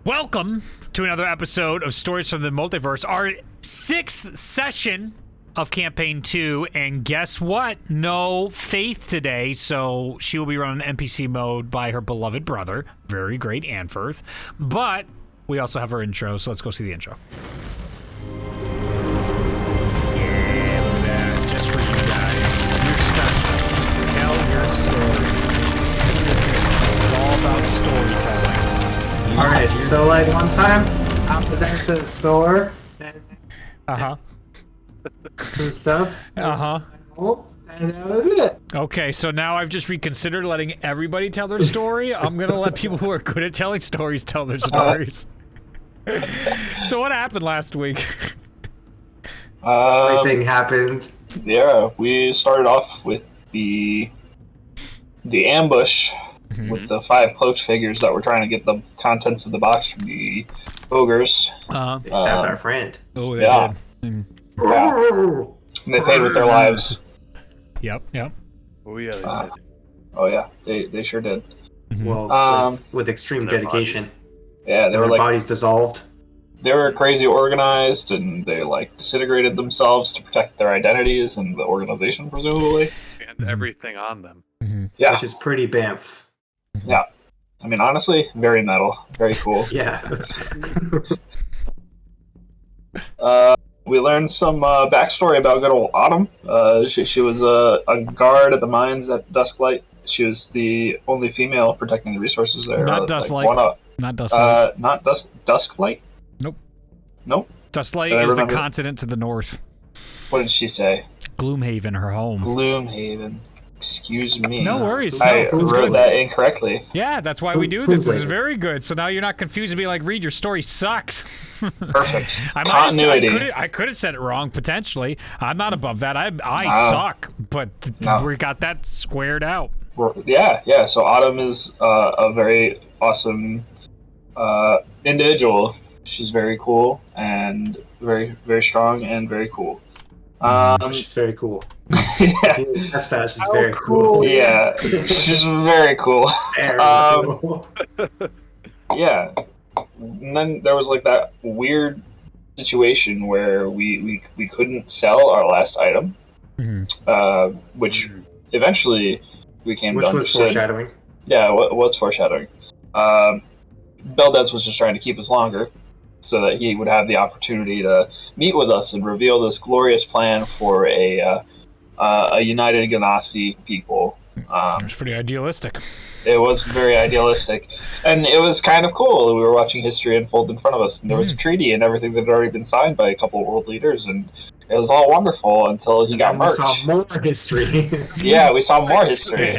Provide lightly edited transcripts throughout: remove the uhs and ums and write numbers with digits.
Welcome to another episode of Stories from the Multiverse, our 6th session of Campaign 2, and guess what? No Faith today, so she will be running NPC mode by her beloved brother. Very great, Anfirth. But we also have our intro, so let's go see the intro. Yeah, look at that. Just for you guys. You're special. Tell your story. This is all about storytelling. Alright, so like one time, I was at the store and some stuff. And that was it. Okay, so now I've just reconsidered letting everybody tell their story. I'm gonna let people who are good at telling stories tell their stories. So what happened last week? Everything happened. Yeah, we started off with the ambush. With the 5 cloaked figures that were trying to get the contents of the box from the ogres. They stabbed our friend. Oh, they did. Mm. Yeah. And they paid with their lives. Yep. Oh yeah, they did. Oh yeah, they sure did. Well, with extreme dedication. Yeah, they were their like bodies dissolved. They were crazy organized, and they like disintegrated themselves to protect their identities and the organization, presumably. And everything on them. Yeah, Which is pretty bamf. yeah. I mean, honestly, very metal, very cool. Yeah. We learned some backstory about good old Autumn. She was a guard at the mines at Dusklight. She was the only female protecting the resources there. Not Dusklight. Not Dusklight. Not Dusklight? Nope. Dusklight is the continent to the north. What did she say? Gloomhaven, her home. Gloomhaven. Excuse me. No worries. I No, it's wrote good. that incorrectly. Yeah, that's why we do this. This is very good. So now you're not confused and be like, Reed, your story sucks. Perfect. Continuity. I could have said it wrong, potentially. I'm not above that. I suck, but we got that squared out. Yeah. So Autumn is a very awesome individual. She's very cool and very, very strong and very cool. She's very cool. Yeah. She's very cool. Yeah, she's very cool. Yeah. And then there was like that weird situation where we couldn't sell our last item, which eventually we came to understand. Which was foreshadowing. Yeah, it was foreshadowing. Beldez was just trying to keep us longer so that he would have the opportunity to meet with us and reveal this glorious plan for a united Ganassi people. It was pretty idealistic. It was very idealistic, and it was kind of cool. We were watching history unfold in front of us, and there was a treaty and everything that had already been signed by a couple of world leaders, and it was all wonderful until he got murked. We saw more history. Yeah, we saw more history.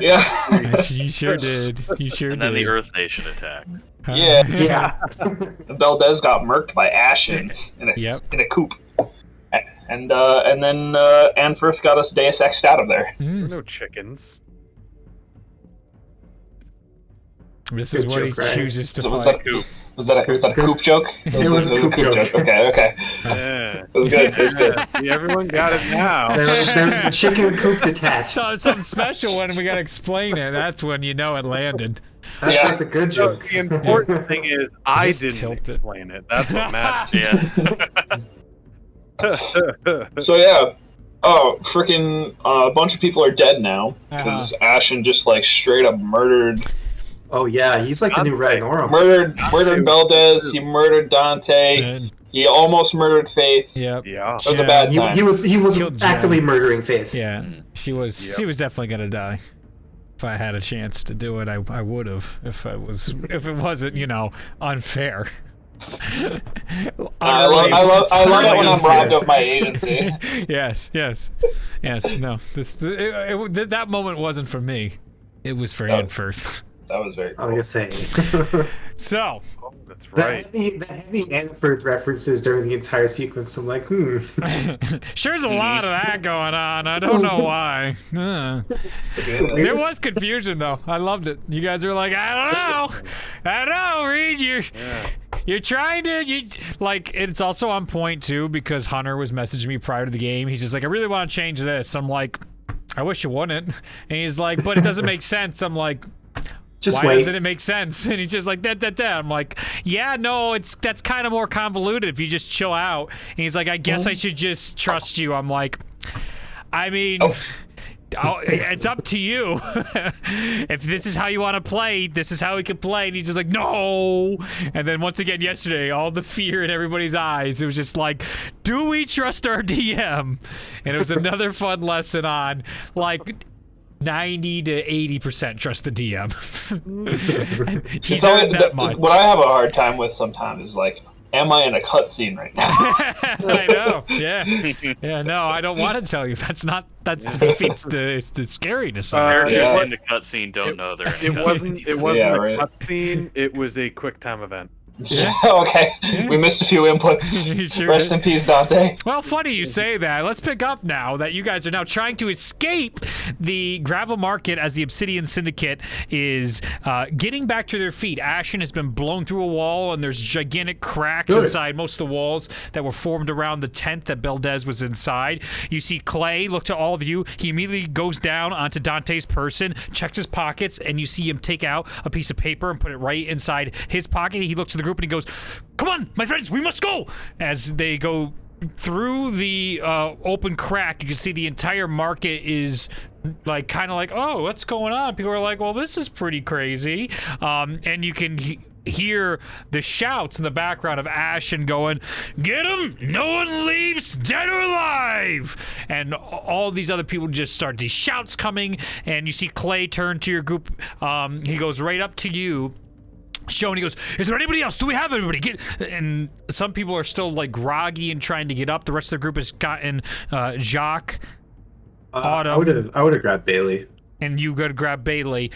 Yeah. You sure did. You sure did. And then the Earth Nation attacked. Yeah. Beldez got murked by Ashen in a coop. And then Anfirth got us Deus Ex'd out of there. There were no chickens. This is what he chooses to Was fight. that a coop joke? It was a coop joke. Okay. Yeah. It was good. Yeah, everyone got it now. There was a chicken coop attached. So it's something special when we gotta explain it. That's when you know it landed. That's a good joke. The important thing is I Just didn't tilt it. explain it. That's what matters. So yeah. Oh, freaking a bunch of people are dead now because Ashen just like straight up murdered. Oh yeah, he's like the new Ragnarum. Murdered Beldez. He murdered Dante. He almost murdered Faith. Yep. Yeah. It was a bad time. He was Killed actively Jen. murdering Faith. Yeah. She was definitely gonna die. If I had a chance to do it, I would have. If it wasn't, unfair. I love it when I'm robbed of my agency. Yes. No, that moment wasn't for me. It was for Anfirth. That was very cool. I was gonna say. So, That's right. The heavy Anfirth references during the entire sequence. I'm like, There's a lot of that going on. I don't know why. There was confusion though. I loved it. You guys were like, I don't know, Reed. You're trying to, it's also on point too because Hunter was messaging me prior to the game. He's just like, I really want to change this. I'm like, I wish you wouldn't. And he's like, but it doesn't make sense. I'm like, Just Why wait. doesn't it make sense? And he's just like, that. I'm like, yeah, no, that's kind of more convoluted if you just chill out. And he's like, I guess I should just trust you. I'm like, I mean, it's up to you. If this is how you want to play, this is how we can play. And he's just like, no. And then once again, yesterday, all the fear in everybody's eyes. It was just like, do we trust our DM? And it was another fun lesson on, like, 90 to 80% trust the DM. He's earned that much. What I have a hard time with sometimes is like, am I in a cutscene right now? I know. Yeah. No, I don't want to tell you. That defeats the scariness of it. Characters in the cutscene don't know they're in It a wasn't Yeah, a right. cutscene. It was a quick time event. Yeah. Okay, we missed a few inputs. You sure Rest did. in peace, Dante. Well, funny you say that. Let's pick up now that you guys are now trying to escape the gravel market as the Obsidian Syndicate is getting back to their feet. Ashen has been blown through a wall, and there's gigantic cracks inside most of the walls that were formed around the tent that Beldez was inside. You see Clay look to all of you. He immediately goes down onto Dante's person, checks his pockets, and you see him take out a piece of paper and put it right inside his pocket. He looks to the group and he goes, come on, my friends, we must go. As they go through the open crack, you can see the entire market is like kind of like, oh, what's going on? People are like, well, this is pretty crazy. And you can hear the shouts in the background of Ashen going, get him! No one leaves dead or alive! And all these other people just start these shouts coming, and you see Clay turn to your group. He goes right up to you. Show, and he goes, is there anybody else? Do we have everybody? And some people are still like groggy and trying to get up. The rest of the group has gotten Jacques, Autumn. I would have grabbed Bailey. And you go to grab Bailey.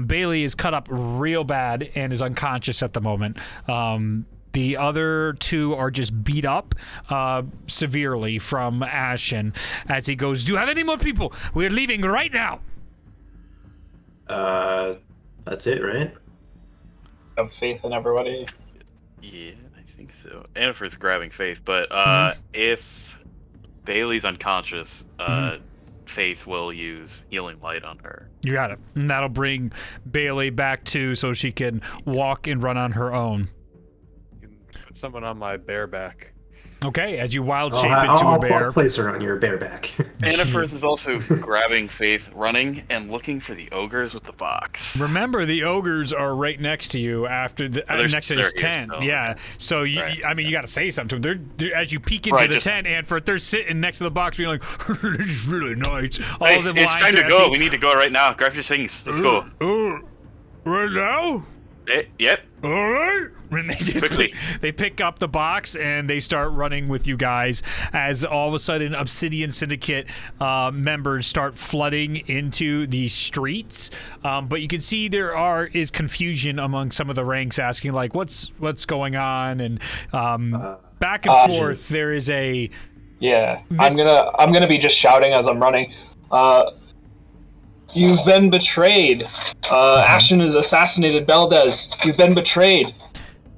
Bailey is cut up real bad and is unconscious at the moment. The other two are just beat up severely from Ashen as he goes, do you have any more people? We're leaving right now. That's it, right? Have faith in everybody. Yeah, I think so. Anniford's grabbing Faith, but if Bailey's unconscious, Faith will use Healing Light on her. You got it. And that'll bring Bailey back to so she can walk and run on her own. You can put someone on my bareback. Okay, as you wild shape I'll into a bear. I'll place her on your bareback. Anniford is also grabbing Faith, running, and looking for the ogres with the box. Remember, the ogres are right next to you after the next to this they're here tent. still. Yeah, so you, Right. I mean, you got to say something to them. They're as you peek into the tent, Anniford, they're sitting next to the box, being like, "This is really nice." All Hey, of them it's lines time to are go. empty. We need to go right now. Grab your things. Let's go. Right now? Yep. All right. And they just Quickly. they pick up the box and they start running with you guys as all of a sudden Obsidian Syndicate members start flooding into the streets. But you can see there is confusion among some of the ranks asking like what's going on, and back and forth there is a I'm gonna be just shouting as I'm running. You've been betrayed. Ashen has assassinated Beldez. You've been betrayed.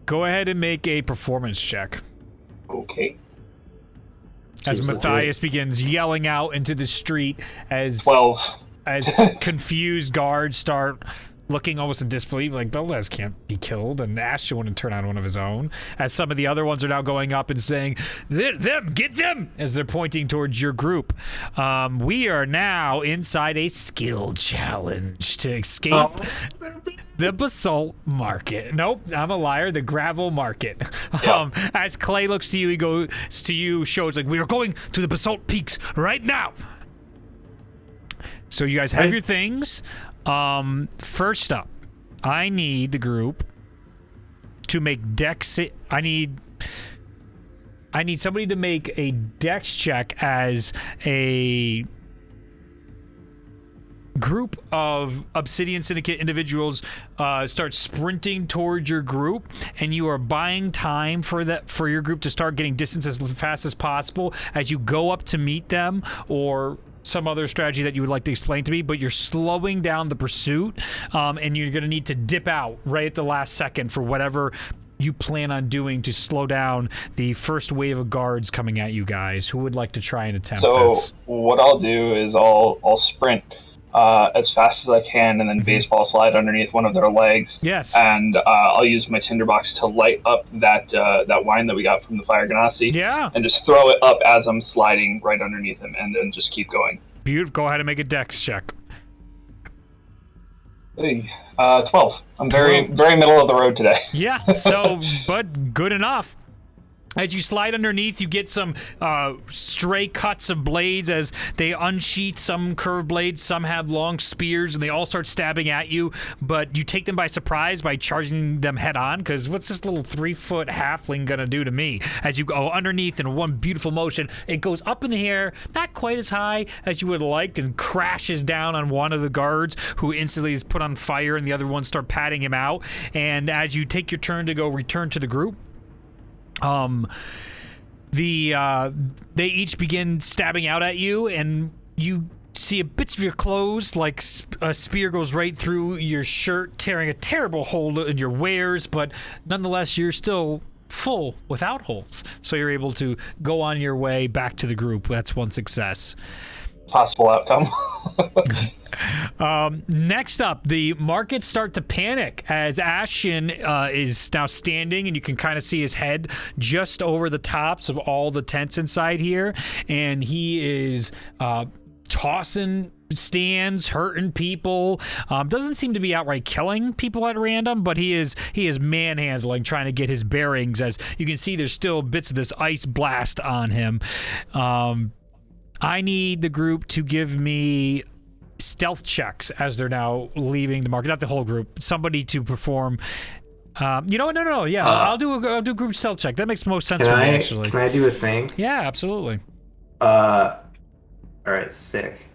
go ahead and make a performance check. Okay. As Seems Matthias begins yelling out into the street as 12. as confused guards start looking almost in disbelief, like Beldez can't be killed, and Ashen wouldn't turn on one of his own. As some of the other ones are now going up and saying, "Them, get them!" as they're pointing towards your group. We are now inside a skill challenge to escape the basalt market. Nope, I'm a liar. The gravel market. As Clay looks to you, he goes to you, shows like, we are going to the basalt peaks right now. So you guys have your things. First up, I need the group to make dex. I need somebody to make a dex check as a group of Obsidian Syndicate individuals start sprinting towards your group, and you are buying time for your group to start getting distance as fast as possible as you go up to meet them, or some other strategy that you would like to explain to me, but you're slowing down the pursuit, and you're going to need to dip out right at the last second for whatever you plan on doing to slow down the first wave of guards coming at you guys. Who would like to try and attempt So this? what I'll do is I'll sprint as fast as I can, and then baseball slide underneath one of their legs. Yes. And I'll use my tinderbox to light up that wine that we got from the Fire Ganassi. Yeah. And just throw it up as I'm sliding right underneath him, and then just keep going. Beautiful. Go ahead and make a dex check. Hey, 12. I'm very middle of the road today. Yeah, so, but good enough. As you slide underneath, you get some stray cuts of blades as they unsheath. Some curved blades, some have long spears, and they all start stabbing at you. But you take them by surprise by charging them head on, because what's this little 3-foot halfling gonna do to me? As you go underneath in one beautiful motion, it goes up in the air, not quite as high as you would have liked, and crashes down on one of the guards, who instantly is put on fire, and the other ones start patting him out. And as you take your turn to go return to the group, they each begin stabbing out at you, and you see bits of your clothes, like a spear goes right through your shirt, tearing a terrible hole in your wares, but nonetheless, you're still full without holes. So you're able to go on your way back to the group. That's one success. Possible outcome. Next up, the markets start to panic as Ashen is now standing, and you can kind of see his head just over the tops of all the tents inside here, and he is tossing stands, hurting people. Doesn't seem to be outright killing people at random, but he is manhandling, trying to get his bearings. As you can see, there's still bits of this ice blast on him. I need the group to give me stealth checks as they're now leaving the market. Not the whole group. Somebody to perform. You know what? No. Yeah, I'll do a group stealth check. That makes most sense for me, actually. Can I do a thing? Yeah, absolutely. All right, sick.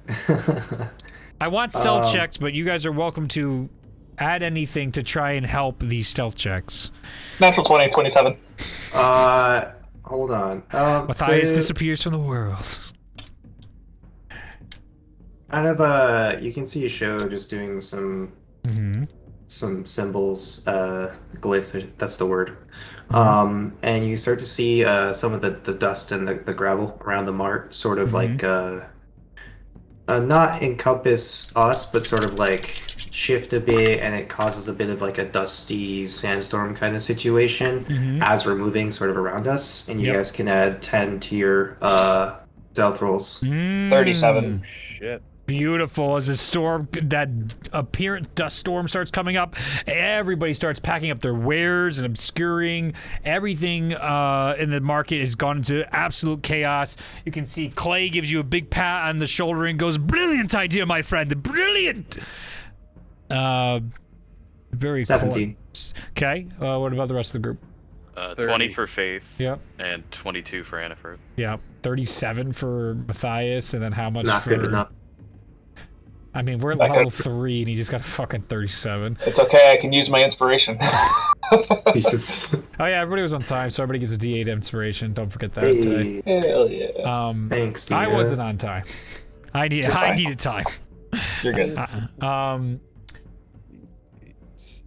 I want stealth checks, but you guys are welcome to add anything to try and help these stealth checks. Natural 20, 27. Hold on. Matthias disappears from the world. Kind of you can see a show just doing some symbols, glyphs. That's the word. And you start to see some of the dust and the gravel around the mart, sort of like not encompass us, but sort of like shift a bit, and it causes a bit of like a dusty sandstorm kind of situation as we're moving sort of around us. And you guys can add 10 to your stealth rolls. 37. Shit. Beautiful. As that apparent dust storm starts coming up, everybody starts packing up their wares and obscuring everything in the market has gone into absolute chaos. You can see Clay gives you a big pat on the shoulder and goes, "Brilliant idea, my friend, brilliant." Very 17. Okay. What about the rest of the group? 20 for Faith. Yep. And 22 for Anniford. Yeah. 37 for Matthias, and then how much Not for... good enough. I mean, we're at level 3, and he just got a fucking 37. It's okay, I can use my inspiration. Pieces. Oh yeah, everybody was on time, so everybody gets a D8 inspiration. Don't forget that today. Hell yeah. Thanks. I Zenya. wasn't on time. I needed time. You're good.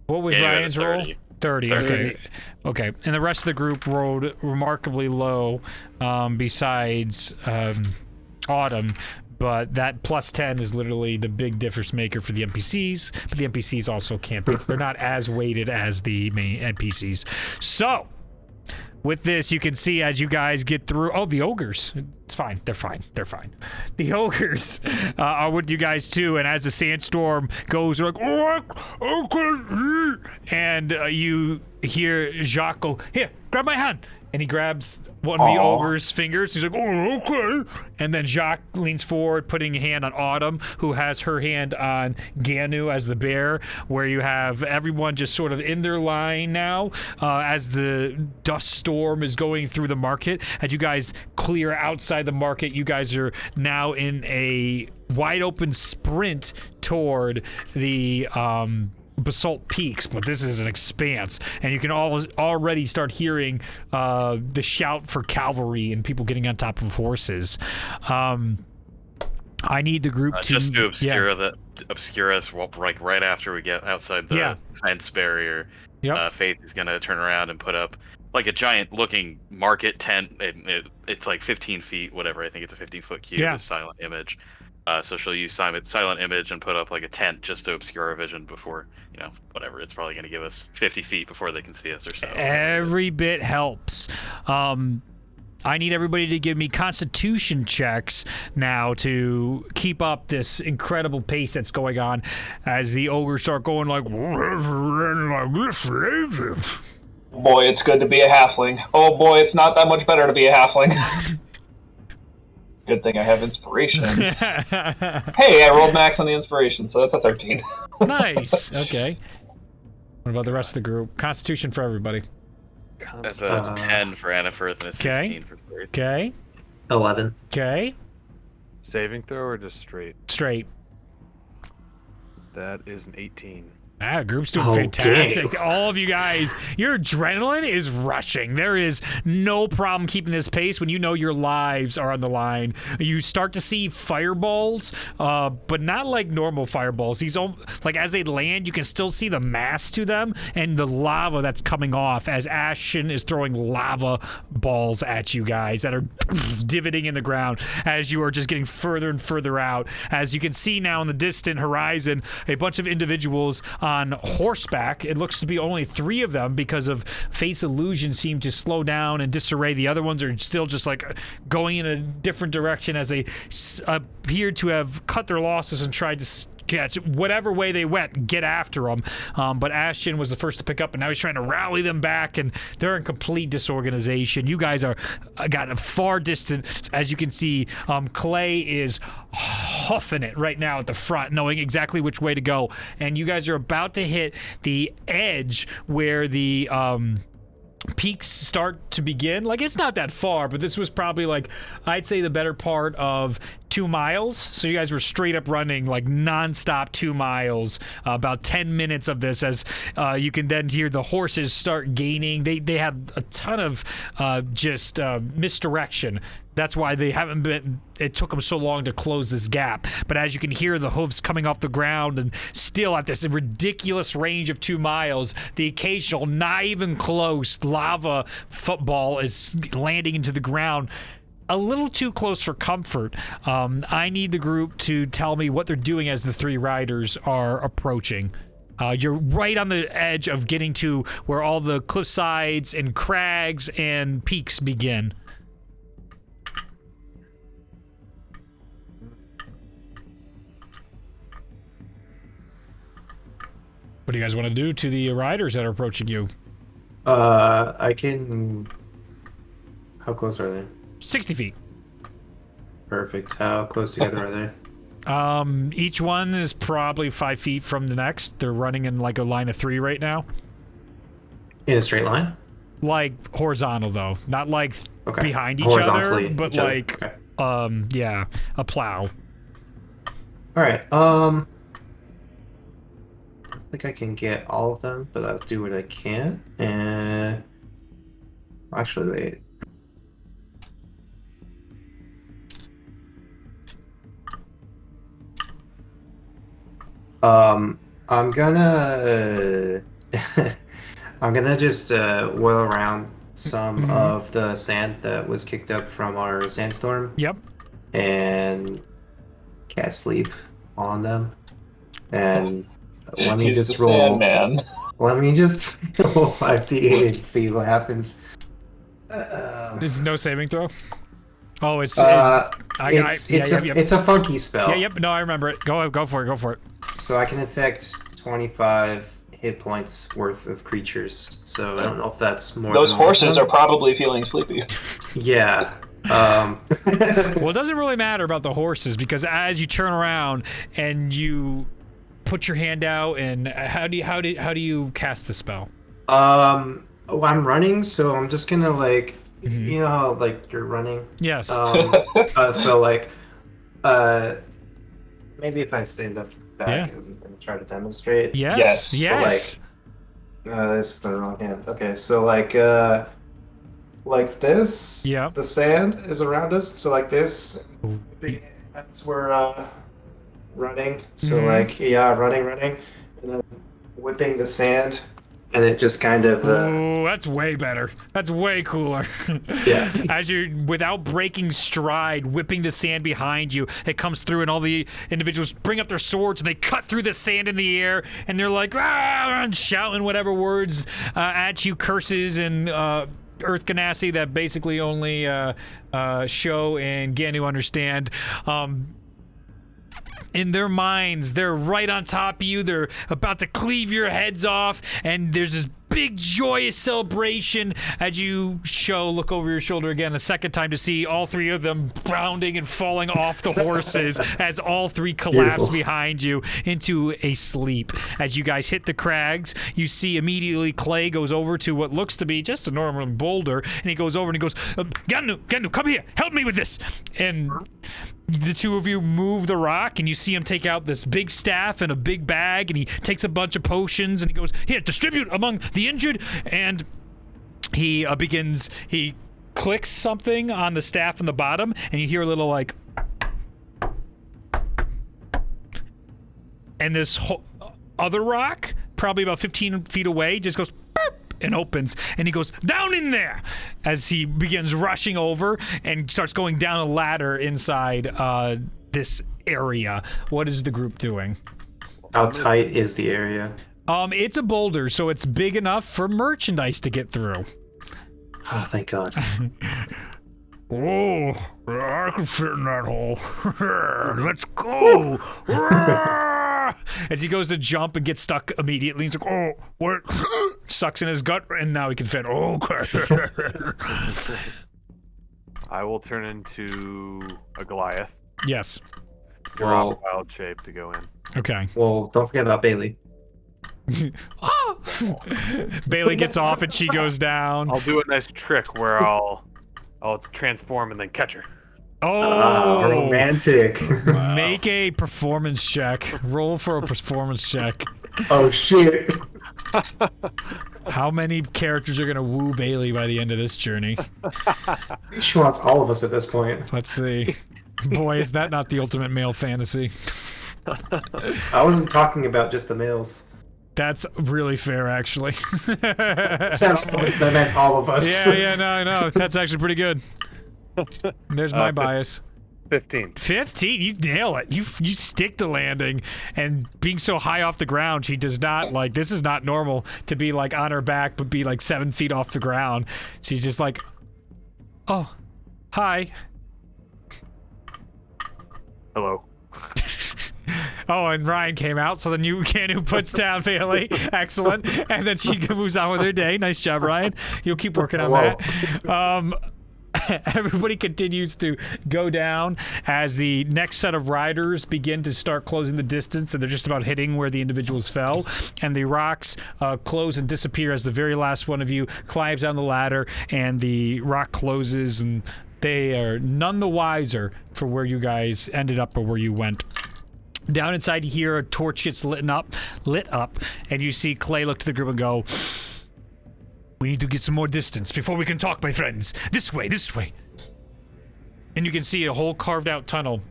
What was Yeah, Ryan's roll? 30. 30. Okay. And the rest of the group rolled remarkably low, besides Autumn. But that plus 10 is literally the big difference maker for the NPCs. But the NPCs also can't be. They're not as weighted as the main NPCs. So, with this, you can see as you guys get through. Oh, the ogres. It's fine. They're fine. The ogres are with you guys too. And as the sandstorm goes, they're like, and you hear Jacques go, "Here, grab my hand." And he grabs one of the ogre's fingers. He's like, "Oh, okay." And then Jacques leans forward, putting a hand on Autumn, who has her hand on Ganu as the bear, where you have everyone just sort of in their line now as the dust storm is going through the market. As you guys clear outside the market, you guys are now in a wide open sprint toward the basalt peaks, but this is an expanse, and you can already start hearing the shout for cavalry and people getting on top of horses. I need the group to just to obscure us like right after we get outside the fence barrier. Faith is gonna turn around and put up like a giant looking market tent. It's like 15 feet, whatever. I think it's a 15-foot cube. A silent image. So she'll use silent image and put up like a tent just to obscure our vision before, whatever. It's probably going to give us 50 feet before they can see us or so. Every bit helps. I need everybody to give me constitution checks now to keep up this incredible pace that's going on as the ogres start going like... Boy, it's good to be a halfling. Oh boy, it's not that much better to be a halfling. Good thing I have inspiration. Hey, I rolled max on the inspiration, so that's a 13. Nice. Okay. What about the rest of the group? Constitution for everybody. That's a 10 for Annifirth and a 16 for Third. Okay. 11. Okay. Saving throw or just straight? Straight. That is an 18. Group's doing fantastic. All of you guys, your adrenaline is rushing. There is no problem keeping this pace when you know your lives are on the line. You start to see fireballs, but not like normal fireballs. These, like as they land, you can still see the mass to them and the lava that's coming off as Ashton is throwing lava balls at you guys that are divoting in the ground as you are just getting further and further out. As you can see now in the distant horizon, a bunch of individuals on horseback. It looks to be only 3 of them because of face illusion seem to slow down and disarray. The other ones are still just like going in a different direction as they appear to have cut their losses and tried to catch whatever way they went, get after them. But Ashton was the first to pick up, and now he's trying to rally them back, and they're in complete disorganization. You guys are got a far distance, as you can see. Clay is huffing it right now at the front, knowing exactly which way to go, and you guys are about to hit the edge where the peaks start to begin. Like, it's not that far, but this was probably like, I'd say the better part of 2 miles. So you guys were straight up running like nonstop 2 miles, about 10 minutes of this, as you can then hear the horses start gaining. They had a ton of just misdirection. That's why they haven't been, it took them so long to close this gap. But as you can hear the hooves coming off the ground and still at this ridiculous range of 2 miles, the occasional, not even close, lava football is landing into the ground. A little too close for comfort. I need the group to tell me what they're doing as the 3 riders are approaching. You're right on the edge of getting to where all the cliff sides and crags and peaks begin. What do you guys want to do to the riders that are approaching you? I can... How close are they? 60 feet. Perfect. How close together are they? Each one is probably 5 feet from the next. They're running in like a line of 3 right now. In a straight line? Like horizontal though, not like behind each Horizontally other, but each other. like Okay. yeah, a plow. All right. I don't think I can get all of them, but I'll do what I can. And actually, wait. I'm gonna I'm gonna just whirl around some of the sand that was kicked up from our sandstorm. Yep. And cast sleep on them. And let me He's just the roll. Sandman. Let me just roll 5d8 and see what happens. There's no saving throw. Oh, it's a funky spell. Yeah, yep. No, I remember it. Go for it. So I can affect 25 hit points worth of creatures. So I don't know if that's more. Those than horses one. are probably feeling sleepy. Yeah. Well, it doesn't really matter about the horses because as you turn around and you put your hand out, and how do you cast the spell? Well, I'm running, so I'm just gonna like, you know how like you're running. Yes. So like, maybe if I stand up back and try to demonstrate. Yes. Yes. Yes. So, like, this is the wrong hand. Okay, so like this. Yeah. The sand is around us, so like this. Big hands were running. So like, yeah, running, and then whipping the sand And it just kind of Oh, that's way better. That's way cooler. yeah. As you're, without breaking stride, whipping the sand behind you, it comes through, and all the individuals bring up their swords, and they cut through the sand in the air, and they're like, ah, and shouting whatever words at you, curses and Earth Ganassi that basically only Sho and Ganu understand. In their minds, they're right on top of you. They're about to cleave your heads off, and there's this big joyous celebration as you look over your shoulder again a second time to see all three of them bounding and falling off the horses as all three collapse Beautiful. behind you into a sleep. As you guys hit the crags, you see immediately Clay goes over to what looks to be just a normal boulder, and he goes over and he goes, Ganu, come here, help me with this. And the two of you move the rock, and you see him take out this big staff and a big bag, and he takes a bunch of potions, and he goes, here, distribute among the injured, and he he clicks something on the staff in the bottom, and you hear a little, like, and this other rock, probably about 15 feet away, just goes, boop, and opens, and he goes, down in there, as he begins rushing over and starts going down a ladder inside this area. What is the group doing? How tight is the area? It's a boulder, so it's big enough for merchandise to get through. Oh, thank God. Oh, I can fit in that hole. Let's go. As he goes to jump and gets stuck immediately, he's like, oh, what? Sucks in his gut, and now he can fit. Okay. I will turn into a Goliath. Yes. Drop Well- wild shape to go in. Okay. Well, don't forget about Bailey. Ah! Bailey gets off and she goes down. I'll do a nice trick where I'll transform and then catch her. Oh, Romantic. make a performance check. Roll for a performance check. Oh, shit. How many characters are gonna woo Bailey by the end of this journey? She wants all of us at this point. Let's see. Boy, is that not the ultimate male fantasy? I wasn't talking about just the males. That's really fair, actually. I said all of us, that meant all of us. Yeah, no, that's actually pretty good. There's my bias. 15. 15, you nail it. You stick the landing, and being so high off the ground, she does not, like, this is not normal to be, like, on her back, but be, like, 7 feet off the ground. She's just like, oh, hi. Hello. Oh, and Ryan came out, so then you Canu puts down Bailey. Excellent. And then she moves on with her day. Nice job, Ryan. You'll keep working on that. Everybody continues to go down as the next set of riders begin to start closing the distance, and they're just about hitting where the individuals fell. And the rocks close and disappear as the very last one of you climbs down the ladder, and the rock closes, and they are none the wiser for where you guys ended up or where you went. Down inside here, a torch gets lit up, and you see Clay look to the group and go, we need to get some more distance before we can talk, my friends. This way. And you can see a whole carved out tunnel,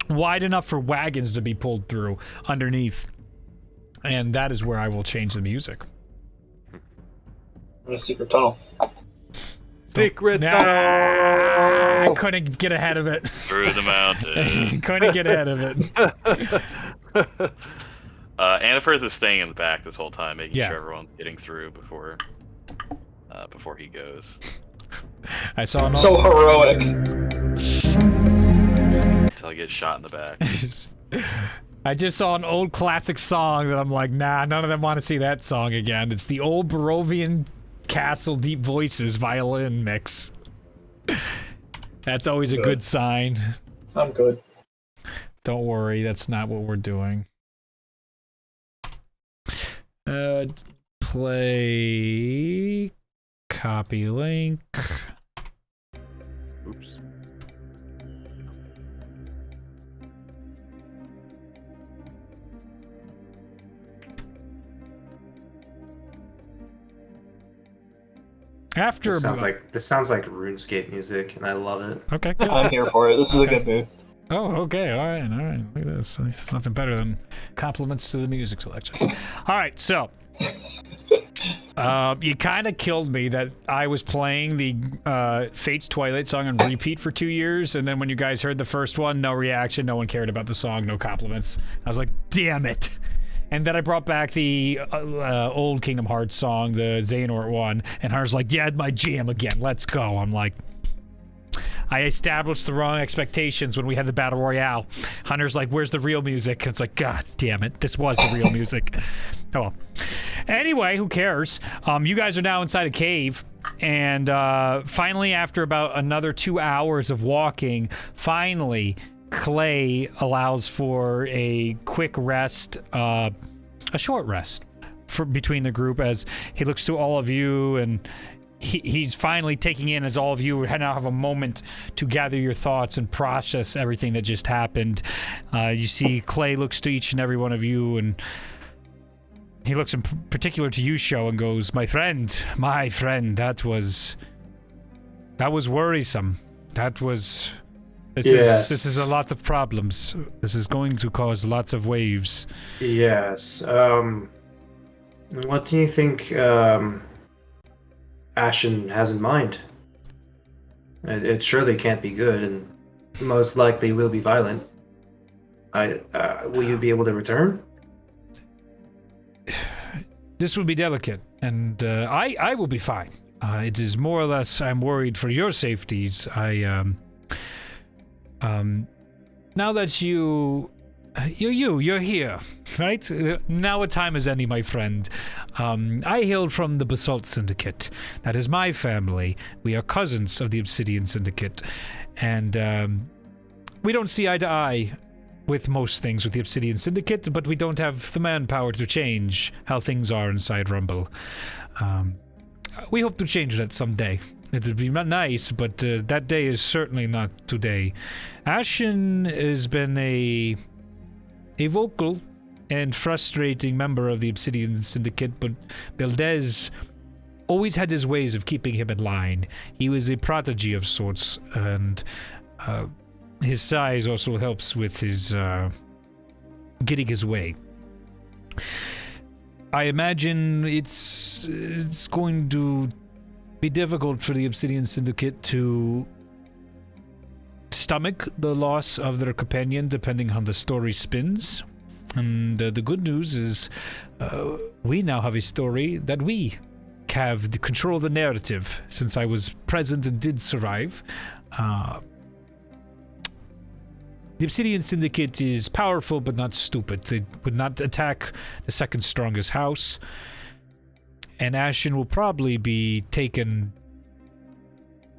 wide enough for wagons to be pulled through underneath. And that is where I will change the music. In a secret tunnel. Secret I tunnel! couldn't get ahead of it. Through the mountain. Couldn't get ahead of it. Annifirth is staying in the back this whole time, making Yeah. sure everyone's getting through before he goes. I saw an So heroic. Until he gets shot in the back. I just saw an old classic song that I'm like, nah, none of them want to see that song again. It's the old Barovian Castle Deep Voices violin mix. That's always a good sign. I'm good. Don't worry, that's not what we're doing. Play... Copy link. Oops. After This sounds like RuneScape music, and I love it. Okay, good. I'm here for it. This is a good move. Oh, okay. All right. Look at this. It's nothing better than compliments to the music selection. All right, so You kind of killed me that I was playing the Fate's Twilight song on repeat for 2 years, and then when you guys heard the first one, no reaction, no one cared about the song, no compliments. I was like, damn it. And then I brought back the old Kingdom Hearts song, the Xehanort one, and Hunter's like, yeah, my jam again, let's go. I'm like, I established the wrong expectations when we had the Battle Royale. Hunter's like, where's the real music? It's like, God damn it, this was the real music. Oh well. Anyway, who cares? You guys are now inside a cave, and finally, after about another 2 hours of walking, finally, Clay allows for a quick rest, a short rest between the group as he looks to all of you, and he's finally taking in as all of you now have a moment to gather your thoughts and process everything that just happened. You see Clay looks to each and every one of you, and he looks in particular to you, Sho, and goes, my friend, that was worrisome. This is a lot of problems. This is going to cause lots of waves. Yes. What do you think Ashen has in mind? It surely can't be good, and most likely will be violent. Will you be able to return? This will be delicate, and I will be fine. It is more or less I'm worried for your safeties. Now that you're here, right? Now a time as any, my friend. I hail from the Basalt Syndicate. That is my family. We are cousins of the Obsidian Syndicate, and we don't see eye to eye with most things with the Obsidian Syndicate, but we don't have the manpower to change how things are inside Rumble. We hope to change that someday. It would be nice, but that day is certainly not today. Ashen has been a vocal and frustrating member of the Obsidian Syndicate, but Beldez always had his ways of keeping him in line. He was a prodigy of sorts, and his size also helps with his getting his way. I imagine it's going to be difficult for the Obsidian Syndicate to stomach the loss of their companion, depending on the story spins. And the good news is we now have a story that we have the control of the narrative, since I was present and did survive. The Obsidian Syndicate is powerful but not stupid. They would not attack the second strongest house. And Ashen will probably be taken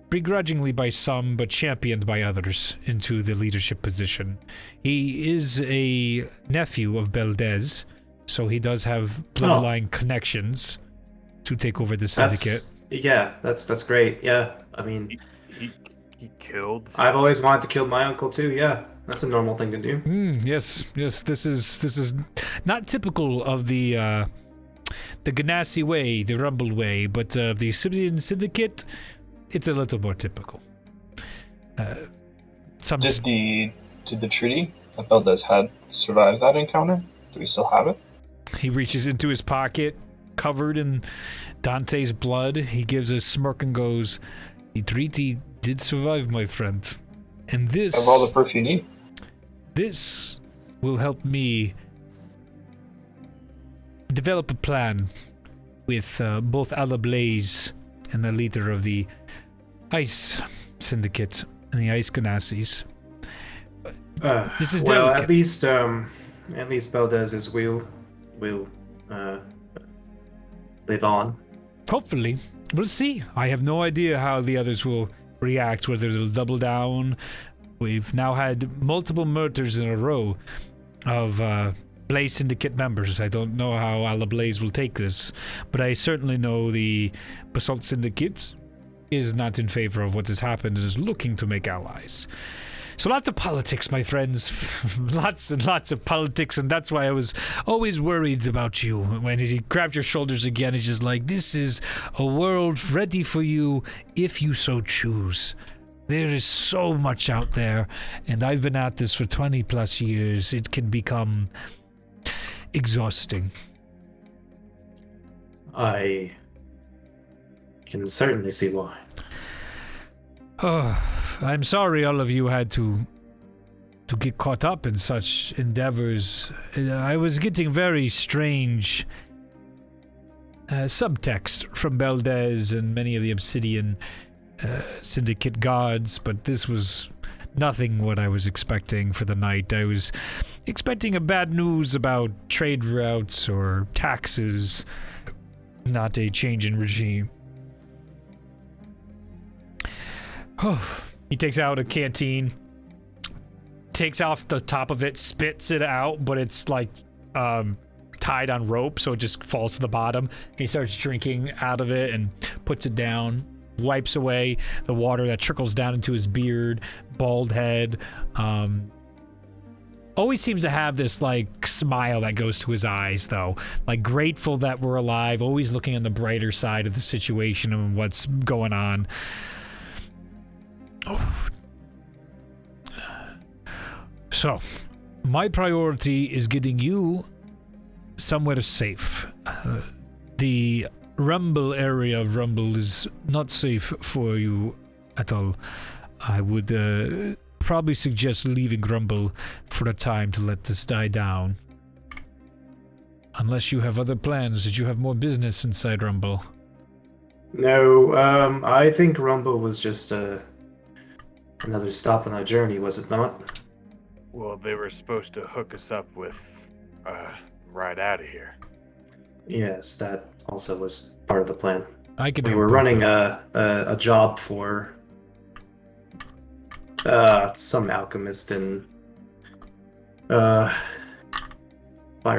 begrudgingly by some, but championed by others into the leadership position. He is a nephew of Beldez, so he does have bloodline connections to take over the syndicate. That's great. Yeah, I mean, he killed. I've always wanted to kill my uncle too. Yeah, that's a normal thing to do. Yes. This is not typical of the Ganassi way, the Rumble way, but the Obsidian Syndicate, it's a little more typical. Did the treaty that Beldez had survive that encounter? Do we still have it? He reaches into his pocket, covered in Dante's blood. He gives a smirk and goes, "The treaty did survive, my friend. And this... Have all the proof you need. This will help me develop a plan with both Alablaze and the leader of the Ice Syndicate and the Ice Ganassis. This is well, delicate. at least Beldez's will live on. Hopefully. We'll see. I have no idea how the others will react, whether they'll double down. We've now had multiple murders in a row of Blaze Syndicate members. I don't know how Alablaze will take this, but I certainly know the Basalt Syndicate is not in favor of what has happened and is looking to make allies. So lots of politics, my friends. Lots and lots of politics, and that's why I was always worried about you. When he grabbed your shoulders again, he's just like, this is a world ready for you if you so choose. There is so much out there, and I've been at this for 20 plus years. It can become exhausting. I can certainly see why. Oh, I'm sorry all of you had to get caught up in such endeavors. I was getting very strange subtext from Beldez and many of the Obsidian Syndicate guards, but this was nothing what I was expecting for the night. I was expecting a bad news about trade routes or taxes, not a change in regime. Oh, he takes out a canteen, takes off the top of it, spits it out, but it's like tied on rope, so it just falls to the bottom. He starts drinking out of it and puts it down, wipes away the water that trickles down into his beard, bald head. Always seems to have this like smile that goes to his eyes, though, like grateful that we're alive, always looking on the brighter side of the situation and what's going on. Oh. So, my priority is getting you somewhere safe. The Rumble area of Rumble is not safe for you at all. I would probably suggest leaving Rumble for a time to let this die down. Unless you have other plans. Did you have more business inside Rumble? No, I think Rumble was just another stop on our journey, was it not? Well, they were supposed to hook us up with ride out of here. Yes, that also was part of the plan. We were running a job for some alchemist in Fire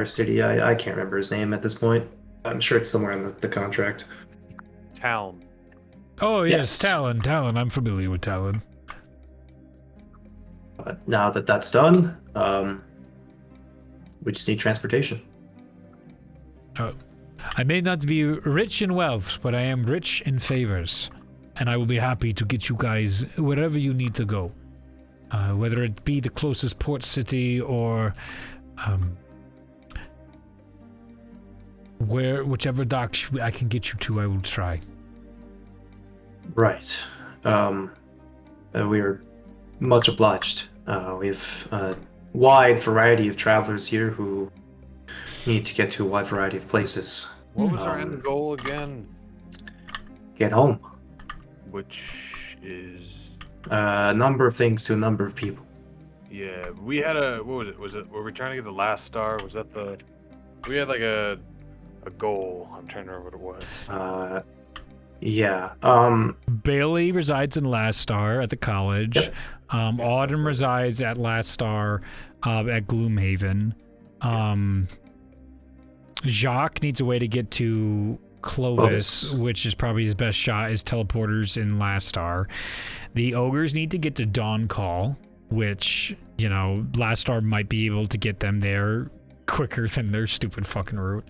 City. I can't remember his name at this point. I'm sure it's somewhere in the contract. Town. Oh, yes, Yes. Talon. I'm familiar with Talon. But now that that's done, we just need transportation. I may not be rich in wealth, but I am rich in favors. And I will be happy to get you guys wherever you need to go. Whether it be the closest port city or whichever dock I can get you to, I will try. Right. We are much obliged. We have a wide variety of travelers here who need to get to a wide variety of places. What was our end goal again? Get home. Which is... A number of things to a number of people. Yeah, we had what was it? Were we trying to get the last star? Was that the... We had like a goal. I'm trying to remember what it was. Yeah. Bailey resides in Last Star at the college. Yep. Autumn resides at Last Star at Gloomhaven. Jacques needs a way to get to Clovis, which is probably his best shot, is teleporters in Last Star. The ogres need to get to Dawn Call, which, you know, Last Star might be able to get them there quicker than their stupid fucking route.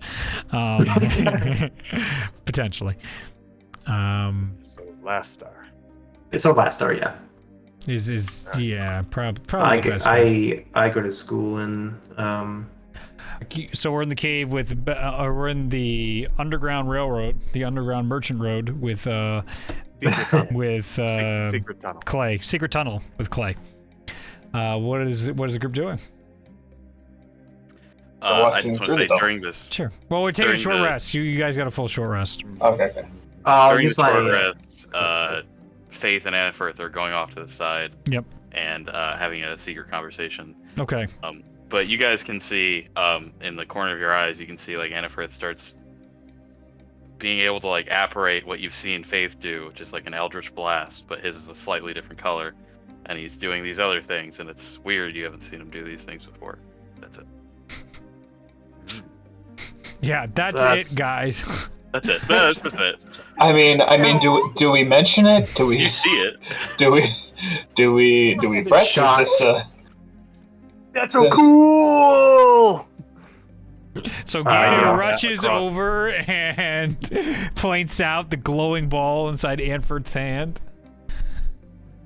Potentially. So Last Star. It's our last star, yeah. Yeah, probably I the best way. I go to school in So we're in the cave with, we're in the Underground Railroad, the Underground Merchant Road with Secret tunnel. Clay, Secret Tunnel with Clay. What is the group doing? I just want to say during this. Sure. Well, we're taking a During short the- rest. You guys got a full short rest. Okay. I'll During use the short my rest, Faith and Annifirth are going off to the side. Yep. And having a secret conversation. Okay. But you guys can see, in the corner of your eyes, you can see like Annifirth starts being able to like apparate what you've seen Faith do, which is like an Eldritch Blast, but his is a slightly different color. And he's doing these other things, and it's weird you haven't seen him do these things before. That's it. Yeah, that's it, guys. That's it. That's it. I mean, do we mention it? Do we You see it. do we press? Shots. Is this That's so cool! So Gideon Yeah. rushes Across. over and points out the glowing ball inside Anford's hand.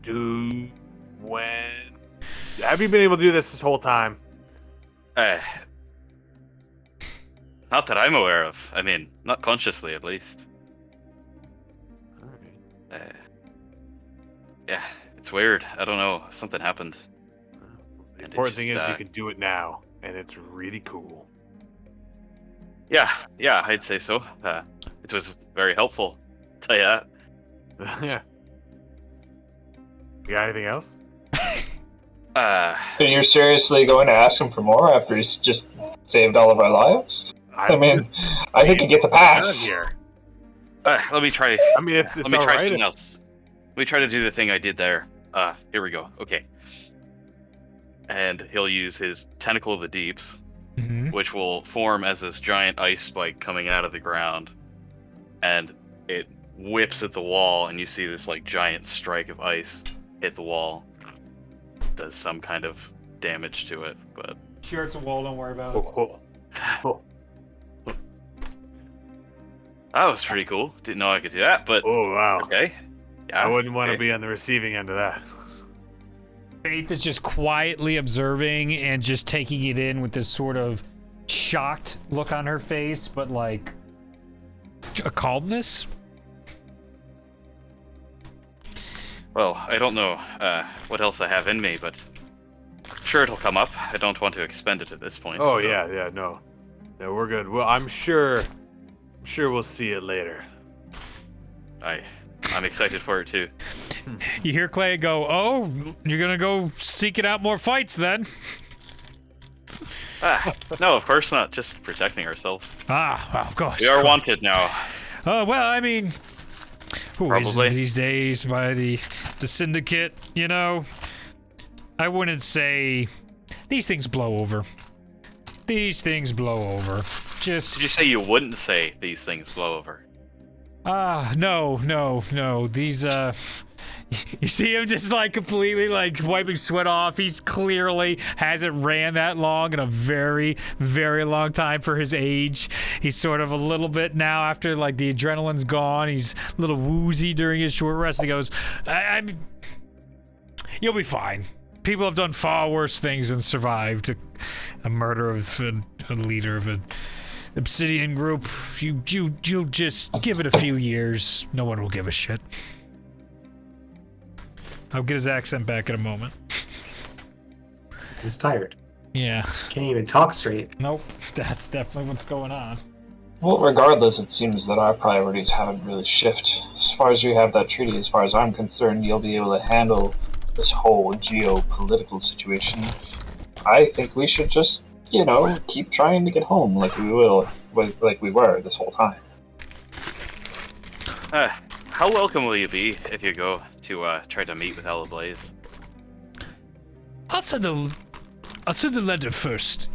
Dude, have you been able to do this whole time? Not that I'm aware of. I mean, not consciously, at least. Yeah, it's weird. I don't know. Something happened. The important thing is you can do it now, and it's really cool. Yeah, I'd say so. It was very helpful. Tell you that. Yeah. You got anything else? So you're seriously going to ask him for more after he's just saved all of our lives? I mean, I think he gets a pass. Here. Let me try. I mean, it's let me all try right. something else. Let me try to do the thing I did there. Here we go. Okay. And he'll use his Tentacle of the Deeps, which will form as this giant ice spike coming out of the ground, and it whips at the wall, and you see this like giant strike of ice hit the wall. Does some kind of damage to it, but Sure, it's a wall. Don't worry about it. Oh. that was pretty cool. Didn't know I could do that, but Oh, wow. okay. Yeah, I wouldn't want to okay. be on the receiving end of that. Faith is just quietly observing and just taking it in with this sort of shocked look on her face, but like a calmness. Well, I don't know what else I have in me, but sure it'll come up. I don't want to expend it at this point. Oh, so. yeah, no, we're good. Well, I'm sure we'll see it later. I'm excited for it too. You hear Clay go, "Oh, you're gonna go seeking out more fights then?" No, of course not. Just protecting ourselves. Of course. We are wanted now. Oh well, I mean, who Probably. isn't these days by the syndicate? You know, I wouldn't say these things blow over. These things blow over. Just Did you say you wouldn't say these things blow over? no. These you see him just like completely like wiping sweat off. He's clearly hasn't ran that long in a very, very long time for his age. He's sort of a little bit now after like the adrenaline's gone. He's a little woozy during his short rest. He goes, I'm you'll be fine. People have done far worse things than survived a murder of a leader of an Obsidian group. You'll just give it a few years. No one will give a shit. I'll get his accent back in a moment. He's tired. Yeah. Can't even talk straight. Nope. That's definitely what's going on. Well, regardless, it seems that our priorities haven't really shifted. As far as you have that treaty, as far as I'm concerned, you'll be able to handle this whole geopolitical situation. I think we should just, keep trying to get home like we were this whole time. How welcome will you be if you go to try to meet with Ella Blaze? I'll send a letter first.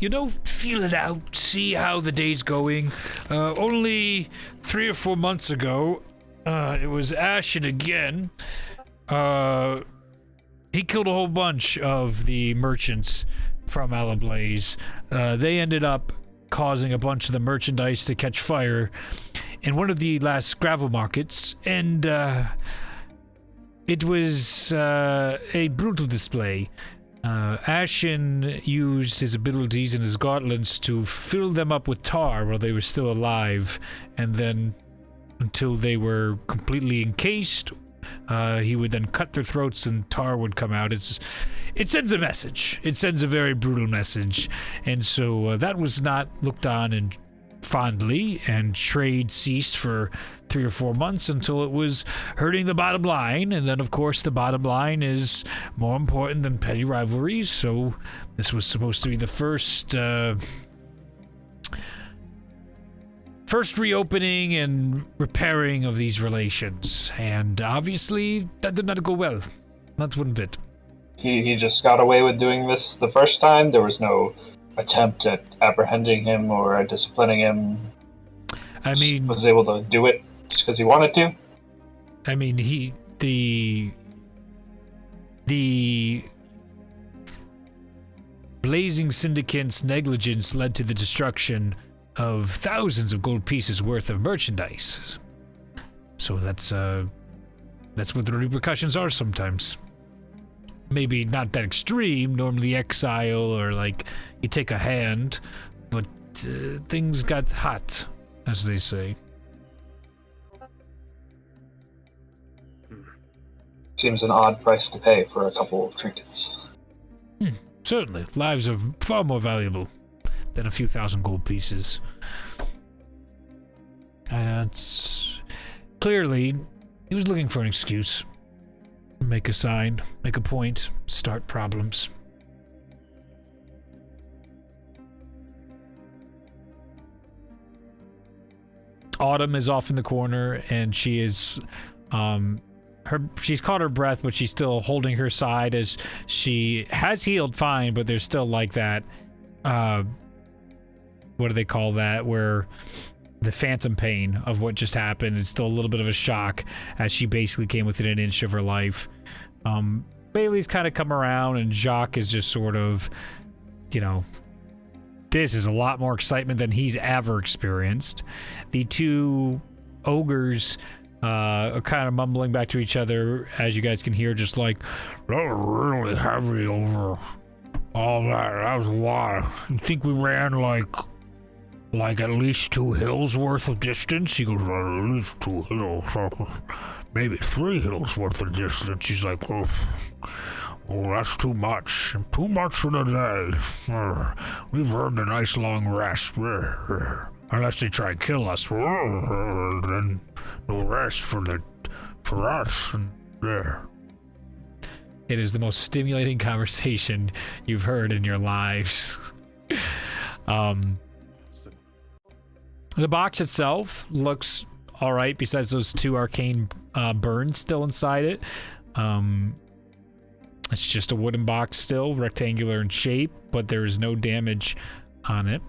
Feel it out, see how the day's going. Only 3 or 4 months ago, it was Ashen again. He killed a whole bunch of the merchants from Alablaze. They ended up causing a bunch of the merchandise to catch fire in one of the last gravel markets, and it was a brutal display. Ashen used his abilities and his gauntlets to fill them up with tar while they were still alive, and then until they were completely encased, he would then cut their throats and tar would come out. It sends a message. It sends a very brutal message, and so that was not looked on and fondly, and trade ceased for 3 or 4 months until it was hurting the bottom line. And then, of course, the bottom line is more important than petty rivalries. So this was supposed to be the first reopening and repairing of these relations, and obviously that did not go well. Not one bit. He just got away with doing this the first time. There was no attempt at apprehending him or disciplining him. I mean, was able to do it just because he wanted to. I mean, the Blazing Syndicate's negligence led to the destruction of thousands of gold pieces worth of merchandise. So that's what the repercussions are sometimes. Maybe not that extreme, normally exile or like you take a hand, but things got hot, as they say. Seems an odd price to pay for a couple of trinkets. Certainly, lives are far more valuable than a few thousand gold pieces. It's clearly he was looking for an excuse. Make a sign, make a point, start problems. Autumn is off in the corner, and she is, she's caught her breath, but she's still holding her side as she has healed fine, but there's still like that, what do they call that, where the phantom pain of what just happened is still a little bit of a shock as she basically came within an inch of her life. Bailey's kind of come around, and Jacques is just sort of, this is a lot more excitement than he's ever experienced. The two ogres are kind of mumbling back to each other, as you guys can hear, just like, that was really heavy over all that. That was a lot. You think we ran like at least 2 hills worth of distance? He goes, at least 2 hills. Maybe 3 hills worth of distance. He's like, oh, that's too much. Too much for the day. We've earned a nice long rest. Unless they try and kill us. Then no rest for us. And there. It is the most stimulating conversation you've heard in your lives. The box itself looks all right, besides those 2 arcane burns still inside it. It's just a wooden box still, rectangular in shape, but there is no damage on it.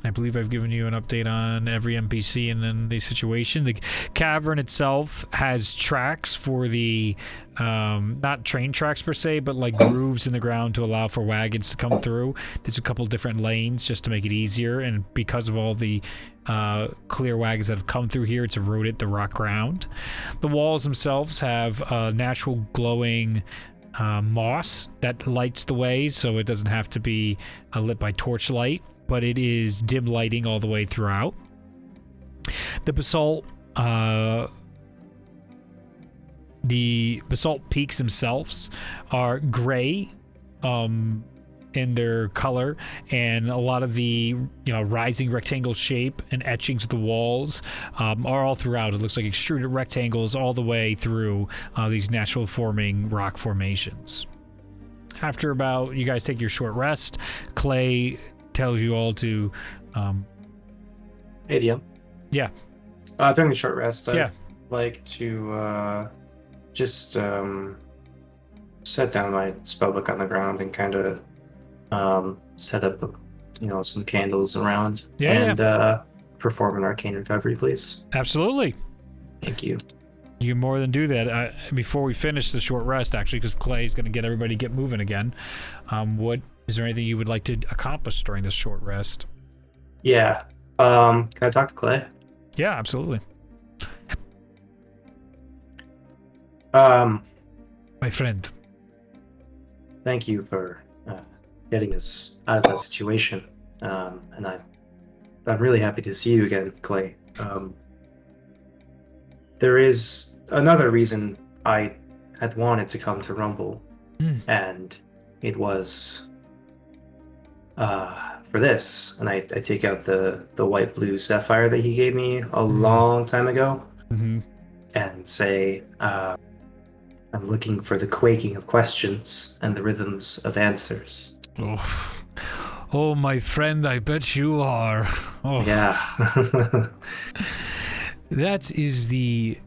I believe I've given you an update on every NPC and then the situation. The cavern itself has tracks for the, not train tracks per se, but like grooves in the ground to allow for wagons to come through. There's a couple different lanes just to make it easier, and because of all the clear wagons that have come through here, it's eroded the rock ground. The walls themselves have natural glowing moss that lights the way, so it doesn't have to be lit by torchlight, but it is dim lighting all the way throughout. The basalt peaks themselves are gray in their color, and a lot of the rising rectangle shape and etchings of the walls are all throughout. It looks like extruded rectangles all the way through these natural forming rock formations. After about, you guys take your short rest, Clay tells you all to Hey, DM. Yeah. During the short rest, Yeah. I'd like to just set down my spellbook on the ground and kind of set up some candles around and perform an arcane recovery, please. Absolutely. Thank you. You can more than do that. Before we finish the short rest, actually, because Clay's going to get everybody to get moving again. Is there anything you would like to accomplish during this short rest? Yeah. Can I talk to Clay? Yeah, absolutely. My friend. Thank you for getting us out of that situation. And I'm really happy to see you again, Clay. There is another reason I had wanted to come to Rumble, and it was for this. And I take out the white blue sapphire that he gave me a long time ago, and say, I'm looking for the quaking of questions and the rhythms of answers. Oh, my friend, I bet you are. Oh. Yeah. That is the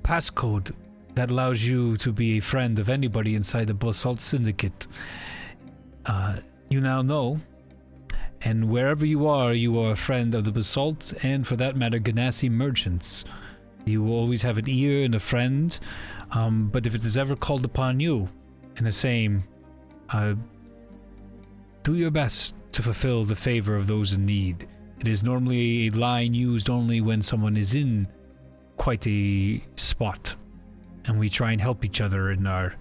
passcode that allows you to be a friend of anybody inside the Basalt Syndicate. You now know, and wherever you are a friend of the Basalt, and for that matter, Ganassi merchants. You will always have an ear and a friend, but if it is ever called upon you, in the same, do your best to fulfill the favor of those in need. It is normally a line used only when someone is in quite a spot, and we try and help each other in our,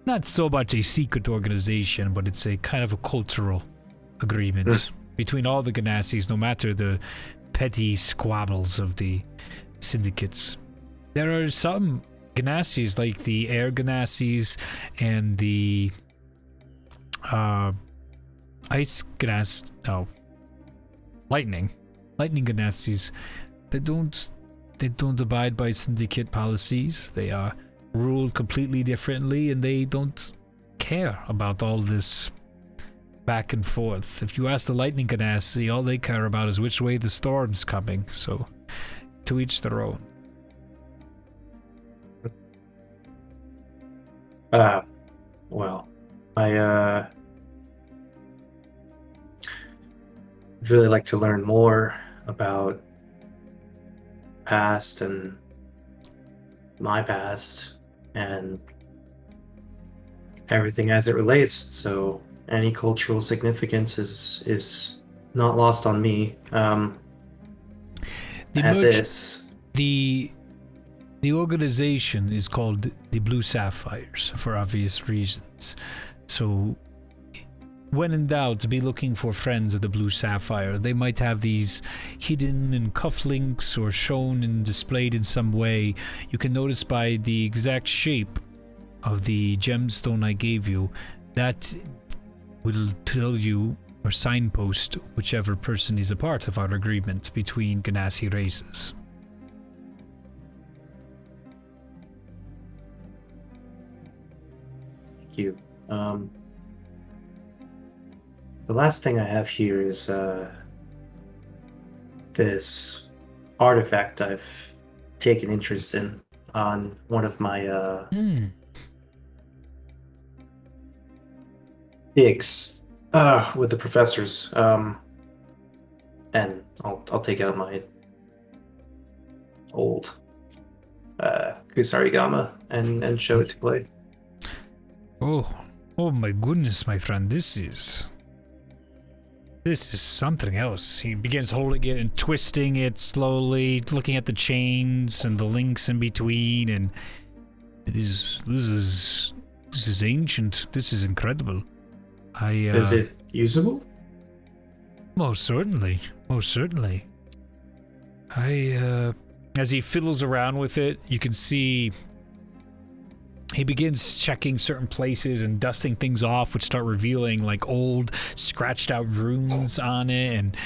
not so much a secret organization, but it's a kind of a cultural agreement between all the Ganassis, no matter the petty squabbles of the syndicates. there are some Ganassies, like the air Ganassies and the ice Ganass. No, lightning Ganassies. They don't abide by syndicate policies. They are ruled completely differently, and they don't care about all this back and forth. If you ask the lightning Ganassi, all they care about is which way the storm's coming. So, to each their own. Well, I'd really like to learn more about past and my past and everything as it relates. So any cultural significance is not lost on me. The organization is called the Blue Sapphires for obvious reasons. So, when in doubt, be looking for friends of the Blue Sapphire. They might have these hidden in cufflinks or shown and displayed in some way. You can notice by the exact shape of the gemstone I gave you, that will tell you or signpost whichever person is a part of our agreement between Ganassi races. You. The last thing I have here is this artifact I've taken interest in on one of my gigs with the professors. And I'll take out my old Kusarigama and show it to Clay. Oh my goodness, my friend, this is something else. He begins holding it and twisting it slowly, looking at the chains and the links in between, and this is ancient. This is incredible. Is it usable? Most certainly. As he fiddles around with it, you can see he begins checking certain places and dusting things off, which start revealing like old, scratched out runes on it, and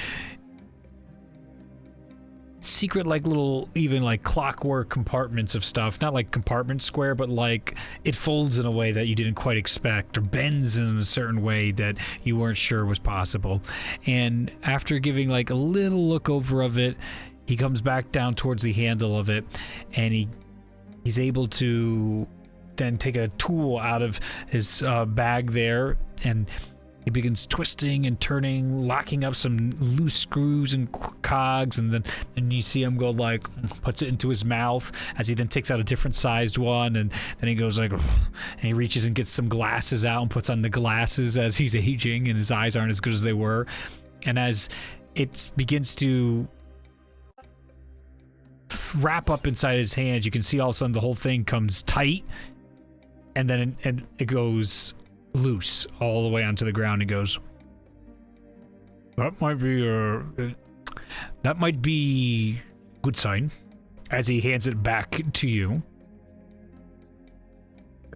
secret like little, even like clockwork compartments of stuff. Not like compartment square, but like it folds in a way that you didn't quite expect, or bends in a certain way that you weren't sure was possible. And after giving like a little look over of it, he comes back down towards the handle of it, and he's able to then take a tool out of his bag there, and he begins twisting and turning, locking up some loose screws and cogs, and then you see him go like, puts it into his mouth as he then takes out a different sized one, and then he goes like, and he reaches and gets some glasses out and puts on the glasses as he's aging and his eyes aren't as good as they were. And as it begins to wrap up inside his hands, you can see all of a sudden the whole thing comes tight, and then it goes loose all the way onto the ground. He goes, that might be good sign, as he hands it back to you.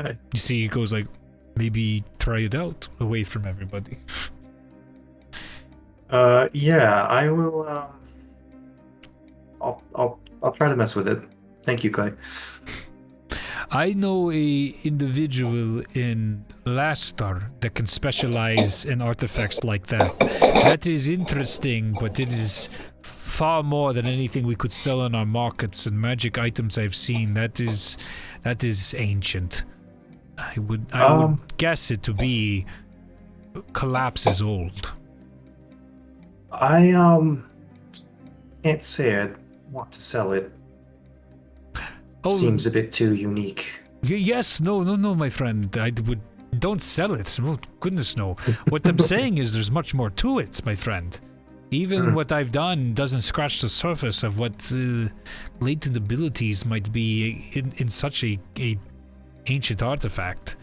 You see, he goes like, maybe try it out away from everybody. Yeah, I will. I'll try to mess with it. Thank you, Clay. I know a individual in Lastar that can specialize in artifacts like that. That is interesting, but it is far more than anything we could sell in our markets and magic items I've seen. That is ancient. I would guess it to be collapses old. I can't say I'd want to sell it. Seems a bit too unique. Yes, no, my friend. Don't sell it. Oh, goodness, no. What I'm saying is there's much more to it, my friend. Even what I've done doesn't scratch the surface of what latent abilities might be in such a ancient artifact.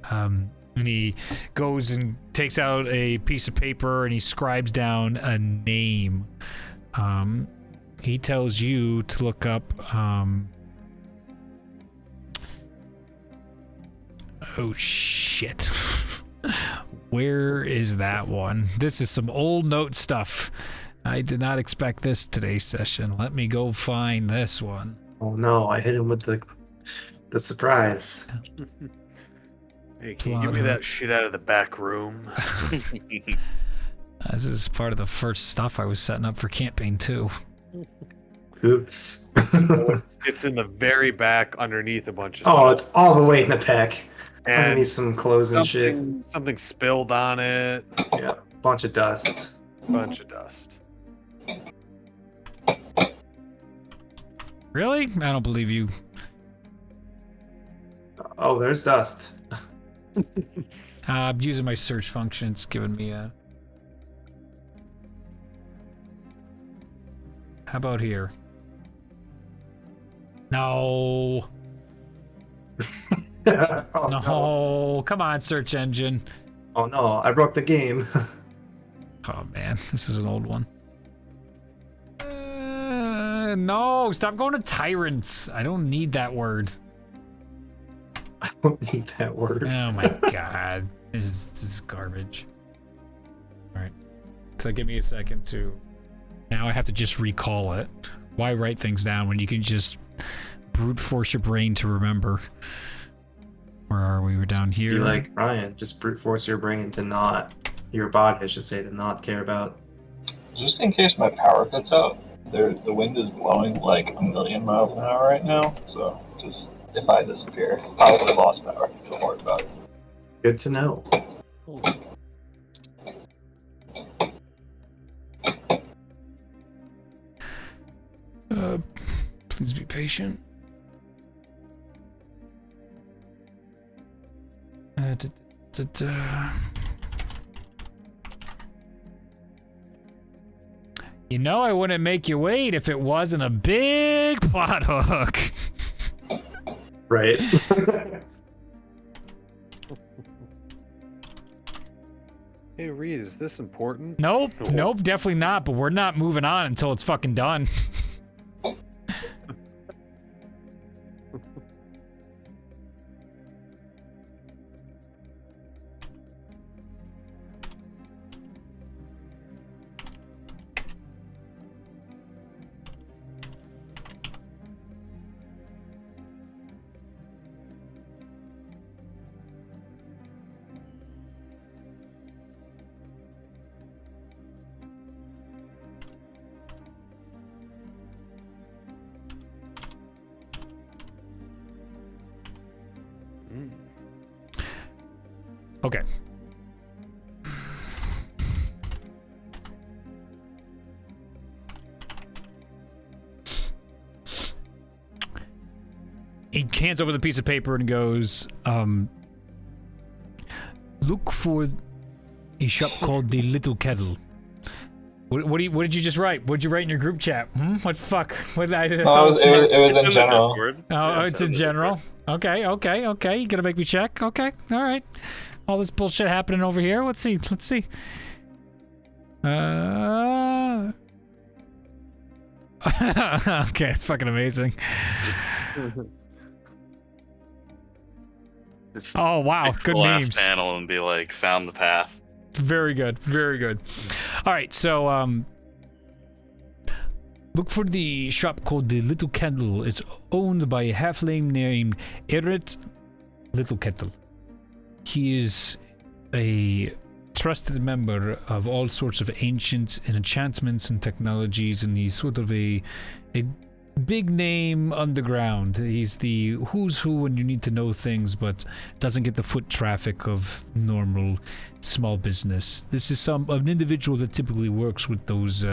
And he goes and takes out a piece of paper and he scribes down a name. He tells you to look up Oh shit. Where is that one? This is some old note stuff. I did not expect this today's session. Let me go find this one. Oh no, I hit him with the surprise. Hey, can you give me that shit out of the back room? This is part of the first stuff I was setting up for campaign 2. Oops. It's in the very back underneath a bunch of Oh, stuff. it's all the way in the back. And Underneath some clothes and shit. Something spilled on it. Yeah, bunch of dust. Bunch of dust. Really? I don't believe you. Oh, there's dust. I'm using my search function. It's giving me a... How about here? No. Oh, No. Come on, search engine. Oh no, I broke the game. Oh man, this is an old one. No, stop going to tyrants. I don't need that word. I don't need that word. Oh my god. This is garbage. Alright. So give me a second to... Now I have to just recall it. Why write things down when you can just brute force your brain to remember? Where are we? We're down here. Be like Ryan, just brute force your brain to not, your body I should say, to not care about. Just in case my power cuts out, the wind is blowing like 1,000,000 miles an hour right now, so just if I disappear, probably lost power. Don't worry about it. Good to know. Please be patient. You know I wouldn't make you wait if it wasn't a big plot hook. Right. Hey, Reed, is this important? Nope, nope, definitely not, but we're not moving on until it's fucking done. Okay. He hands over the piece of paper and goes, look for a shop called the Little Kettle. What did you just write? What did you write in your group chat? What the fuck? What did I It was in general. Oh, it's in general? Okay. You gonna make me check? Okay, alright. All this bullshit happening over here. Let's see. Okay, it's fucking amazing. Oh wow, good memes. Panel and be like, found the path. Very good. All right, so look for the shop called the Little Kettle. It's owned by a halfling named Eret Little Kettle. He is a trusted member of all sorts of ancient enchantments and technologies, and he's sort of a big name underground. He's the who's who when you need to know things, but doesn't get the foot traffic of normal small business. This is an individual that typically works with those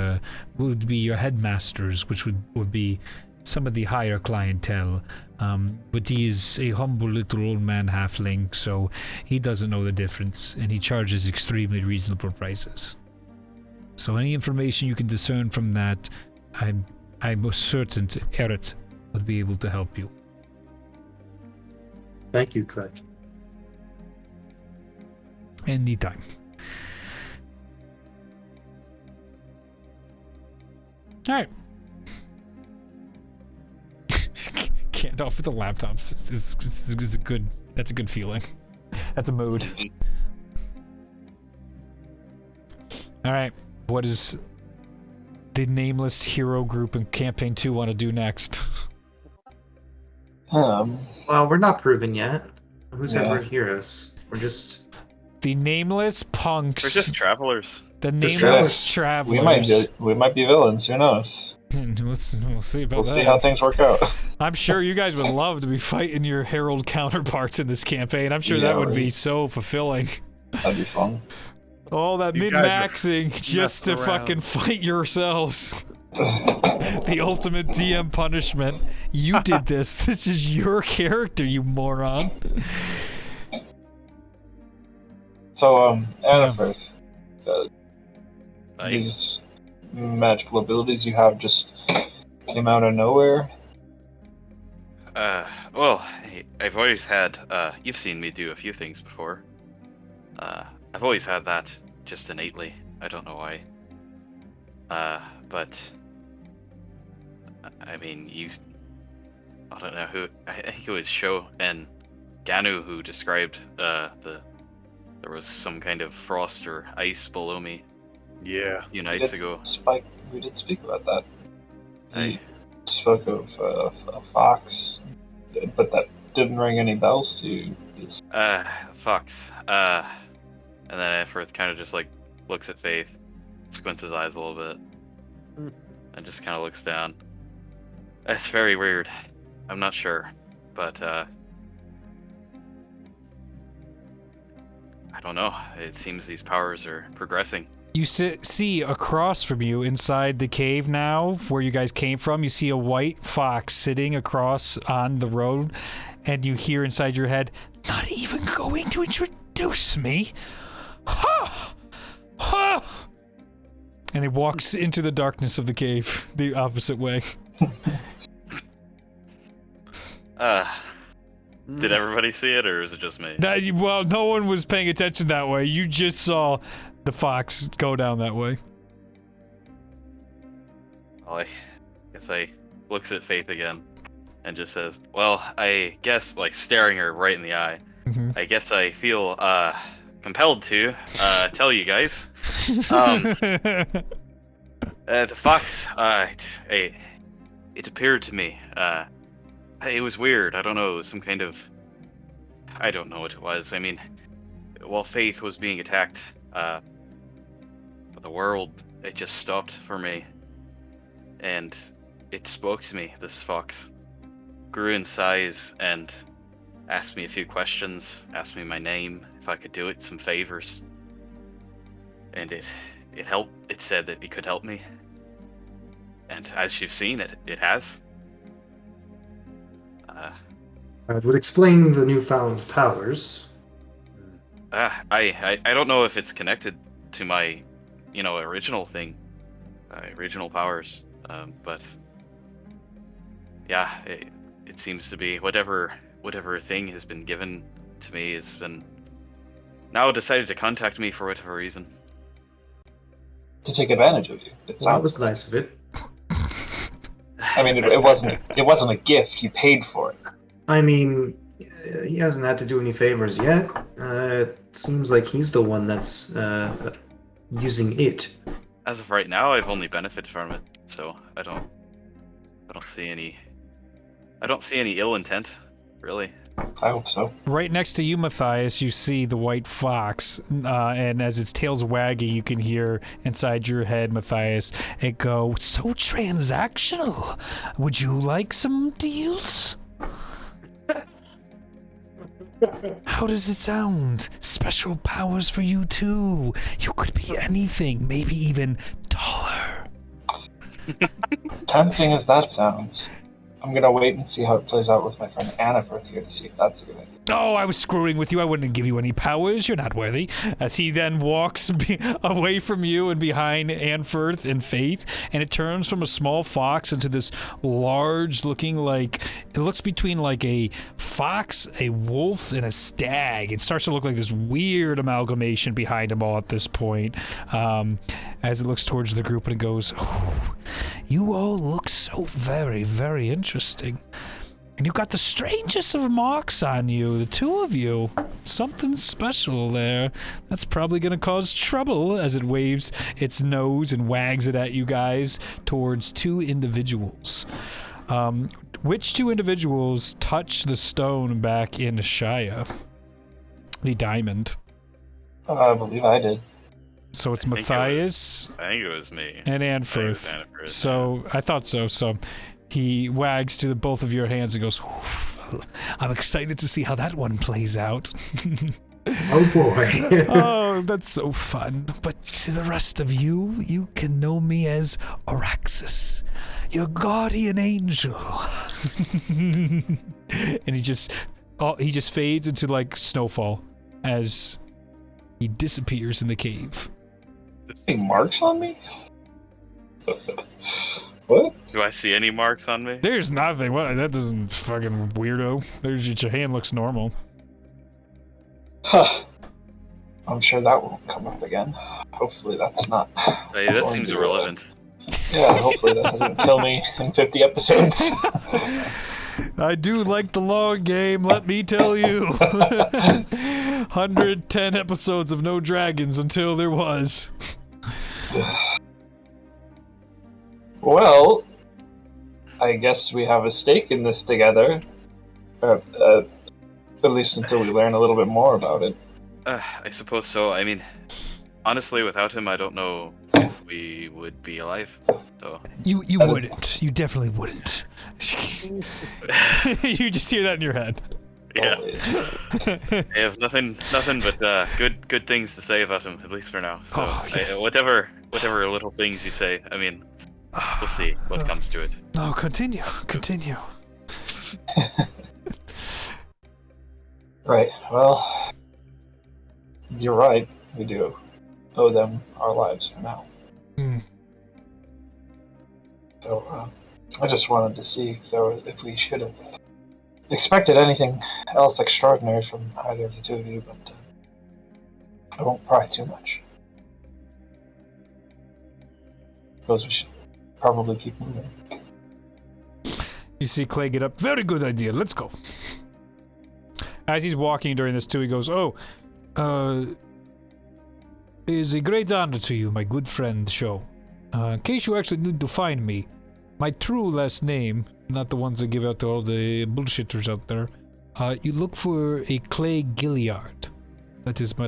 would be your headmasters, which would be some of the higher clientele. But he is a humble little old man halfling, so he doesn't know the difference, and he charges extremely reasonable prices. So any information you can discern from that, I'm most certain Eret would be able to help you. Thank you, Clay. Anytime. Alright. Can't off with the laptops is a good, that's a good feeling. That's a mood. All right, what does the nameless hero group in campaign 2 want to do next? Well, we're not proven yet. Who said Yeah. we're heroes? We're just... The nameless punks. We're just travelers. The Just nameless travelers. We might be villains. Who knows? We'll see about We'll that. see how things work out. I'm sure you guys would love to be fighting your herald counterparts in this campaign. I'm sure that would be so fulfilling. That'd be fun. All that You guys min-maxing just to messing around. fucking fight yourselves. The ultimate DM punishment. You did this. This is your character, you moron. So, Annifirth, Like, these magical abilities you have just came out of nowhere. well, I've always had, you've seen me do a few things before. I've always had that just innately. I don't know why. But, I mean, I don't know who, I think it was Sho and Ganu who described, there was some kind of frost or ice below me Yeah. a few nights ago. We did speak about that. I, Spoke of a fox, but that didn't ring any bells to you. Fox. And then Effort kind of just like looks at Faith, squints his eyes a little bit, and just kind of looks down. It's very weird. I'm not sure, but I don't know. It seems these powers are progressing. You see across from you inside the cave now, where you guys came from, you see a white fox sitting across on the road, and you hear inside your head, "Not even going to introduce me? Ha! Ha!" And he walks into the darkness of the cave, the opposite way. Did everybody see it, or is it just me? Well, no one was paying attention that way. You just saw the fox go down that way. Well, I guess I looks at Faith again and just says, "Well, I guess," like staring her right in the eye. Mm-hmm. I guess I feel compelled to tell you guys. The fox, it appeared to me. It was weird. I don't know. It was some kind of, I don't know what it was. I mean, while Faith was being attacked, the world, it just stopped for me. And it spoke to me, this fox. Grew in size and asked me a few questions, asked me my name, if I could do it some favors. And it helped. It said that it could help me. And as you've seen, it has. That would explain the newfound powers. I don't know if it's connected to my, original thing, original powers. But yeah, it seems to be whatever thing has been given to me has been now decided to contact me for whatever reason. To take advantage of you. It Well, that was sounds. nice of it. I mean, it wasn't a gift. You paid for it. I mean, he hasn't had to do any favors yet. It seems like he's the one that's using it. As of right now, I've only benefited from it, so I don't see any ill intent, really. I hope so. Right next to you, Matthias, you see the white fox, and as its tail's wagging, you can hear inside your head, Matthias, it go, "So transactional. Would you like some deals? How does it sound? Special powers for you too. You could be anything, maybe even taller." Tempting as that sounds, I'm gonna wait and see how it plays out with my friend Annifirth here to see if that's a good idea. "Oh, I was screwing with you. I wouldn't give you any powers. You're not worthy." As he then walks away from you and behind Anfirth and Faith, and it turns from a small fox into this large looking, like, it looks between like a fox, a wolf, and a stag. It starts to look like this weird amalgamation behind them all at this point. As it looks towards the group and it goes, "Oh, you all look so very, very interesting. And you got the strangest of marks on you, the two of you. Something special there. That's probably gonna cause trouble as it waves its nose and wags it at you guys towards two individuals. Which two individuals touch the stone back in Shia? The diamond. I believe I did. So it's Matthias. I think it was me. And I think it was Anfrith. Annifrith, So I thought so. So he wags to both of your hands and goes, I'm excited to see how that one plays out. Oh boy. Oh, that's so fun. But to the rest of you, you can know me as Araxis, your guardian angel. And he just fades into like snowfall as he disappears in the cave. Any marks on me? What? Do I see any marks on me? There's nothing. What? That doesn't fucking weirdo. Your hand looks normal. Huh. I'm sure that won't come up again. Hopefully that's not. Hey, that seems irrelevant. Yeah, hopefully that doesn't kill me in 50 episodes. I do like the long game, let me tell you. 110 episodes of no dragons until there was. Well, I guess we have a stake in this together. At least until we learn a little bit more about it. I suppose so. I mean, honestly, without him, I don't know if we would be alive. So You wouldn't. You definitely wouldn't. You just hear that in your head. yeah, I have nothing but good things to say about him, at least for now. So Oh, yes. whatever little things you say, I mean, we'll see what comes to it. No, continue. Right, well, you're right. We do owe them our lives for now. Hmm. So, I just wanted to see if we should have expected anything else extraordinary from either of the two of you, but I won't pry too much. Suppose we should probably keep moving. You see Clay get up. Very good idea. Let's go. As he's walking during this too, he goes, it is a great honor to you, my good friend Sho. In case you actually need to find me, my true last name, not the ones that give out to all the bullshitters out there, you look for a Clay Gilliard. That is my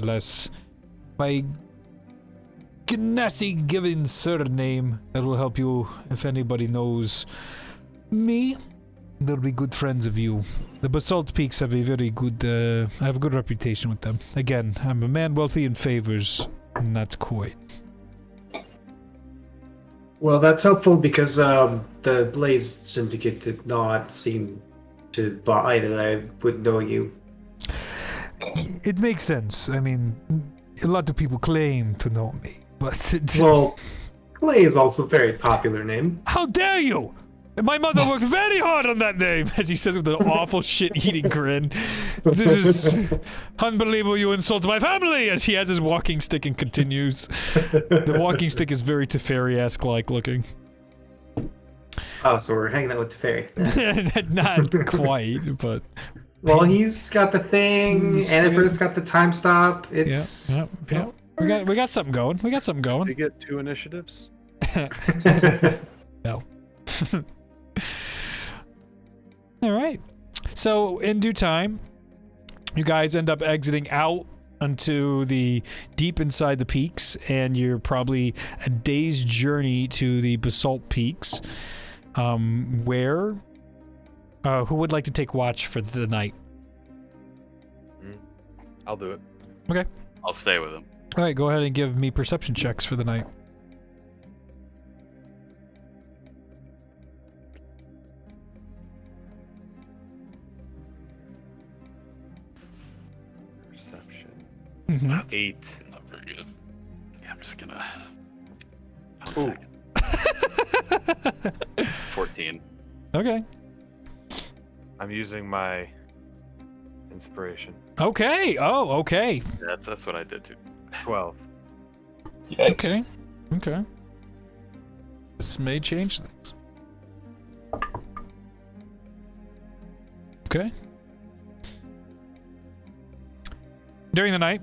Ganassi given surname that will help you if anybody knows me. They'll be good friends of you. The Basalt Peaks have a very good, I have a good reputation with them. Again, I'm a man wealthy in favors, not quite. Well, that's helpful because the Blaze Syndicate did not seem to buy that I would know you. It makes sense. I mean, a lot of people claim to know me, but Well, Clay is also a very popular name. how dare you? My mother worked very hard on that name, as he says with an awful shit-eating grin. This is unbelievable, you insult my family, as he has his walking stick and continues. The walking stick is very Teferi-esque like looking. Oh, so we're hanging out with Teferi. Not quite, but... Well, he's got the thing, Annifrith's got the time stop. It's... Yeah. We got something going. Did you get 2 initiatives? No. All right. So in due time, you guys end up exiting out onto the deep inside the peaks, and you're probably a day's journey to the Basalt Peaks. Where? Who would like to take watch for the night? I'll do it. Okay. I'll stay with him. All right. Go ahead and give me perception checks for the night. Perception. Mm-hmm. 8. Not very good. Yeah, I'm just gonna. Ooh. 14. Okay. I'm using my inspiration. Okay. Oh, okay. Yeah, that's what I did too. 12. Yikes. Okay. This may change things. Okay. During the night.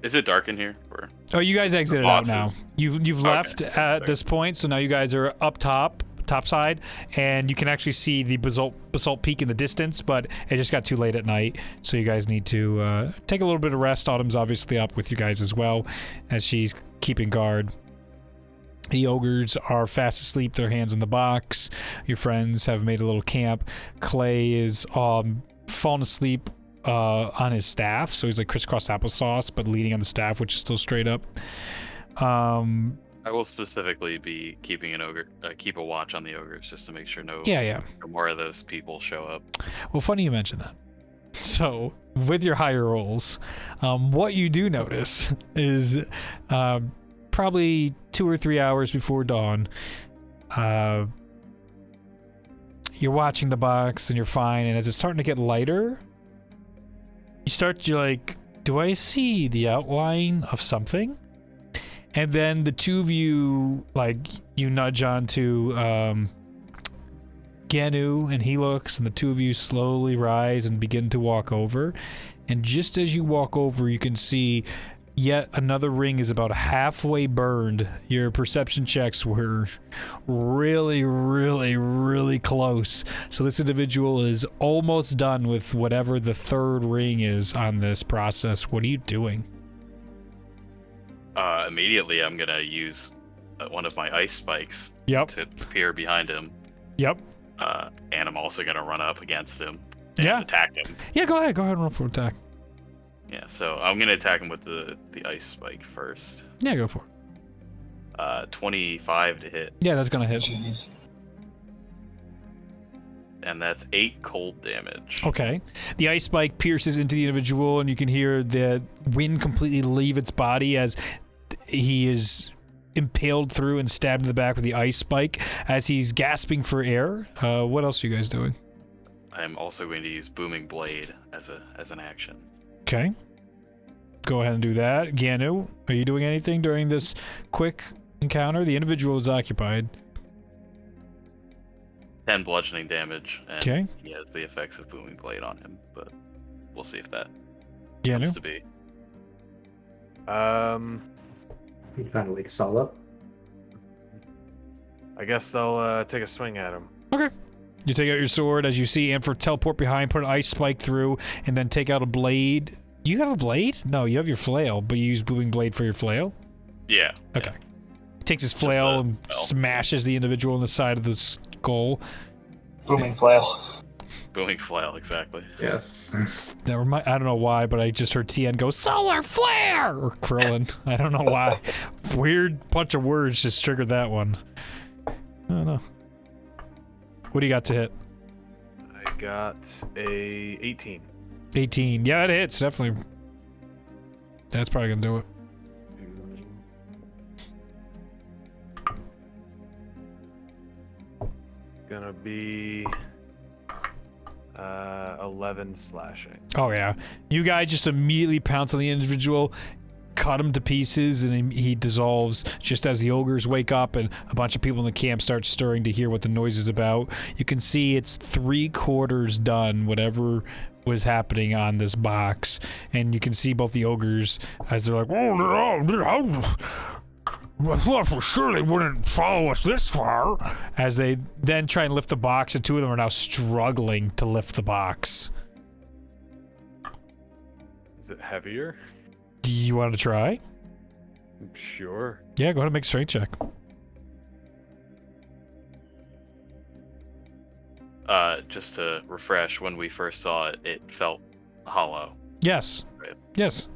Is it dark in here? Or Oh, you guys exited out now. bosses? You've Okay, left yeah, at sorry. this point, so now you guys are up top side, and you can actually see the basalt peak in the distance, but it just got too late at night, so you guys need to take a little bit of rest. Autumn's obviously up with you guys as well, as she's keeping guard. The ogres are fast asleep, their hands in the box. Your friends have made a little camp. Clay is fallen asleep on his staff, so he's like crisscross applesauce, but leaning on the staff, which is still straight up. I will specifically be keeping keep a watch on the ogres just to make sure no more of those people show up. Well, funny you mention that. So, with your higher rolls, what you do notice is probably 2 or 3 hours before dawn, you're watching the box and you're fine, and as it's starting to get lighter, you're like, do I see the outline of something? And then the two of you, like, you nudge onto Ganu, and he looks, and the two of you slowly rise and begin to walk over. And just as you walk over, you can see yet another ring is about halfway burned. Your perception checks were really, really, really close. So this individual is almost done with whatever the third ring is on this process. What are you doing? Immediately, I'm gonna use one of my ice spikes Yep. to appear behind him. Yep. And I'm also gonna run up against him and Yeah. attack him. Yeah, go ahead. Go ahead and roll for attack. Yeah, so I'm gonna attack him with the ice spike first. Yeah, go for it. 25 to hit, Yeah, that's gonna hit. Jeez. and that's 8 cold damage. Okay. The ice spike pierces into the individual, and you can hear the wind completely leave its body as he is impaled through and stabbed in the back with the ice spike as he's gasping for air. What else are you guys doing? I'm also going to use Booming Blade as an action. Okay. Go ahead and do that. Ganu, are you doing anything during this quick encounter? The individual is occupied. 10 bludgeoning damage, and Okay. he has the effects of Booming Blade on him, but we'll see if that Ganu? comes to be. You kind of wake Saul up. I guess I'll take a swing at him. Okay. You take out your sword as you see Amphor teleport behind, put an ice spike through, and then take out a blade. You have a blade? No, you have your flail, but you use Booming Blade for your flail? Yeah. Okay. yeah. Takes his Just flail a and spell. smashes the individual in the side of the skull. Booming flail. Booming Flail, exactly. Yes. Never mind. I don't know why, but I just heard TN go, Solar Flare! Or Krillin. I don't know why. Weird bunch of words just triggered that one. I don't know. What do you got to hit? I got a 18. 18. Yeah, that hits, definitely. That's probably gonna do it. Gonna be 11 slashing. Oh, yeah. You guys just immediately pounce on the individual, cut him to pieces, and he dissolves just as the ogres wake up and a bunch of people in the camp start stirring to hear what the noise is about. You can see it's 3/4 done, whatever was happening on this box, and you can see both the ogres as they're like, well, for sure they wouldn't follow us this far, as they then try and lift the box, and two of them are now struggling to lift the box. Is it heavier? Do you want to try? Sure. Yeah, go ahead and make a strength check. Just to refresh, when we first saw it, it felt hollow. Yes. Right. Yes.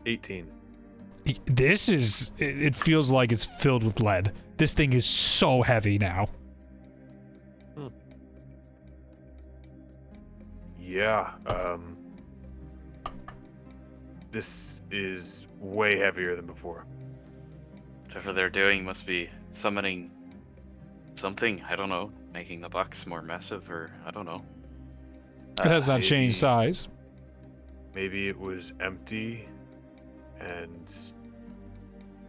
18. This is... It feels like it's filled with lead. This thing is so heavy now. Yeah, this is way heavier than before. Whatever they're doing must be summoning something. I don't know. Making the box more massive, or I don't know. It has not maybe- changed size. Maybe it was empty, and...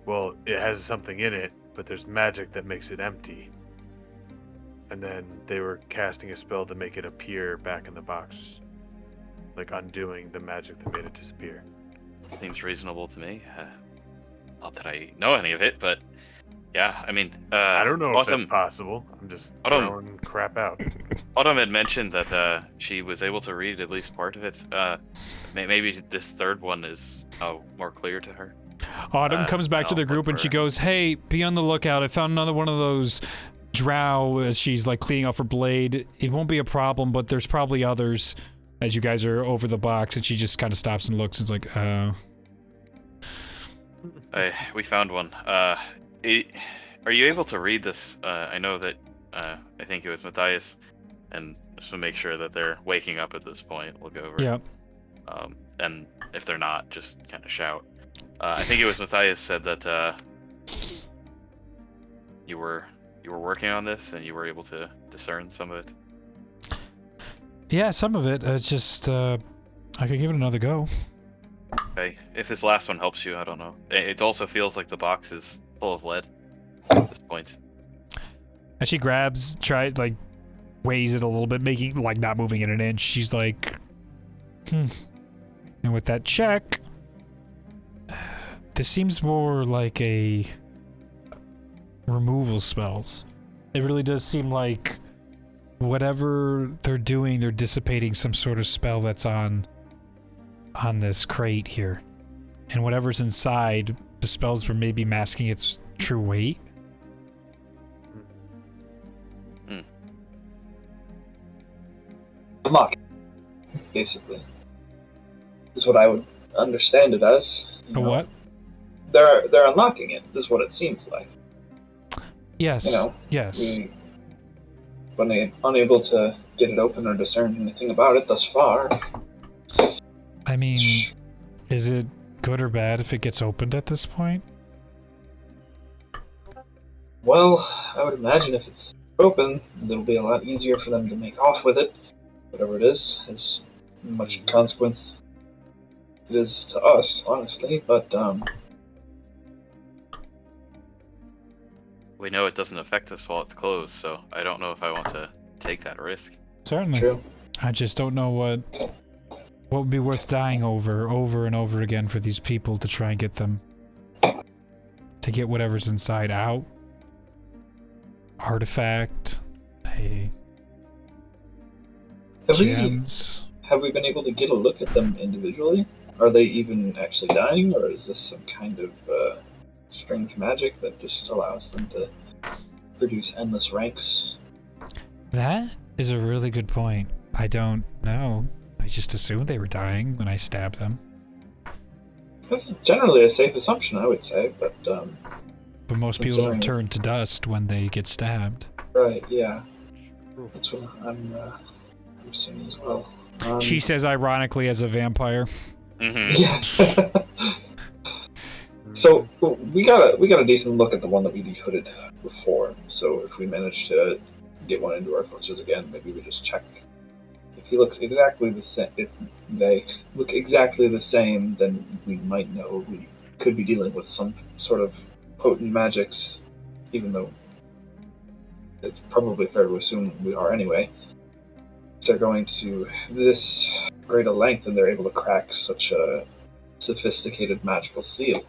Well, it has something in it, but there's magic that makes it empty. and then they were casting a spell to make it appear back in the box, like undoing the magic that made it disappear. Seems reasonable to me. Not that I know any of it, but yeah, I mean, I don't know Autumn, if that's possible. I'm just Autumn. throwing crap out. Autumn had mentioned that she was able to read at least part of it. Maybe this third one is more clear to her. Autumn comes back to the group and she goes, "Hey, be on the lookout. I found another one of those drow," as she's like cleaning off her blade. "It won't be a problem, but there's probably others as you guys are over the box." And she just kind of stops and looks and is like, "Oh." We found one. Are you able to read this? I know that I think it was Matthias, and just to make sure that they're waking up at this point, we'll go over. Yep. And if they're not, just kind of shout. I think it was Matthias said that you were working on this and you were able to discern some of it. Yeah, some of it. It's just I could give it another go. Okay, if this last one helps you, I don't know. It also feels like the box is full of lead at this point. And she weighs it a little bit, making, like, not moving it an inch. She's like, And with that check, this seems more like a removal spells. It really does seem like whatever they're doing, they're dissipating some sort of spell that's on this crate here. And whatever's inside, the spells were maybe masking its true weight. Unlock, basically, is what I would understand it as. What? They're unlocking it, is what it seems like. Yes. Yes. We were unable to get it open or discern anything about it thus far. I mean, is it good or bad if it gets opened at this point? Well, I would imagine if it's open, it'll be a lot easier for them to make off with it. Whatever it is, as much consequence it is to us, honestly, but, We know it doesn't affect us while it's closed, so I don't know if I want to take that risk. Certainly. True. I just don't know what would be worth dying over and over again for these people to try and get them to get whatever's inside out. Artifact, gems. Have we been able to get a look at them individually? Are they even actually dying, or is this some kind of strange magic that just allows them to produce endless ranks? That is a really good point. I don't know. I just assumed they were dying when I stabbed them. That's generally a safe assumption, I would say, but most people don't turn to dust when they get stabbed. Right, yeah. That's what I'm assuming as well. She says ironically as a vampire. Mm-hmm. Yeah. So we got a decent look at the one that we dehooded before. So if we manage to get one into our clutches again, maybe we just check. If he looks exactly the same, if they look exactly the same, then we might know we could be dealing with some sort of potent magics, even though it's probably fair to assume we are anyway. If they're going to this great a length and they're able to crack such a sophisticated magical seal.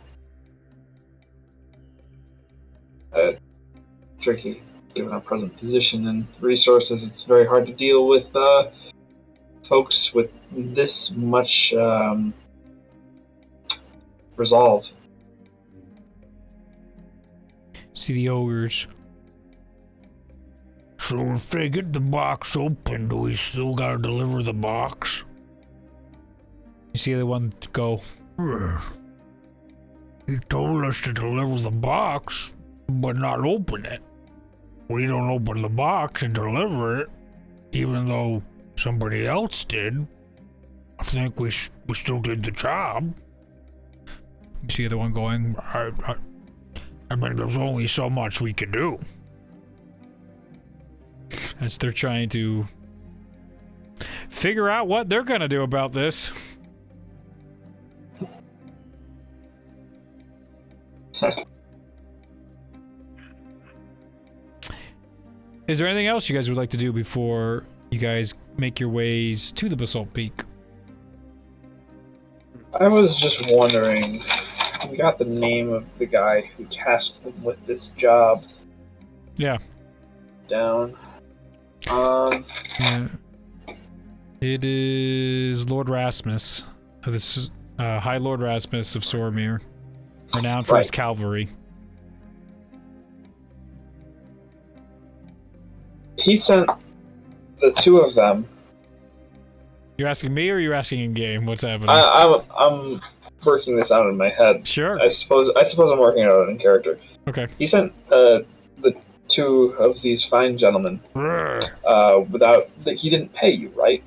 Tricky, given our present position and resources. It's very hard to deal with folks with this much resolve. See the ogres. So if they get the box open, do we still gotta deliver the box? You see the one go, he told us to deliver the box, but not open it. We don't open the box and deliver it, even though somebody else did. I think we still did the job. You see the one going, I mean, there's only so much we can do. As they're trying to figure out what they're gonna do about this. Is there anything else you guys would like to do before you guys make your ways to the Basalt Peak? I was just wondering, we got the name of the guy who tasked them with this job. Yeah. Down. Yeah. It is Lord Rasmus. This is High Lord Rasmus of Sormir, renowned for his cavalry. He sent the two of them. You're asking me, or you're asking in game? What's happening? I'm working this out in my head. Sure. I suppose I'm working it out in character. Okay. He sent the two of these fine gentlemen without that. He didn't pay you, right?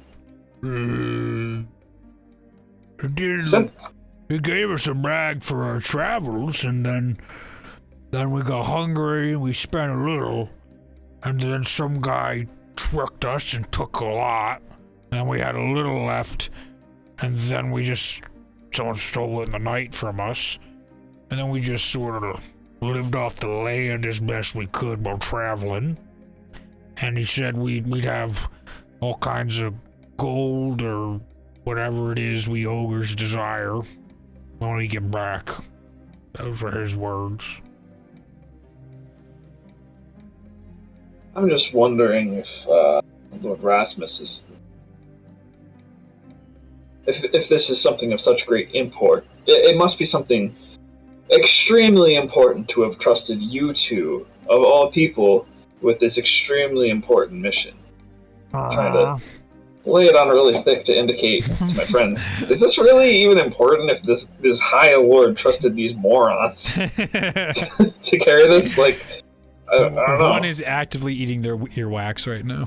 He gave us a bag for our travels, and then we got hungry and we spent a little, and then some guy tricked us and took a lot, and we had a little left, and then someone stole it in the night from us, and then we just sort of lived off the land as best we could while traveling. And he said we'd have all kinds of gold or whatever it is we ogres desire when we get back. Those were his words. I'm just wondering if Lord Rasmus is... If this is something of such great import, it must be something extremely important to have trusted you two, of all people, with this extremely important mission. Trying to lay it on really thick to indicate to my friends, is this really even important if this high lord trusted these morons to carry this? Like, I don't know. One is actively eating their earwax right now.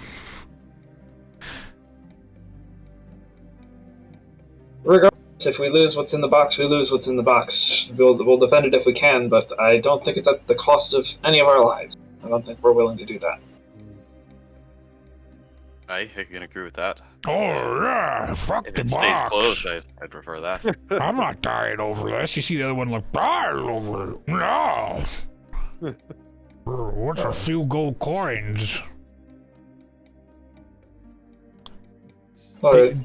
Regardless, if we lose what's in the box, we lose what's in the box. We'll defend it if we can, but I don't think it's at the cost of any of our lives. I don't think we're willing to do that. I can agree with that. Oh, yeah, fuck If the it box. stays closed, I'd prefer that. I'm not dying over this. You see the other one like, dying over it. No. What's a few gold coins?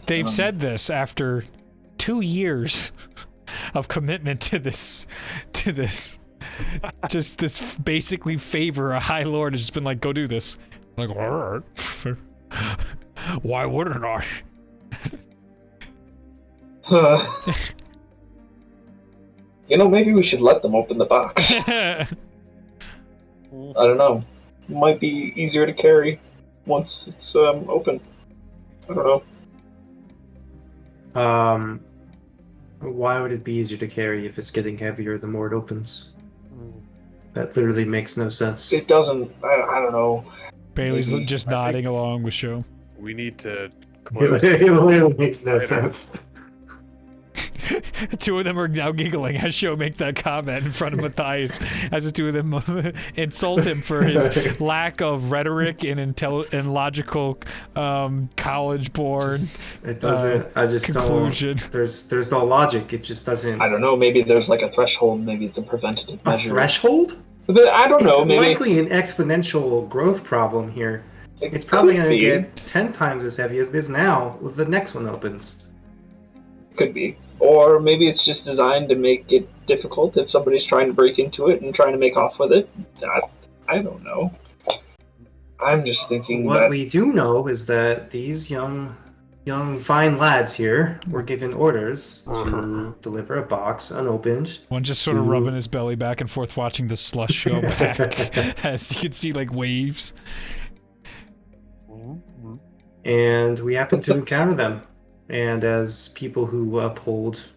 They've said this after 2 years of commitment to this. Just this basically favor a high lord has just been like, go do this. Like, alright. Why wouldn't I? Maybe we should let them open the box. I don't know. It might be easier to carry once it's open. I don't know. Why would it be easier to carry if it's getting heavier the more it opens? That literally makes no sense. It doesn't. I don't know. Bailey's just nodding along with show. We need to It close. literally makes no sense. The two of them are now giggling as Sho makes that comment in front of Matthias, as the two of them insult him for his lack of rhetoric and logical college-born It doesn't. I just conclusion. don't. There's no logic. It just doesn't. I don't know. Maybe there's like a threshold. Maybe it's a preventative A measure. threshold? But I don't know. It's Maybe likely an exponential growth problem here. It's probably going to get 10 times as heavy as it is now with the next one opens. Could be. Or maybe it's just designed to make it difficult if somebody's trying to break into it and trying to make off with it. I don't know. I'm just thinking What that... we do know is that these young fine lads here were given orders to deliver a box unopened. One just sort of rubbing his belly back and forth watching the slush go back as you can see like waves. And we happened to encounter them. And as people who uphold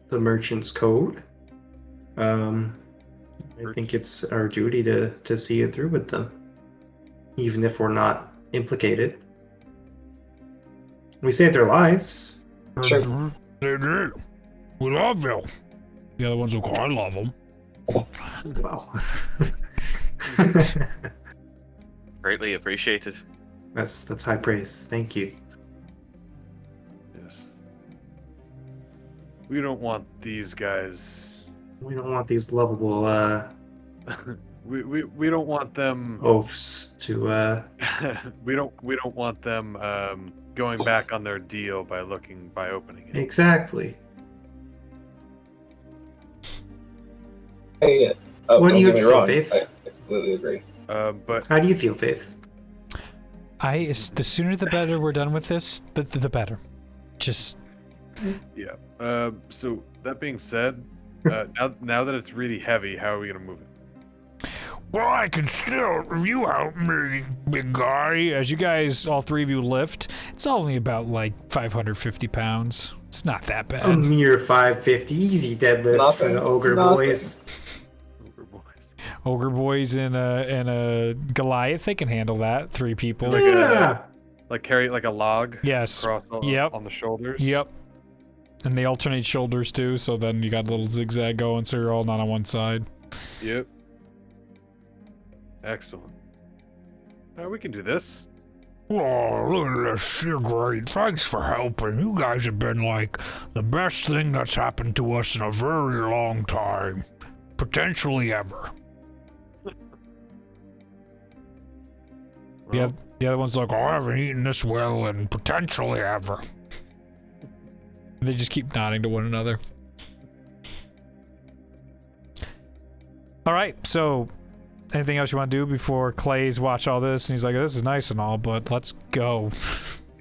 the merchant's code, I think it's our duty to see it through with them. Even if we're not implicated. We saved their lives. Sure. They did. We love you. The other ones will go, I love them. Wow. Greatly appreciated. That's high praise. Thank you. Yes. We don't want these guys. We don't want these lovable We don't want them oafs to. we don't want them going back on their deal by opening it. Exactly. Hey, What do you don't get have to me say, wrong, Faith? I completely agree. But How do you feel, Faith? The sooner the better we're done with this, the better. Just yeah. So that being said, now that it's really heavy, how are we gonna move it? well, I can still. If you help me, big guy. As you guys, all three of you lift, it's only about like 550 pounds. It's not that bad. A mere 550 easy deadlift for the ogre boys. Ogre boys and a Goliath, they can handle that. 3 people. Yeah. Like carry like a log. Yes. Across Yep. on the shoulders. Yep. And they alternate shoulders too, so then you got a little zigzag going, so you're all not on one side. Yep. Excellent. We can do this. Oh, look at this. You're great. Thanks for helping. You guys have been like the best thing that's happened to us in a very long time. Potentially ever. Well, The other one's like, oh, I haven't eaten this well in potentially ever. They just keep nodding to one another. All right, so anything else you want to do before Clay's watch all this? And he's like, this is nice and all, but let's go.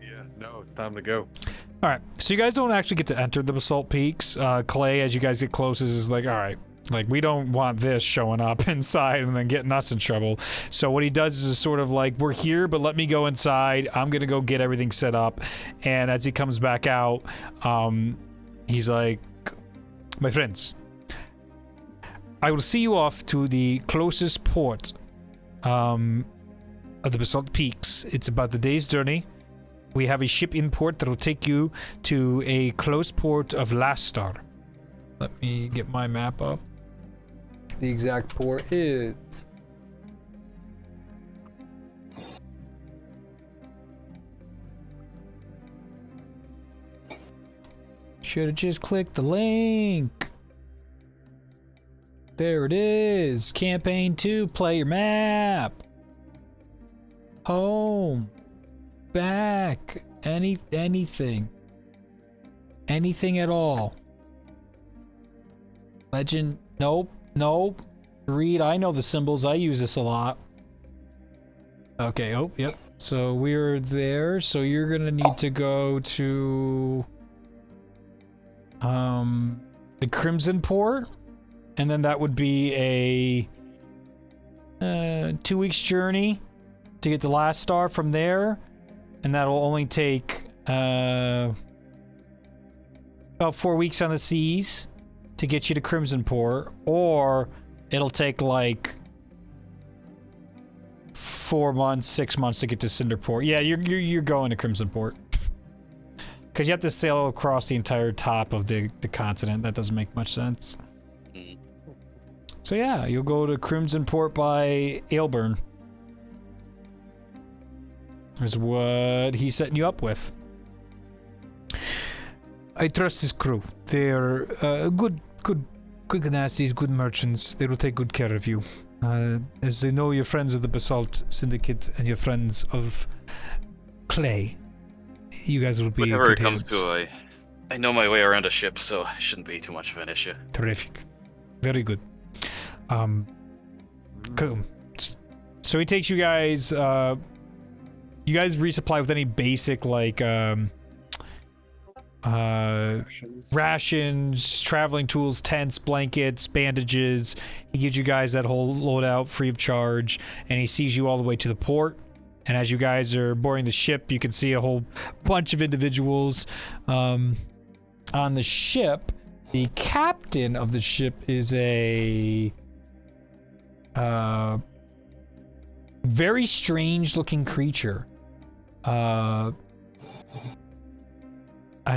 yeah. No, it's time to go. All right, so you guys don't actually get to enter the Basalt Peaks. Clay, as you guys get close, is like, all right, like, we don't want this showing up inside and then getting us in trouble. So what he does is sort of like, we're here, but let me go inside. I'm going to go get everything set up. And as he comes back out, he's like, my friends, I will see you off to the closest port of the Basalt Peaks. It's about the day's journey. We have a ship in port that will take you to a close port of Lastar. Let me get my map up. The exact port is... Should have just clicked the link. There it is. Campaign 2, player map. Home. Back. Anything. Anything at all. Legend. Nope. Nope. Read. I know the symbols. I use this a lot. Okay. Oh, yep. So we're there. So you're gonna need to go to the Crimson Port, and then that would be a 2 weeks journey to get the last star from there, and that'll only take about 4 weeks on the seas to get you to Crimson Port, or it'll take like 4 months, 6 months to get to Cinderport. Yeah, you're going to Crimson Port. Because you have to sail across the entire top of the continent. That doesn't make much sense. So yeah, you'll go to Crimson Port by Ailburn. Is what he's setting you up with. I trust his crew. They're good Ganassis, good merchants. They will take good care of you. As they know you're friends of the Basalt Syndicate and you're friends of Clay. You guys will be Whatever good it comes hands. to, I know my way around a ship, so it shouldn't be too much of an issue. Terrific. Very good. Cool. So he takes you guys, resupply with any basic, like, rations, traveling tools, tents, blankets, bandages. He gives you guys that whole loadout free of charge, and he sees you all the way to the port. And as you guys are boarding the ship, you can see a whole bunch of individuals on the ship. The captain of the ship is a very strange-looking creature. I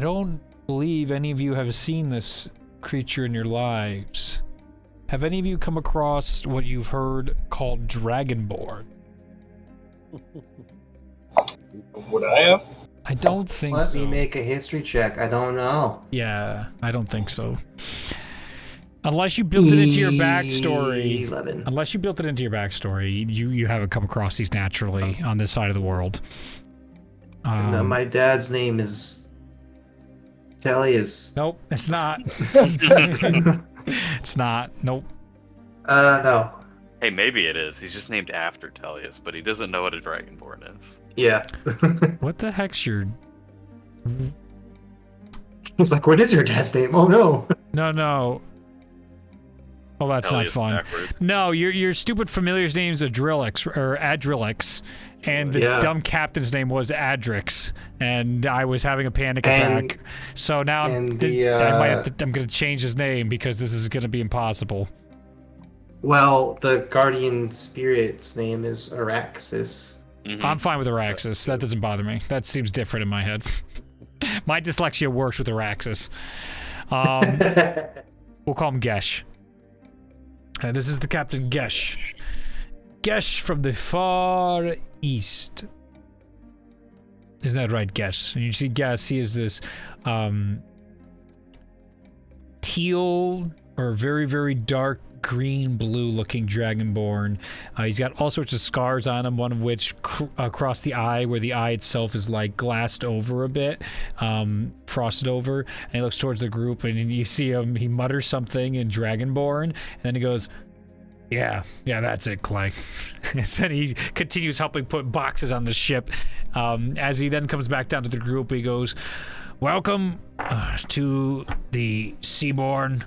don't believe any of you have seen this creature in your lives. Have any of you come across what you've heard called Dragonborn? Would I have? I don't think Let so. me make a history check. I don't know. Yeah, I don't think so. Unless you built it into your backstory. 11. Unless you built it into your backstory, you haven't come across these naturally on this side of the world. And my dad's name is Tellius. Nope, it's not. It's not. Nope. No. Hey, maybe it is. He's just named after Tellius, but he doesn't know what a Dragonborn is. Yeah. What the heck's your... He's like, what is your dad's name? Oh no. No. Oh, that's not Tellius fun. backwards. No, your stupid familiar's name's Adrillix, or Adrillix, and the dumb captain's name was Adrix, and I was having a panic attack. So now I'm gonna change his name because this is gonna be impossible. Well, the guardian spirit's name is Araxis. Mhm. I'm fine with Araxis. That doesn't bother me. That seems different in my head. My dyslexia works with Araxis. We'll call him Gesh. And this is the Captain Gesh. Gesh from the far east. Isn't that right, Gesh? And you see Gesh, he is this teal or very, very dark green blue looking dragonborn. He's got all sorts of scars on him, one of which across the eye, where the eye itself is like glassed over a bit, frosted over, and he looks towards the group and you see him, he mutters something in dragonborn, and then he goes, yeah, that's it, Clay. And then he continues helping put boxes on the ship. As he then comes back down to the group, he goes, welcome to the Seaborn.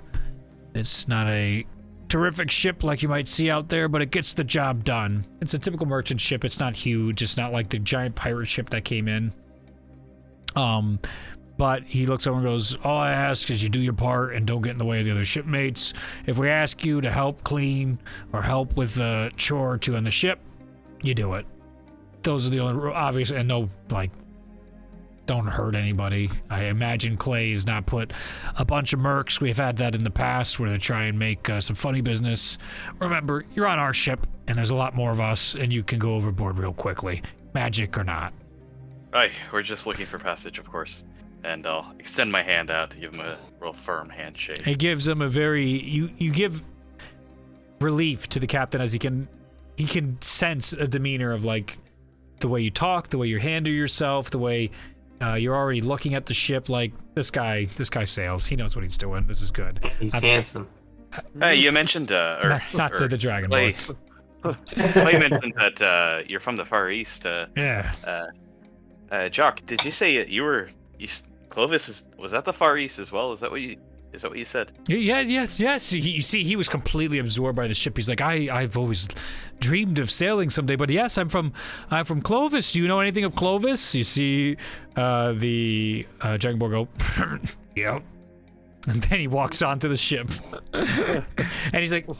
It's not a terrific ship like you might see out there, but it gets the job done. It's a typical merchant ship. It's not huge. It's not like the giant pirate ship that came in. But he looks over and goes, all I ask is you do your part and don't get in the way of the other shipmates. If we ask you to help clean or help with a chore or two on the ship, you do it. Those are the only obvious, and no, like, don't hurt anybody. I imagine Clay has not put a bunch of mercs. We've had that in the past where they try and make some funny business. Remember, you're on our ship, and there's a lot more of us, and you can go overboard real quickly. Magic or not. Aye, we're just looking for passage, of course. And I'll extend my hand out to give him a real firm handshake. It gives him a very... You give relief to the captain as he can sense a demeanor of, like, the way you talk, the way you handle yourself, the way... you're already looking at the ship like, this guy sails. He knows what he's doing. This is good. He's handsome. Hey, you mentioned, not to the Dragon Boy. Clay mentioned that you're from the Far East. Yeah. Jock, did you say Clovis was that the Far East as well? Is that what you said? Yeah, yes. You see, he was completely absorbed by the ship. He's like, I've always dreamed of sailing someday, but yes, I'm from Clovis. Do you know anything of Clovis? You see, the Dragonborn go, yep. And then he walks onto the ship, and he's like, well,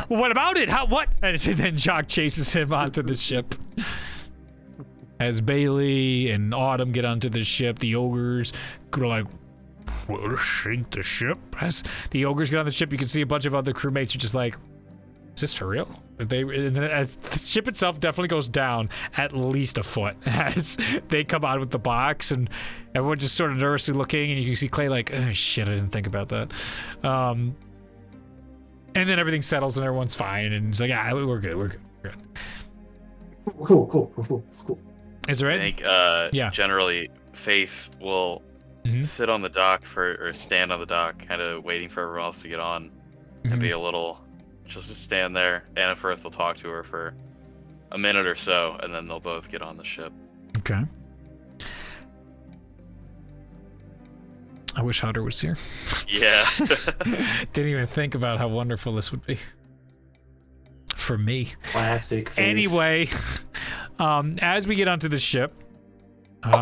what about it? What? And then Jock chases him onto the ship. As Bailey and Autumn get onto the ship, the ogres go like, we'll sink the ship. As the ogres get on the ship, you can see a bunch of other crewmates are just like, is this for real? And then as the ship itself definitely goes down at least a foot as they come out with the box, and everyone just sort of nervously looking, and you can see Clay like, oh shit, I didn't think about that. And then everything settles and everyone's fine, and it's like, we're good. Cool. Is there I any? think generally Faith will sit on the dock or stand on the dock, kind of waiting for everyone else to get on, and be a little, just stand there. Annafirth will talk to her for a minute or so, and then they'll both get on the ship. Okay. I wish Hunter was here. Yeah. Didn't even think about how wonderful this would be. For me. Classic Faith. Anyway, as we get onto the ship.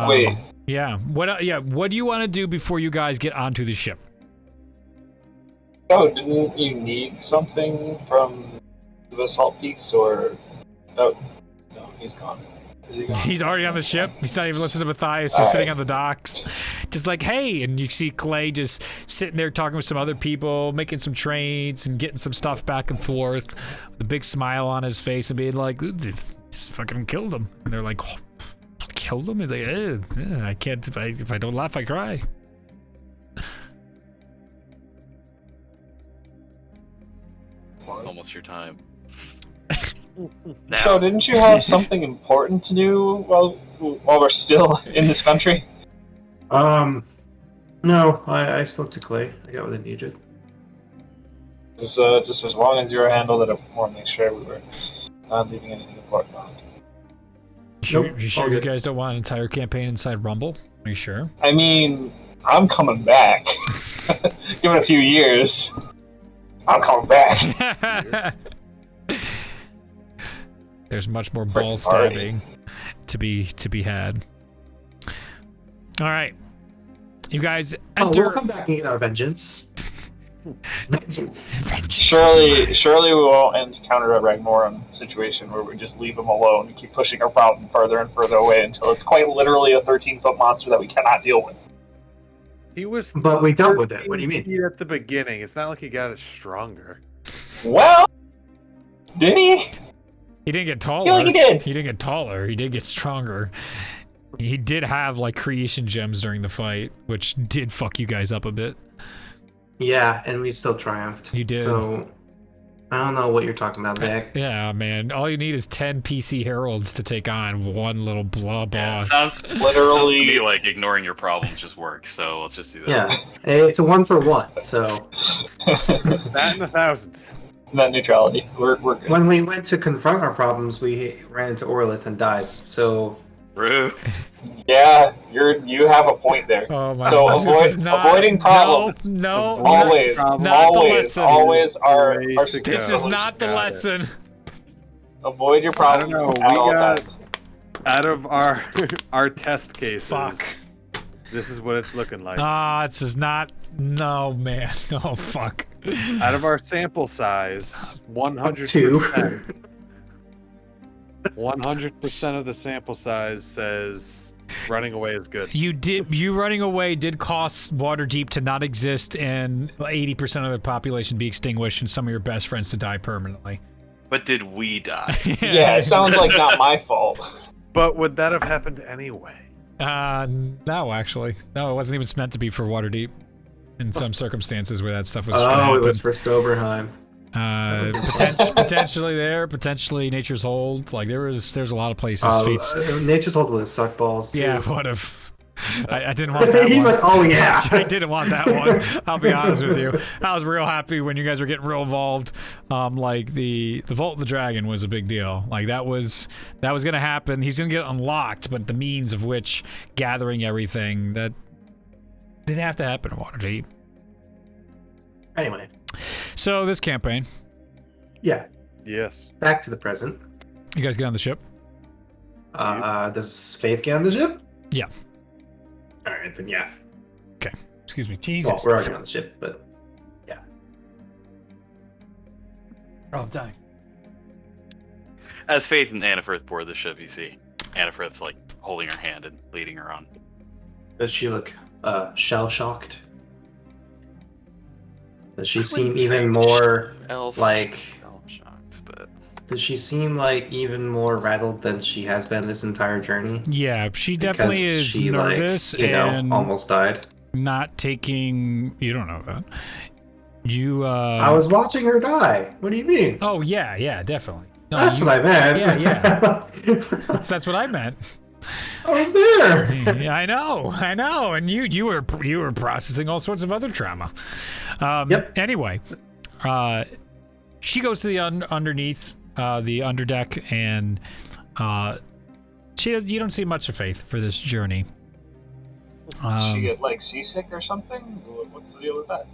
Wait. Yeah. What do you want to do before you guys get onto the ship? Oh, didn't you need something from the Salt Peaks, or... Oh, no, he's gone. Is he gone? He's already on the ship. He's not even listening to Matthias, just sitting on the docks. Just like, hey, and you see Clay just sitting there talking with some other people, making some trades and getting some stuff back and forth, with a big smile on his face and being like, just fucking killed him. And they're like, oh, killed him? He's like, I can't, if I don't laugh, I cry. your time. So Now, didn't you have something important to do while we're still in this country? No, I spoke to Clay. I got what I needed. Just as long as you were handled, I want to make sure we were not leaving anything important behind. Nope, You sure all you good. guys don't want an entire campaign inside Rumble? Are you sure? I mean, I'm coming back. Give it a few years. I'm coming back. There's much more ball Frickin' party. stabbing to be had. All right, you guys Oh, enter. we'll come back and get our vengeance. Vengeance. Surely we won't encounter a Ragnoran situation where we just leave him alone and keep pushing our problem further and further away until it's quite literally a 13-foot monster that we cannot deal with. He was. But we dealt with it. What do you mean? 13 feet at the beginning. It's not like he got it stronger. Well, did he? He didn't get I taller. feel like he did. He didn't get taller. He did get stronger. He did have like creation gems during the fight, which did fuck you guys up a bit. Yeah, and we still triumphed. You did. So, I don't know what you're talking about, Zach. Yeah, man. All you need is 10 PC heralds to take on one little blah yeah, boss. sounds to Literally. me like ignoring your problems just works. So let's just do that. Yeah, it's a 1-for-1. So, That in the thousands. Net neutrality. We're good. when we went to confront our problems, we ran into Orlith and died. So, Rude. Yeah, you have a point there. Oh my So God. avoid- This is not- avoiding problems. No, no. Always, Not the always, lesson. always our Way to our go. This is not the Got it. lesson. avoid your problems I don't know, at we all got- times. Out of our test cases, Fuck. this is what it's looking like. Ah, this is not. No, man. Oh, fuck. Out of our sample size, 100%. 100% of the sample size says running away is good. You running away did cost Waterdeep to not exist and 80% of the population be extinguished and some of your best friends to die permanently. But did we die? Yeah, it sounds like not my fault. But would that have happened anyway? No, actually. No, it wasn't even meant to be for Waterdeep in some circumstances where that stuff was oh, it was for Stoberheim. potentially there, potentially Nature's Hold. Like there's a lot of places. Fates. Nature's Hold with suck balls. Too. Yeah, what if I didn't want that He's one. like, oh yeah. I didn't want that one. I'll be honest with you. I was real happy when you guys were getting real involved. Like the Vault of the Dragon was a big deal. Like that was gonna happen. He's gonna get unlocked, but the means of which gathering everything that didn't have to happen in Waterdeep. Anyway, So this campaign, yeah. Yes. Back to the present. you guys get on the ship. Does Faith get on the ship? Yeah. All right, then yeah. Excuse me. Jesus. Well, we're already on the ship, but yeah. Oh, I'm dying. As Faith and Annafirth board the ship, you see Annafirth's like holding her hand and leading her on. Does she look shell shocked? Does she I seem wouldn't even say more Elf, like? shocked, but Does she seem like even more rattled than she has been this entire journey? Yeah, she definitely Because is she, nervous like, you and know, almost died. not taking. You don't know that. You. I was watching her die. What do you mean? Oh yeah, definitely. No, That's you- what I meant. Yeah. That's what I meant. I was there. Yeah, I know, and you were processing all sorts of other trauma. Yep. Anyway, she goes to the underneath the underdeck, and you don't see much of Faith for this journey. Did she get like seasick or something? What's the deal with that?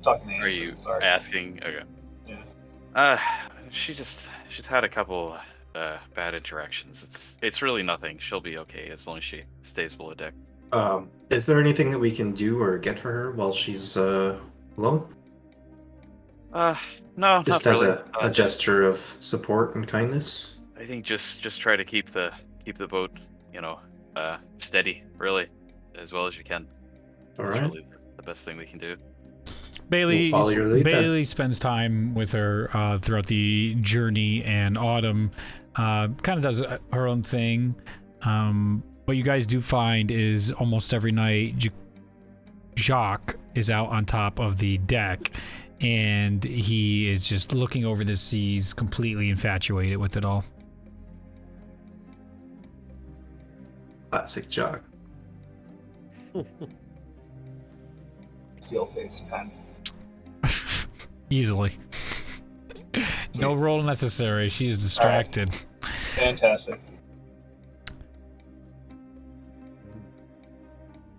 Talking to are you Sorry. asking? Okay. Yeah. She's had a couple bad interactions. It's really nothing. She'll be okay as long as she stays below deck. Is there anything that we can do or get for her while she's alone? No, Just not as really. a gesture of support and kindness? I think just try to keep the boat, steady, really, as well as you can. All That's right. really the best thing we can do. Bailey We'll follow your lead, then. Bailey spends time with her throughout the journey, and Autumn kind of does her own thing. What you guys do find is almost every night Jacques is out on top of the deck, and he is just looking over the seas, completely infatuated with it all. Classic Jock. Steel face pen. Easily. No roll necessary. She's distracted. Fantastic.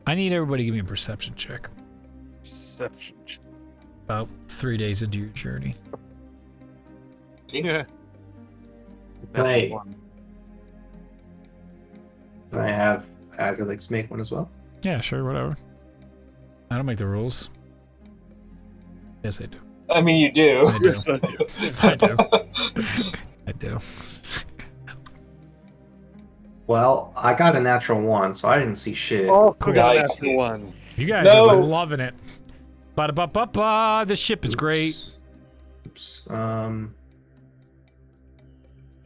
I need everybody to give me a perception check. Perception. About 3 days into your journey. Yeah. Right. One. Can I have Adrelix make one as well? Yeah, sure, whatever. I don't make the rules. Yes, I do. I mean, you do. I do. I do. I do. Well, I got a natural 1, so I didn't see shit. Oh, we got Nice. after one. You guys No. are loving it. Ba-da-ba-ba-ba. The ship is great. Oops.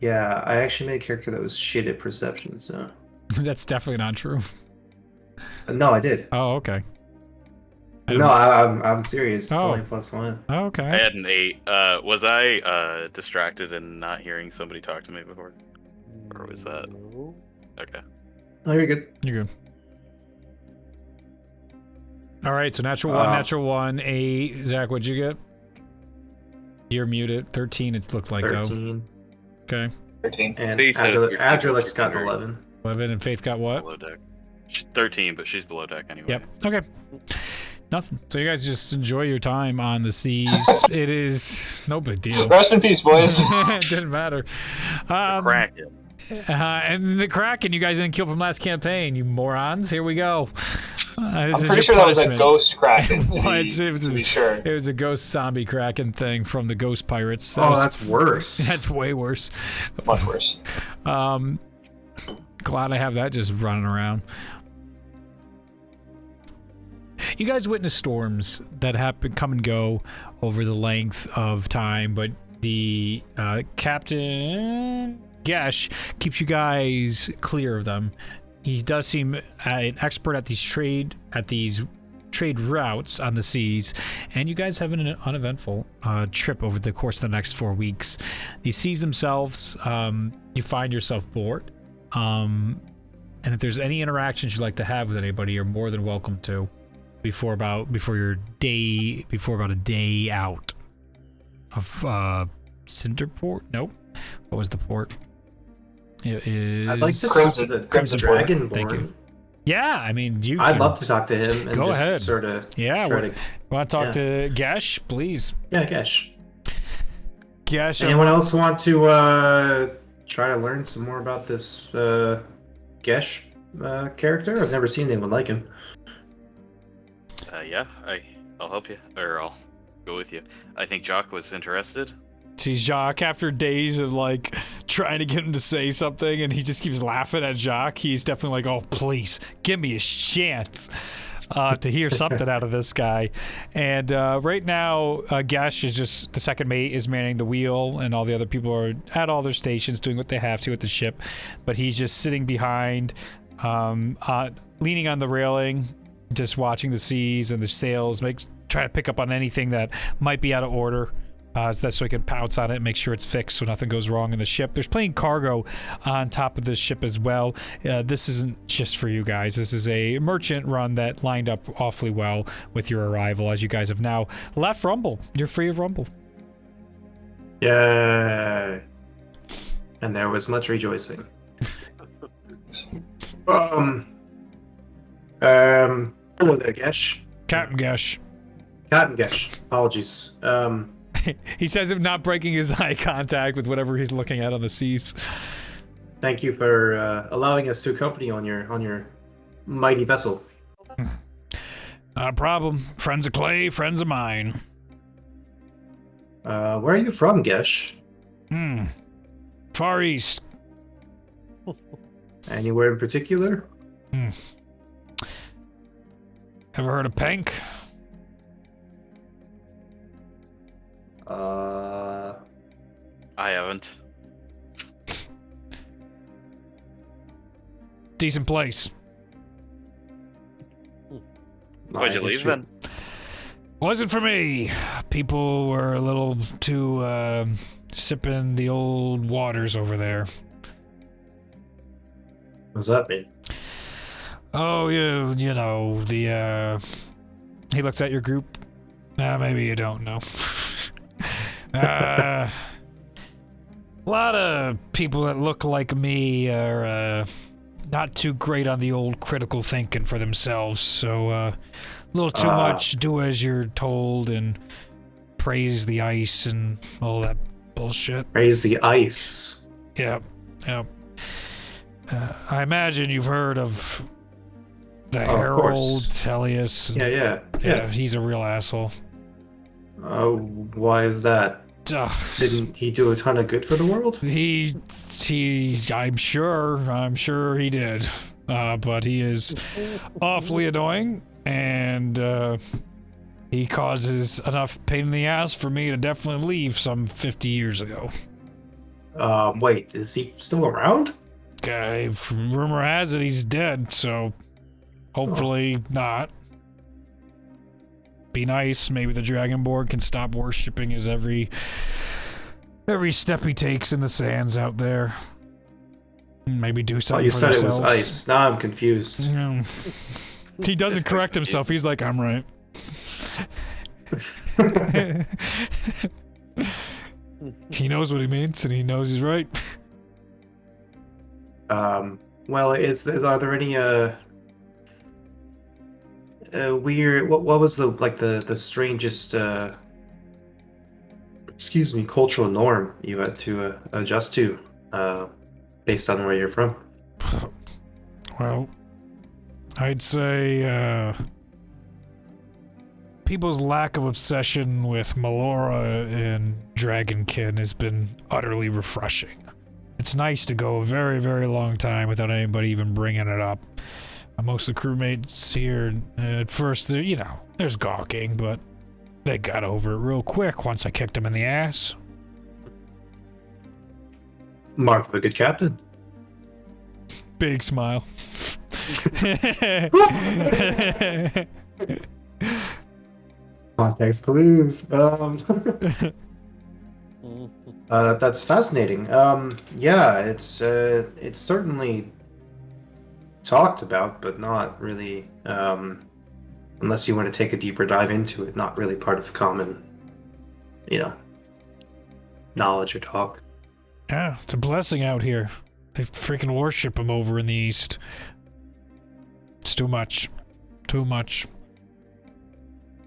Yeah, I actually made a character that was shit at perception, so. That's definitely not true. No, I did. Oh, okay. No, I'm serious. It's Oh. only +1. Oh, I okay. had an 8. Was I distracted and not hearing somebody talk to me before? Or was that okay? Oh, you're good. You're good. All right, so natural one, natural 1, 8. Zach, what'd you get? You're muted. 13, it looked like, 13. though. Okay. 13. And Faith has 13, Adrelix got which is 11. 11, and Faith got what? Below deck. She's 13, but she's below deck anyway. Yep. Okay. Nothing. So you guys just enjoy your time on the seas. It is no big deal. Rest in peace, boys. It didn't matter. Kraken. And the Kraken you guys didn't kill from last campaign, you morons. Here we go. I'm pretty sure that was a ghost Kraken, to Well, be, it was to be sure. It was a ghost zombie Kraken thing from the Ghost Pirates. Oh, that's worse. That's way worse. Much worse. Glad I have that just running around. You guys witness storms that happen, come and go over the length of time, but the Captain Gesh keeps you guys clear of them. He does seem an expert at these trade routes on the seas, and you guys have an uneventful trip over the course of the next 4 weeks. These seas themselves, you find yourself bored, and if there's any interactions you'd like to have with anybody, you're more than welcome to before about a day out of Cinderport. Nope. What was the port? It is. I'd like to talk to the Crimson Dragonborn. Thank you. Yeah, I mean, you. I'd can- love to talk to him and Go just ahead. sort of Yeah, try we to. want to talk to Gesh, please. Yeah, Gesh. Gesh, Anyone else want to try to learn some more about this Gesh character? I've never seen anyone like him. Yeah, I'll help you, or I'll go with you. I think Jock was interested. see Jacques after days of like trying to get him to say something, and he just keeps laughing at Jacques. He's definitely like, "Oh, please, give me a chance." To hear something out of this guy. And right now, Gash is just the second mate is manning the wheel, and all the other people are at all their stations doing what they have to with the ship. But he's just sitting behind, leaning on the railing, just watching the seas and the sails, try to pick up on anything that might be out of order. So that's so he can pounce on it and make sure it's fixed so nothing goes wrong in the ship. There's plenty of cargo on top of this ship as well. This isn't just for you guys. This is a merchant run that lined up awfully well with your arrival, as you guys have now left Rumble. You're free of Rumble. Yay! And there was much rejoicing. Hello there, Gesh. Captain Gesh. Captain Gesh. Apologies. He says it not breaking his eye contact with whatever he's looking at on the seas. Thank you for allowing us to accompany on your mighty vessel. Not a problem. Friends of Clay, friends of mine. Where are you from, Gesh? Far East. Anywhere in particular? Ever heard of Pank? I haven't. Decent place. Why'd you leave then? Wasn't for me. people were a little too sipping the old waters over there. What does that mean? Oh, you know, he looks at your group. Maybe you don't know. A lot of people that look like me are not too great on the old critical thinking for themselves, so a little too much do as you're told and praise the ice and all that bullshit. Praise the ice. Yep. I imagine you've heard of the Herald Tellius. Yeah. He's a real asshole. Oh, why is that? Didn't he do a ton of good for the world? He I'm sure he did. But he is awfully annoying, and he causes enough pain in the ass for me to definitely leave some 50 years ago. Wait, is he still around? Okay, rumor has it he's dead, so hopefully not. Be nice, maybe the Dragonborn can stop worshipping his every step he takes in the sands out there. Maybe do something. Oh, you for said themselves. it was ice. Now I'm confused. He doesn't correct himself. He's like, I'm right. He knows what he means, and he knows he's right. Well, are there any weird? What was the strangest cultural norm you had to adjust to, based on where you're from? Well, I'd say people's lack of obsession with Melora and Dragonkin has been utterly refreshing. It's nice to go a very, very long time without anybody even bringing it up. Most of the crewmates here, at first, there's gawking, but they got over it real quick once I kicked them in the ass. Mark of a good captain. Big smile. Context clues. That's fascinating. Yeah, it's certainly talked about, but not really, unless you want to take a deeper dive into it, not really part of common, knowledge or talk. Yeah, it's a blessing out here. They freaking worship him over in the east. It's too much. Too much.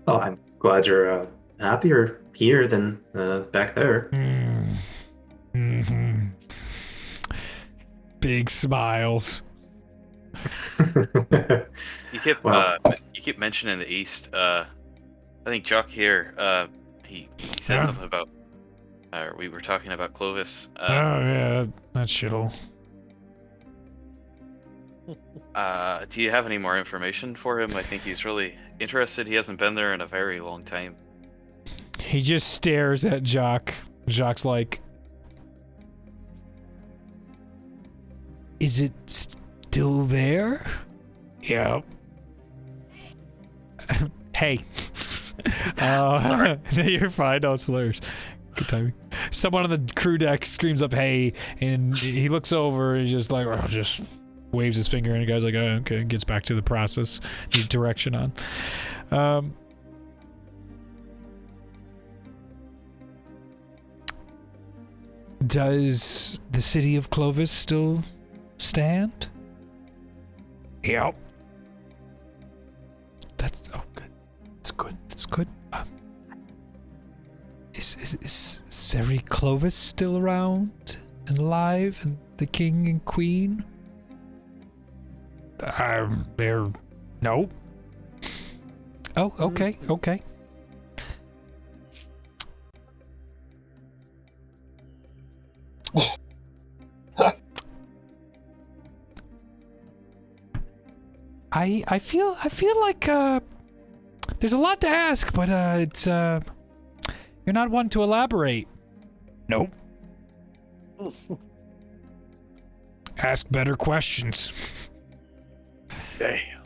Oh, I'm glad you're happier here than back there. Mm-hmm. Big smiles. You keep mentioning the east. I think Jock here. He said something about. We were talking about Clovis. Oh yeah, that shithole. Do you have any more information for him? I think he's really interested. He hasn't been there in a very long time. He just stares at Jock. Jock's like, "Is it still there?" Yeah. Hey. You're fine. No, it's hilarious. Good timing. Someone on the crew deck screams up, "Hey!" and he looks over and he's just like, just waves his finger, and the guy's like, "Oh, okay," gets back to the process. Need direction on. Does the city of Clovis still stand? Yep. That's good. That's good. That's good. Is Seri Clovis still around and alive, and the king and queen? They're no. Oh, okay, okay. I feel like there's a lot to ask, but it's you're not one to elaborate. Nope. Ask better questions. Damn.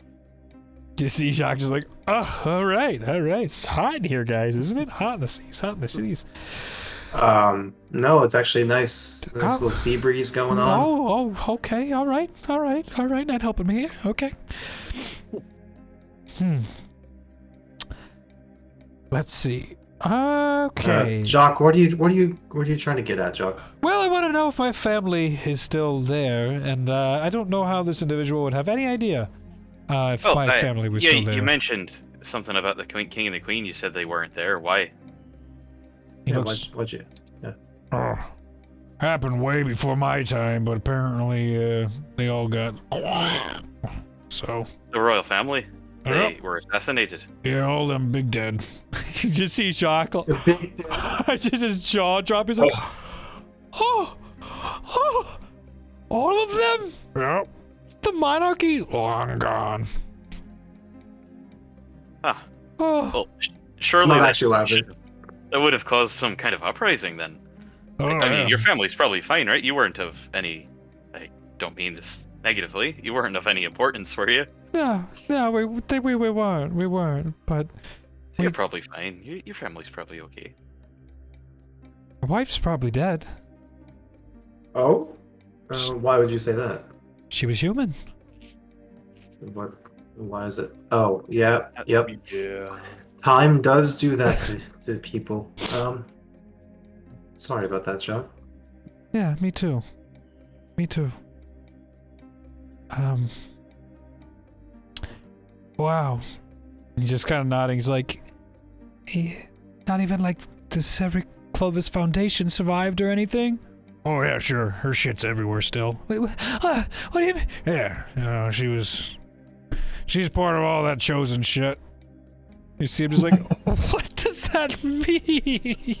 You see Jacques just like, oh, all right. It's hot in here, guys, isn't it? Hot in the seas, hot in the cities. No, it's actually nice. There's a little sea breeze going on. Oh, okay, all right. Not helping me here. Okay. Let's see. Okay. Jacques, what are you trying to get at, Jacques? Well, I want to know if my family is still there, and I don't know how this individual would have any idea if my family was still there. You mentioned something about the king and the queen. You said they weren't there. Why? What'd you? Yeah. Oh, happened way before my time, but apparently they all got. So. The royal family. They Yep. were assassinated. Yeah, all them big dead. You just see Jacques. Just his jaw drop. He's like, oh, all of them? Yep. The monarchy long gone. Ah. Oh. Well, surely I'm not that, actually laughing. that would have caused some kind of uprising then. Oh, I mean, yeah. your family's probably fine, right? You weren't of any. I don't mean this negatively. You weren't of any importance, were you? No, we weren't, but You're probably fine. Your family's probably okay. my wife's probably dead. Oh? Why would you say that? She was human. What? Why is it? Oh, yeah. Yep. Yeah. Time does do that to people. Sorry about that, Jacques. Yeah, me too. Wow. He's just kind of nodding. He's like, not even like the Cedric Clovis Foundation survived or anything? Oh, yeah, sure. Her shit's everywhere still. Wait, what do you mean? Yeah, she's part of all that chosen shit. You see him just like, what does that mean?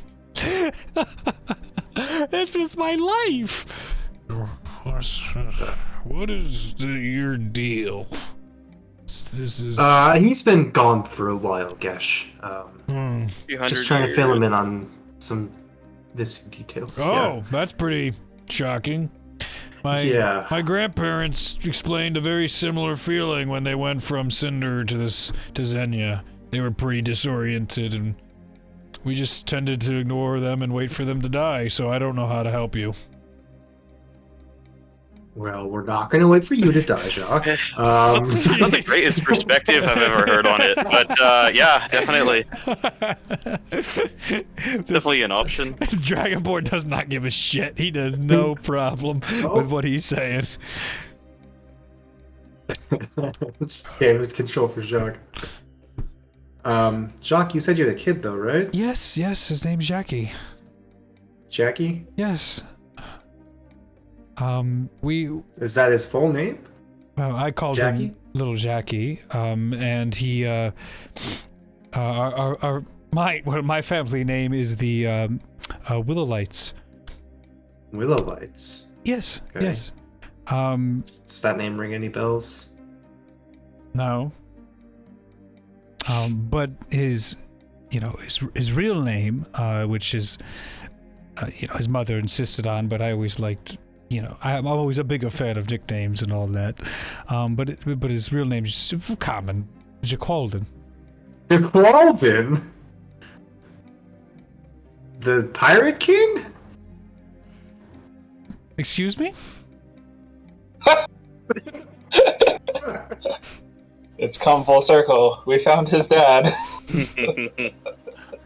This was my life. What is your deal? This is. He's been gone for a while, Gesh. Just trying to fill him in on some missing details. Oh, that's pretty shocking. My grandparents explained a very similar feeling when they went from Cinder to Zenya. They were pretty disoriented, and we just tended to ignore them and wait for them to die, so I don't know how to help you. Well, we're not going to wait for you to die, Jacques. Not the greatest perspective I've ever heard on it, but yeah, definitely. Definitely an option. Dragonborn does not give a shit. He does no problem with what he's saying. Just damage control for Jacques. Jacques, you said you're the kid, though, right? Yes, his name's Jackie. Jackie? Yes. Is that his full name? I called Jackie? him Little Jackie. And he, my family name is the Willowlights. Willowlights. Yes. Okay. Yes. Does that name ring any bells? No. But his real name, which is, his mother insisted on, but I always liked. I'm always a bigger fan of nicknames and all that. But his real name is common, Jaqualdin. Jaqualdin? The Pirate King? Excuse me? It's come full circle. We found his dad.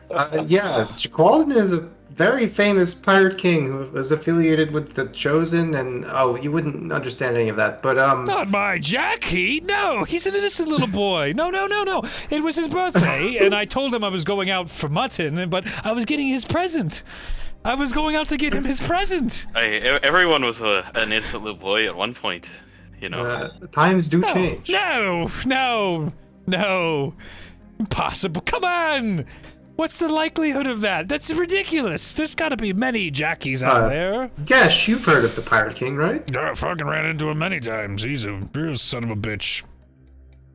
Yeah, Jaqualdin is a very famous pirate king who was affiliated with the Chosen, and you wouldn't understand any of that, but Not my Jackie! No! He's an innocent little boy! No! It was his birthday, and I told him I was going out for mutton, but I was getting his present! I was going out to get him his present! Everyone was an innocent little boy at one point, times do change. No! Impossible! Come on! What's the likelihood of that? That's ridiculous! There's gotta be many Jackies out there. Guess you've heard of the Pirate King, right? Yeah, I fucking ran into him many times. He's a real son of a bitch.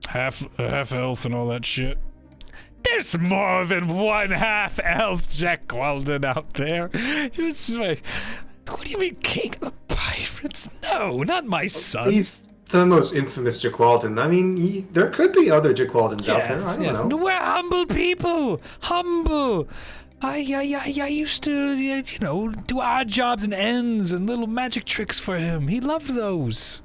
Half elf and all that shit. There's more than one half elf Jack Walden out there. Just like, what do you mean, king of the pirates? No, not my son. He's the most infamous Jaqualdon. I mean, there could be other Jaqualdons out there. I don't know. We're humble people. Humble. I used to, do odd jobs and ends and little magic tricks for him. He loved those.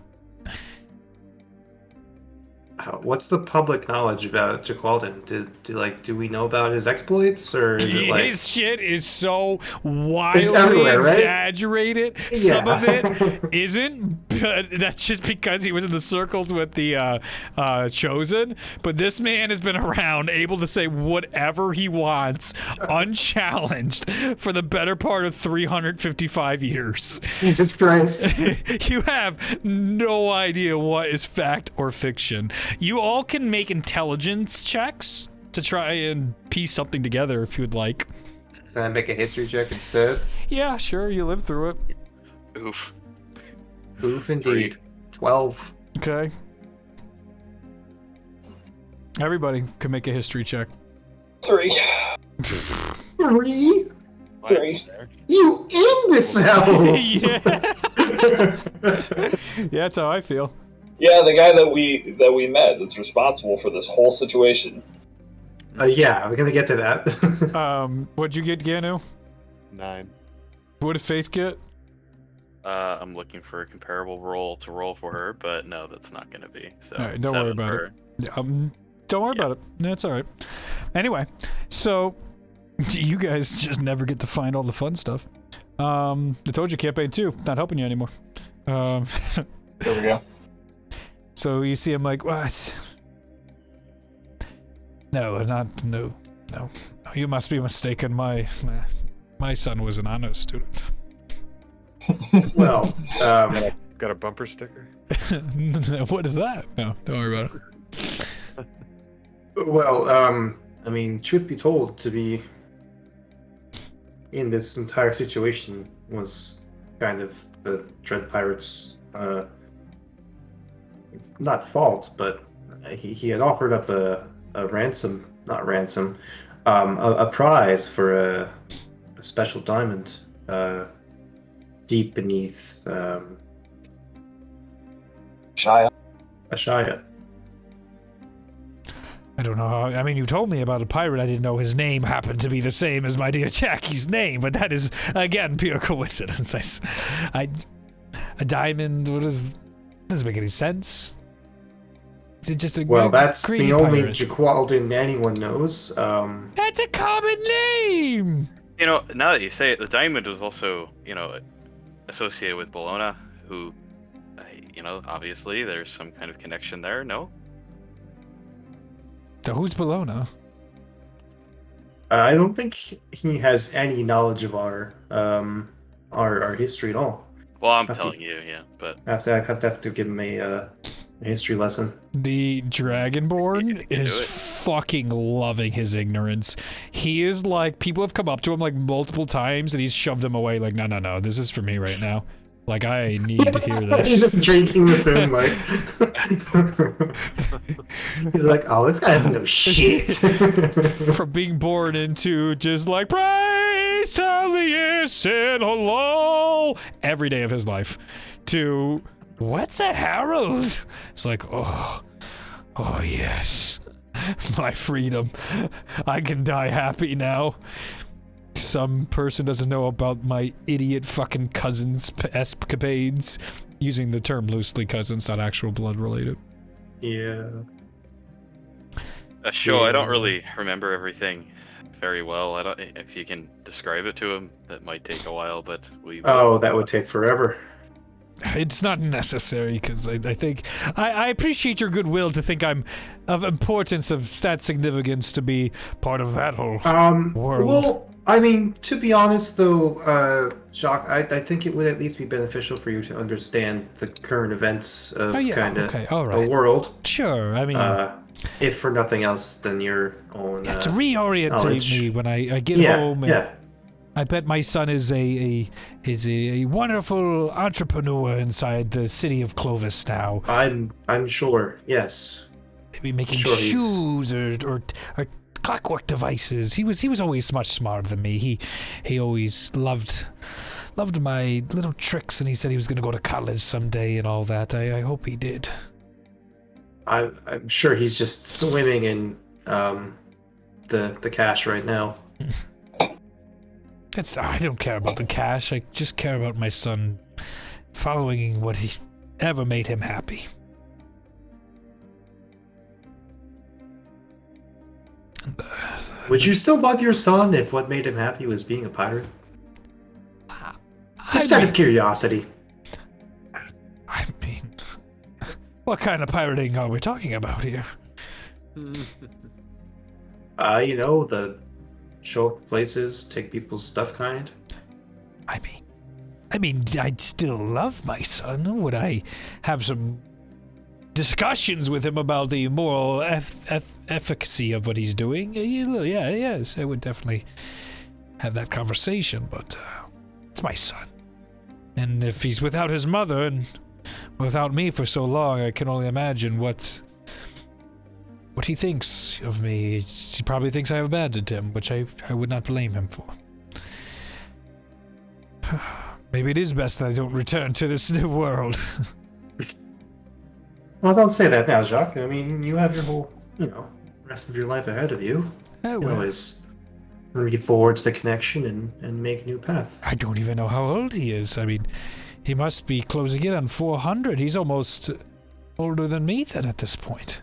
What's the public knowledge about Jaqualdon? Do we know about his exploits, or is it like his shit is so wildly right? exaggerated? Yeah. Some of it isn't, but that's just because he was in the circles with the Chosen. But this man has been around, able to say whatever he wants, unchallenged, for the better part of 355 years. Jesus Christ? You have no idea what is fact or fiction. You all can make intelligence checks to try and piece something together if you would like. Can I make a history check instead? Yeah, sure. You lived through it. Oof. Oof, indeed. 12. Okay. Everybody can make a history check. 3. 3? 3. You imbeciles! Yeah. Yeah, that's how I feel. Yeah, the guy that we met that's responsible for this whole situation. Yeah, I was gonna get to that. What'd you get, Ganu? 9. What did Faith get? I'm looking for a comparable roll to roll for her, but no, that's not going to be. So All right, don't worry 7 about for it. Don't worry about it. That's all right. Anyway, so you guys just never get to find all the fun stuff. I told you, campaign 2, not helping you anymore. There we go. So you see him like, what? No. You must be mistaken. My son was an honor student. Well, Got a bumper sticker? What is that? No, don't worry about it. I mean, truth be told, to be in this entire situation was kind of the Dread Pirates' not fault, but he had offered up a prize for a special diamond deep beneath Shia. Ashaya. I don't know how. I mean, you told me about a pirate. I didn't know his name happened to be the same as my dear Jackie's name, but that is again pure coincidence. A diamond. Doesn't make any sense. Is it just a That's greedy the only pirate? Jaqualdon anyone knows. That's a common name. now that you say it, the diamond was also, associated with Bologna, who, obviously there's some kind of connection there, no? So who's Bologna? I don't think he has any knowledge of our history at all. Well, I'm Have to- telling you, yeah, but I have to give him a history lesson. The Dragonborn You can do is it. fucking loving his ignorance. He is like, people have come up to him like multiple times and he's shoved them away like, no, this is for me right now. Like, I need to hear He's this. just drinking this in, like. He's like, oh, this guy doesn't know shit. From being born into just like, praise Taliesin, hello, every day of his life, to, what's a herald? It's like, oh yes, my freedom. I can die happy now. Some person doesn't know about my idiot fucking cousins' escapades. Using the term loosely cousins, not actual blood related. Yeah. sure, I don't really remember everything very well. I don't. If you can describe it to him, that might take a while, but we. Oh, that would take forever. It's not necessary, because I think... I appreciate your goodwill to think I'm of importance, of stat significance to be part of that whole world. Well, I mean, to be honest, though, Jacques, I think it would at least be beneficial for you to understand the current events of the world. Sure, I mean... if for nothing else than your own to reorientate knowledge. me when I get home. And Yeah. I bet my son is a wonderful entrepreneur inside the city of Clovis now. I'm sure, yes. Maybe making Sure he's- shoes or clockwork devices. He was always much smarter than me. He always loved loved my little tricks, and he said he was going to go to college someday and all that. I hope he did. I'm sure he's just swimming in the cash right now. I don't care about the cash. I just care about my son following what he ever made him happy. Would you still love your son if what made him happy was being a pirate? Just out of curiosity. I mean, what kind of pirating are we talking about here? The show up places, take people's stuff kind. I mean, I'd still love my son. Would I have some discussions with him about the moral efficacy of what he's doing? Yes, I would definitely have that conversation, but it's my son. And if he's without his mother and without me for so long, I can only imagine what he thinks of me. He probably thinks I have abandoned him, which I would not blame him for. Maybe it is best that I don't return to this new world. Well, don't say that now, Jacques. I mean, you have your whole, rest of your life ahead of you. Oh, You well, always reforge the connection and make a new path. I don't even know how old he is. I mean, he must be closing in on 400. He's almost older than me then at this point.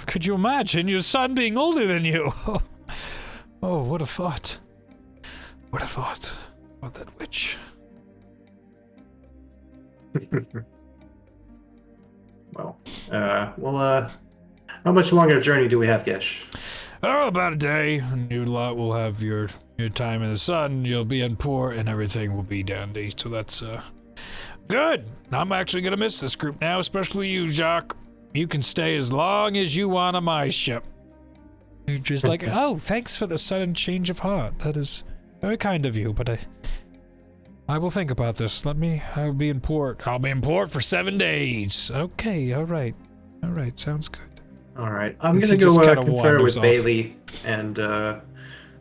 Could you imagine your son being older than you? Oh, what a thought. What a thought about that witch. Well, how much longer a journey do we have, Gesh? Oh, about a day. And you lot will have your time in the sun. You'll be in port and everything will be dandy. So that's good. I'm actually going to miss this group now, especially you, Jacques. You can stay as long as you want on my ship. You're just like, oh, thanks for the sudden change of heart. That is very kind of you, but I will think about this. I'll be in port. I'll be in port for 7 days. Okay, all right, sounds good. All right, I'm This gonna just go kinda confer wanders with off. Bailey and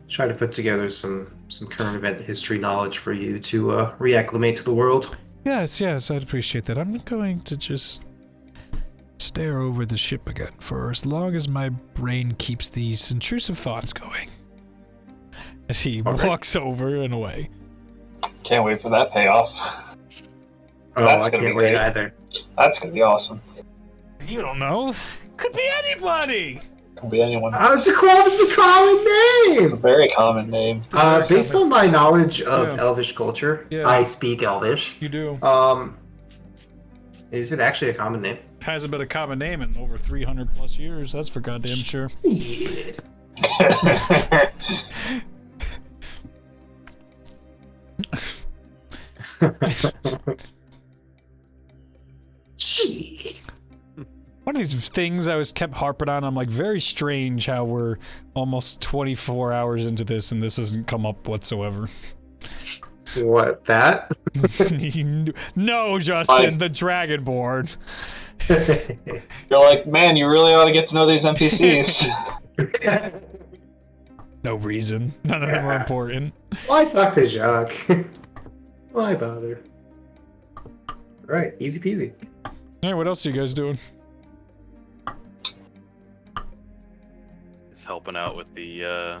try to put together some current event history knowledge for you to reacclimate to the world. Yes, I'd appreciate that. I'm going to just stare over the ship again for as long as my brain keeps these intrusive thoughts going. As he walks over and away. Can't wait for that payoff. Oh, That's I gonna can't be wait great. either. That's gonna be awesome. You don't know. Could be anybody. Could be anyone. It's a common It's a name. very common name. Based on my knowledge of Yeah. Elvish culture, Yeah. I speak Elvish. You do. Is it actually a common name? Hasn't been a common name in over 300 plus years. That's for goddamn sure. Yeah. Shit. One of these things I was kept harping on, I'm like, very strange how we're almost 24 hours into this and this hasn't come up whatsoever. What, that? No, Justin, the Dragonborn. You're like, man, you really ought to get to know these NPCs. No reason. None of them are important. Why talk to Jacques? Why bother? Alright, easy peasy. Alright, what else are you guys doing? Just helping out with the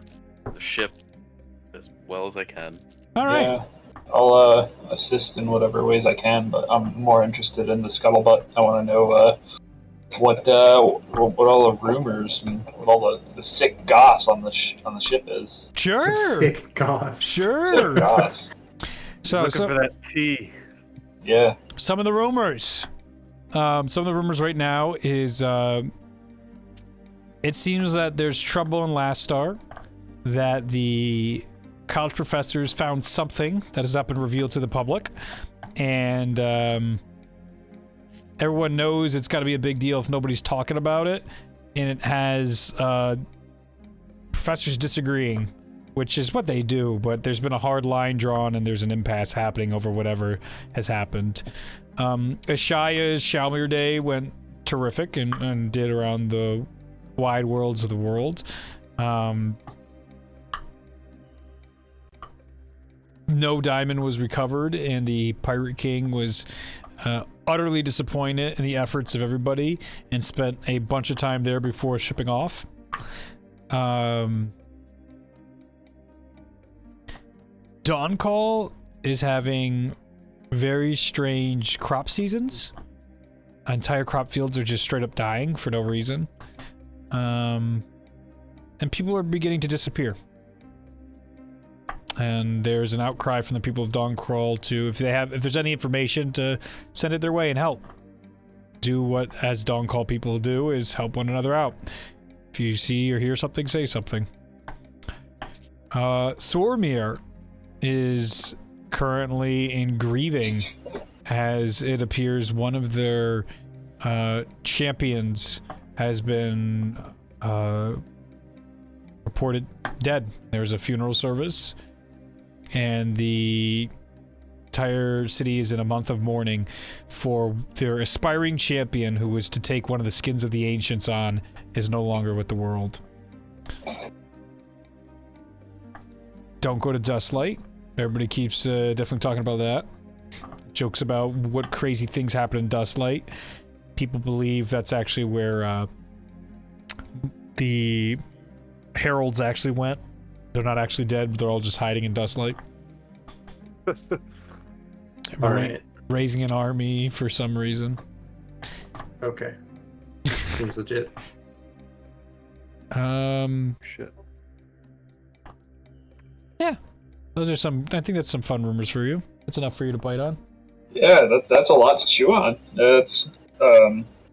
ship as well as I can. Alright. Yeah. I'll assist in whatever ways I can, but I'm more interested in the scuttlebutt. I want to know what all the rumors and what all the sick goss on the ship is. Sure. Sick goss. Sure. Sick goss. So, Looking for that tea. Yeah. some of the rumors. Some of the rumors right now is it seems that there's trouble in Last Star, that the college professors found something that has not been revealed to the public, and everyone knows it's got to be a big deal if nobody's talking about it, and it has professors disagreeing, which is what they do, but there's been a hard line drawn and there's an impasse happening over whatever has happened. Ashaya's Shalmir Day went terrific and did around the wide worlds of the world. no diamond was recovered, and the Pirate King was utterly disappointed in the efforts of everybody and spent a bunch of time there before shipping off. Dawn Call is having very strange crop seasons. Entire crop fields are just straight up dying for no reason. And people are beginning to disappear. And there's an outcry from the people of Dawn Call to, if there's any information, to send it their way and help. Do what, as Dawn Call people do, is help one another out. If you see or hear something, say something. Sormir is currently in grieving, as it appears one of their champions has been reported dead. There's a funeral service, and the entire city is in a month of mourning for their aspiring champion, who was to take one of the skins of the ancients on, is no longer with the world. Don't go to Dustlight. Everybody keeps definitely talking about that. Jokes about what crazy things happen in Dustlight. People believe that's actually where the heralds actually went. They're not actually dead, but they're all just hiding in Dustlight. All right. Raising an army for some reason. Okay. Seems legit. Shit. Yeah. Those are some, I think that's some fun rumors for you. That's enough for you to bite on. Yeah, that's a lot to chew on. It's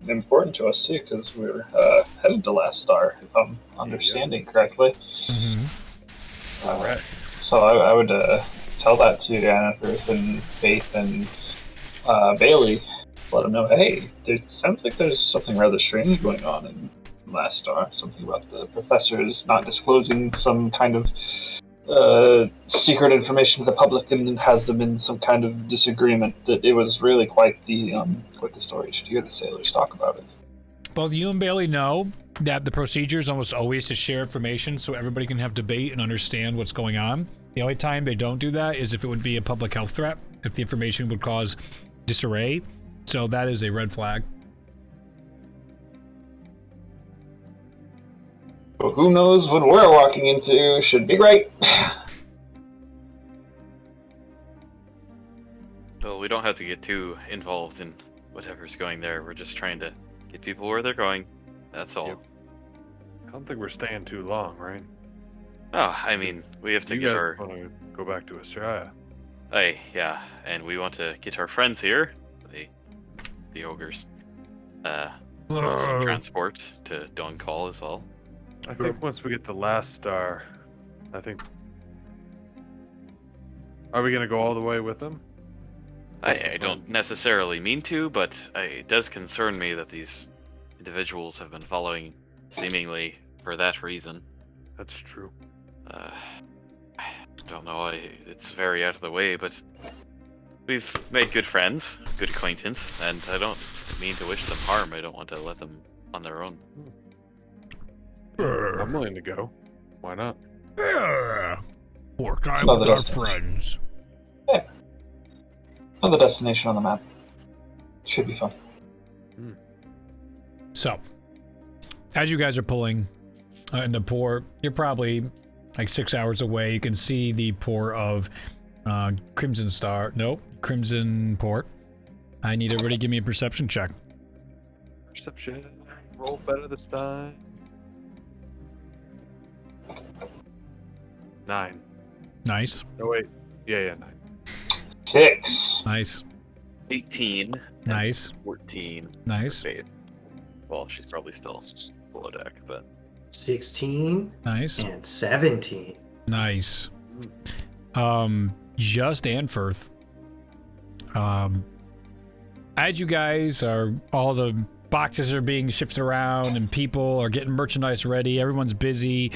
important to us too, because we're headed to Last Star, if I'm understanding correctly. Mm-hmm. All right. So I would tell that to Annabeth and Faith and Bailey. Let them know, hey, it sounds like there's something rather strange going on in Last Star. Something about the professors not disclosing some kind of secret information to the public, and has them in some kind of disagreement. That it was really quite the story. You should hear the sailors talk about it. Both you and Bailey know that the procedure is almost always to share information so everybody can have debate and understand what's going on. The only time they don't do that is if it would be a public health threat, if the information would cause disarray. So that is a red flag. But who knows what we're walking into should be right. Well, we don't have to get too involved in whatever's going there. We're just trying to get people where they're going. That's all. Yep. I don't think we're staying too long, right? Oh, I mean, we have to You get guys our... want to go back to Australia? Hey, yeah, and we want to get our friends here, the ogres, some transport to Dawn Call as well. I think once we get to Last Star, I think... Are we going to go all the way with them? I don't necessarily mean to, but it does concern me that these individuals have been following seemingly for that reason. That's true. I don't know, it's very out of the way, but we've made good friends, good acquaintance, and I don't mean to wish them harm. I don't want to let them on their own. I'm willing to go. Why not? Yeah. More time Love with it, our Austin. friends. Yeah. Another destination on the map. Should be fun. So, as you guys are pulling into port, you're probably like 6 hours away. You can see the port of Crimson Port. I need everybody to give me a perception check. Perception. Roll better this time. 9. Nice. Oh, wait. Yeah, 9. 6. Nice. 18. Nice. 14. Nice. Faith. Well, she's probably still below deck, but 16 Nice. and 17. Nice. Just Anfirth. As you guys are, all the boxes are being shifted around and people are getting merchandise ready. Everyone's busy.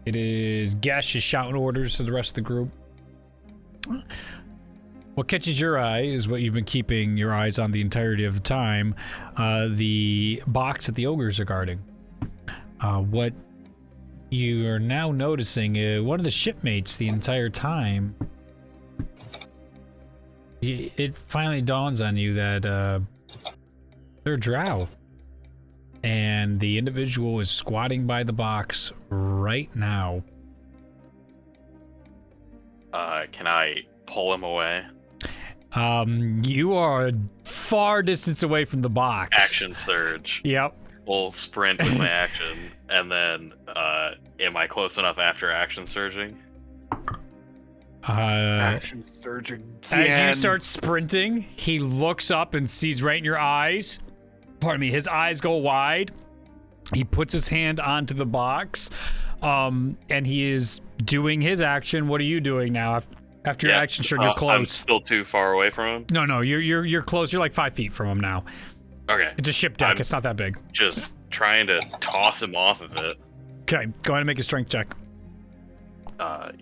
It is Gesh is shouting orders to the rest of the group. What catches your eye is what you've been keeping your eyes on the entirety of the time. The box that the ogres are guarding. What you are now noticing one of the shipmates the entire time. It finally dawns on you that they're drow. And the individual is squatting by the box right now. Can I pull him away? You are a far distance away from the box. Action surge. Yep. Full sprint with my action. And then, am I close enough after action surging? Action surge again. As you start sprinting, he looks up and sees right in your eyes. Pardon me, his eyes go wide. He puts his hand onto the box, and he is doing his action. What are you doing now? After your action surge, you're close. I'm still too far away from him? No, you're close. You're like 5 feet from him now. Okay. It's a ship deck. It's not that big. Just trying to toss him off of it. Okay, go ahead and make a strength check. Yeah.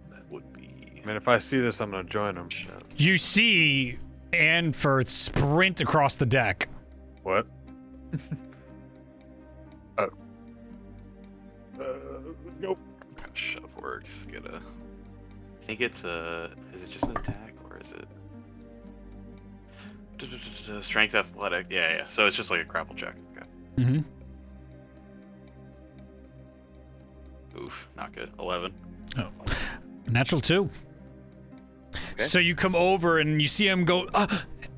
That would be... I mean, if I see this, I'm gonna join him. You see Anfirth sprint across the deck. What? Nope. How shove works. I think it's a... Is it just an attack, or is it... Strength athletic. Yeah. So it's just like a grapple check. Okay. Mm-hmm. Oof, not good. 11. Oh. Natural 2. Okay. So you come over and you see him go,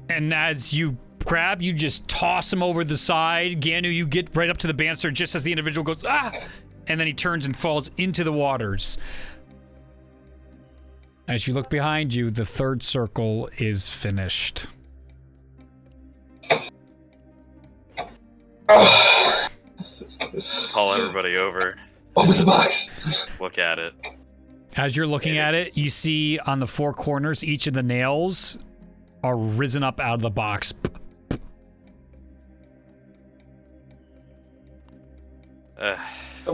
and as you grab, you just toss him over the side. Ganu, you get right up to the banister just as the individual goes, and then he turns and falls into the waters. As you look behind you, the third circle is finished. Call everybody over. Open the box. Look at it. As you're looking at it, you see on the 4 corners, each of the nails are risen up out of the box. Well,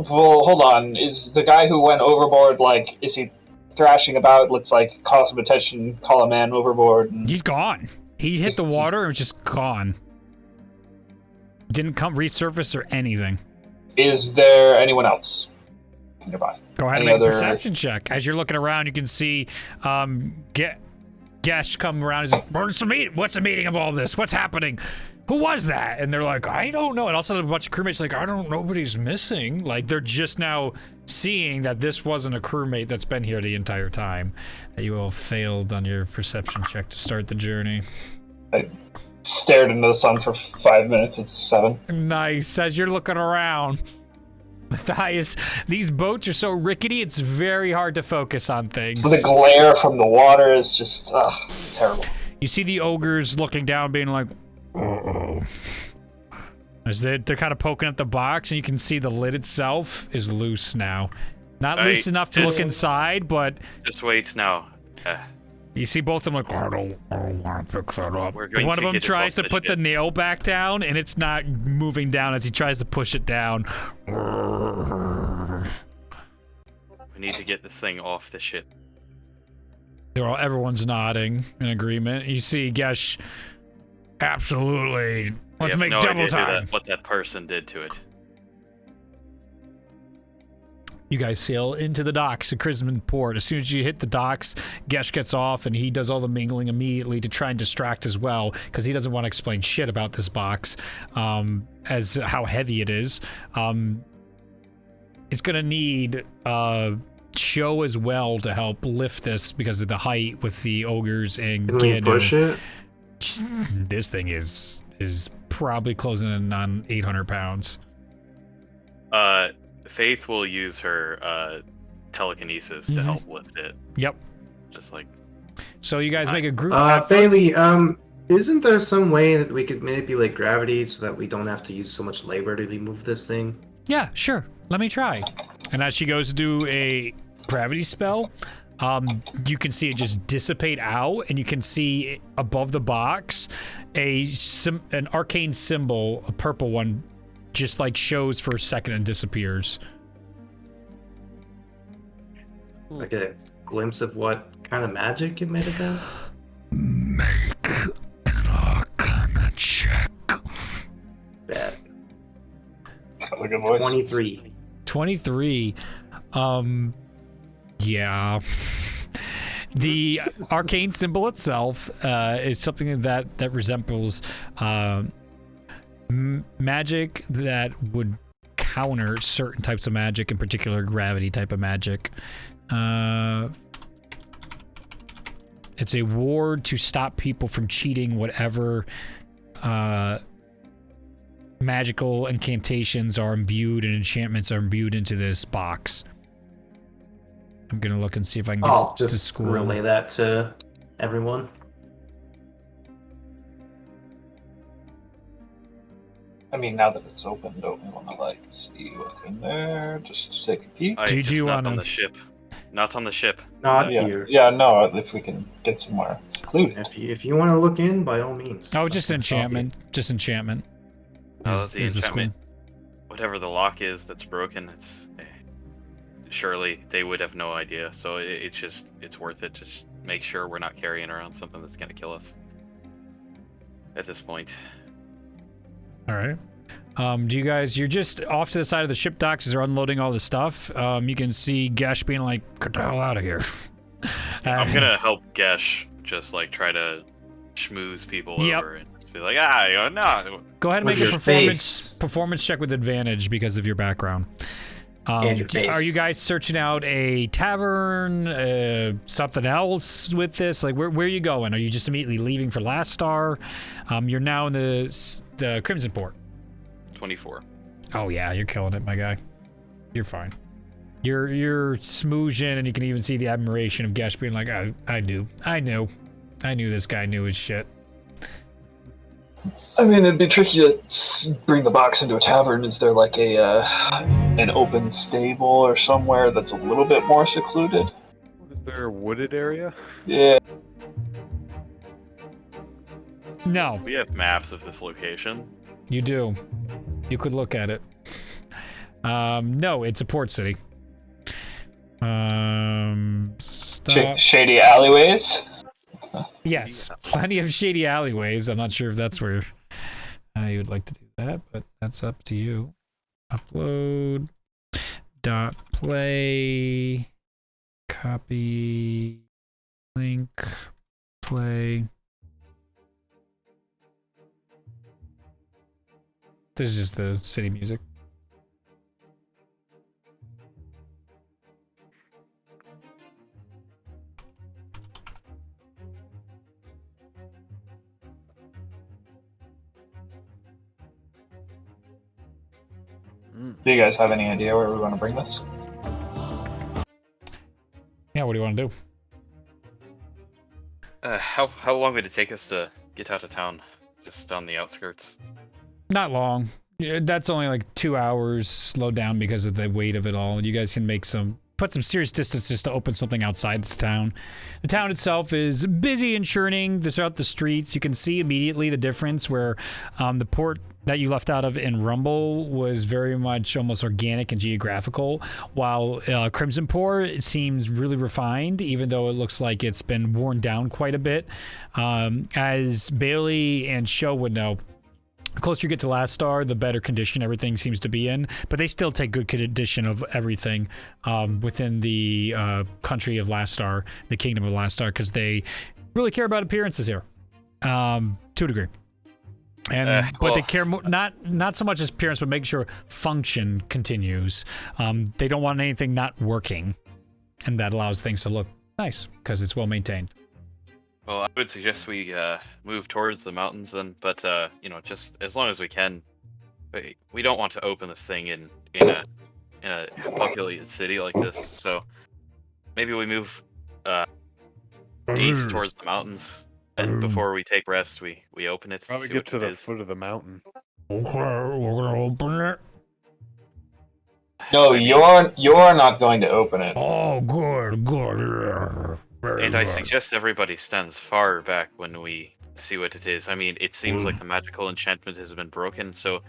hold on. Is the guy who went overboard, like, is he thrashing about? Looks like, call some attention, call a man overboard. And... He's gone. He hit the water and was just gone. Didn't come resurface or anything. Is there anyone else nearby? Go ahead and make a perception check. As you're looking around, you can see Gesh come around. He's like, what's the meaning of all this? What's happening? Who was that? And they're like, I don't know. And also a bunch of crewmates are like, nobody's missing. Like, they're just now seeing that this wasn't a crewmate that's been here the entire time. That you all failed on your perception check to start the journey. I stared into the sun for 5 minutes. It's 7. Nice. As you're looking around, Matthias, these boats are so rickety, it's very hard to focus on things. The glare from the water is just terrible. You see the ogres looking down, being like, uh-oh. As they're kind of poking at the box, and you can see the lid itself is loose now. Not loose enough to look inside, but... Just wait now. You see both of them like, I don't want to pick that up. One of them tries to put the nail back down, and it's not moving down as he tries to push it down. We need to get this thing off the ship. Everyone's nodding in agreement. You see Gesh, absolutely. Let's make double time. What that person did to it. You guys sail into the docks at Crimson Port. As soon as you hit the docks, Gesh gets off, and he does all the mingling immediately to try and distract as well, because he doesn't want to explain shit about this box, as how heavy it is. It's going to need Show as well to help lift this because of the height with the ogres and Can we push it? This thing is probably closing in on 800 pounds. Faith will use her telekinesis to help lift it. Yep. Just like... So you guys make a group effort. Bailey, isn't there some way that we could manipulate gravity so that we don't have to use so much labor to remove this thing? Yeah, sure. Let me try. And as she goes to do a gravity spell, you can see it just dissipate out, and you can see above the box an arcane symbol, a purple one, just like shows for a second and disappears. Like a glimpse of what kind of magic it might have been? Make an arcana check. Bad. Got a good voice. 23. 23. Yeah. The arcane symbol itself is something that resembles magic that would counter certain types of magic, in particular gravity type of magic. It's a ward to stop people from cheating whatever magical incantations are imbued and enchantments are imbued into this box. I'm gonna look and see if I can get I'll the just school. relay that to everyone. I mean, now that it's open, don't we want to like see what's in there? Just to take a peek. I Do just you not wanna- on the ship. Not on the ship. Not Yeah, here. yeah, no. If we can get somewhere secluded. If you want to look in, by all means. Oh, just Nothing to stop you. enchantment. Just enchantment. No, Is the the enchantment. Whatever the lock is that's broken, it's surely they would have no idea. So it's worth it. Just make sure we're not carrying around something that's gonna kill us. At this point. All right. Do you guys? You're just off to the side of the ship docks as they're unloading all the stuff. You can see Gesh being like, "Get the hell out of here." I'm gonna help Gesh just like try to schmooze people Yep. over and just be like, no. Go ahead and With make a your performance face. performance check with advantage because of your background. And your face. Are you guys searching out a tavern, something else with this? Like, where are you going? Are you just immediately leaving for Last Star? You're now in the Crimson Port. 24. Oh yeah, you're killing it, my guy. You're fine. You're smooching, and you can even see the admiration of Gesh being like, I knew this guy knew his shit. I mean, it'd be tricky to bring the box into a tavern. Is there like an open stable or somewhere that's a little bit more secluded? Is there a wooded area? Yeah. No, We have maps of this location. you do. You could look at it. No, it's a port city. Stop. Shady alleyways. Yes, plenty of shady alleyways. I'm not sure if that's where you would like to do that, but that's up to you. Upload. Dot play. Copy. Link. Play. This is just the city music. Do you guys have any idea where we want to bring this? Yeah, what do you want to do? How long would it take us to get out of town? Just on the outskirts. Not long. Yeah, that's only like 2 hours slowed down because of the weight of it all. You guys can put some serious distance just to open something outside the town. The town itself is busy and churning throughout the streets. You can see immediately the difference where the port that you left out of in Rumble was very much almost organic and geographical, while Crimson Port seems really refined, even though it looks like it's been worn down quite a bit. As Bailey and Sho would know, the closer you get to Last Star, the better condition everything seems to be in. But they still take good condition of everything within the country of Last Star, the kingdom of Last Star, because they really care about appearances here, to a degree. And but they care more, not so much as appearance, but making sure function continues. They don't want anything not working, and that allows things to look nice because it's well maintained. Well, I would suggest we move towards the mountains then, but just as long as we can. We don't want to open this thing in a populated city like this, so maybe we move east towards the mountains, and before we take rest, we open it. Probably see get what to it the is. foot of the mountain. Okay, we're gonna open it. No, you're not going to open it. Oh, good. Yeah. Very And I good. suggest everybody stands far back when we see what it is. I mean, it seems like the magical enchantment has been broken, so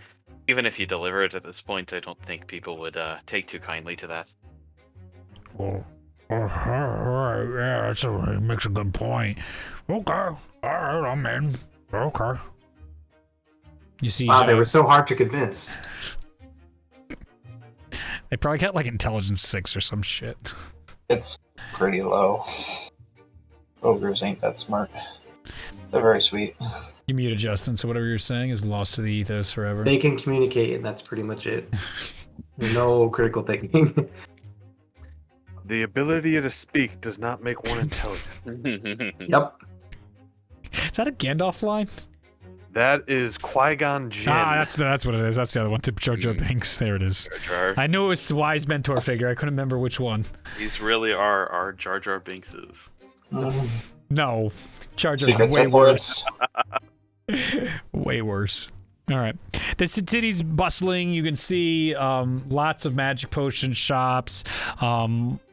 even if you deliver it at this point, I don't think people would take too kindly to that. Oh, right, yeah, it makes a good point. Okay, all right, I'm in. Okay. You see, Wow, they were so hard to convince. They probably got like intelligence 6 or some shit. It's pretty low. Ogres ain't that smart. They're very sweet. You muted Justin, so whatever you're saying is lost to the ethos forever. They can communicate, and that's pretty much it. No critical thinking. The ability to speak does not make one intelligent. Yep. Is that a Gandalf line? That is Qui-Gon Jinn. That's what it is. That's the other one. To Jar Jar Binks. There it is. Jar Jar. I knew it was wise mentor figure. I couldn't remember which one. These really are our Jar Jar Binkses. No, Jar Jar's Secret way reports. worse. Way worse. All right. The city's bustling. You can see lots of magic potion shops.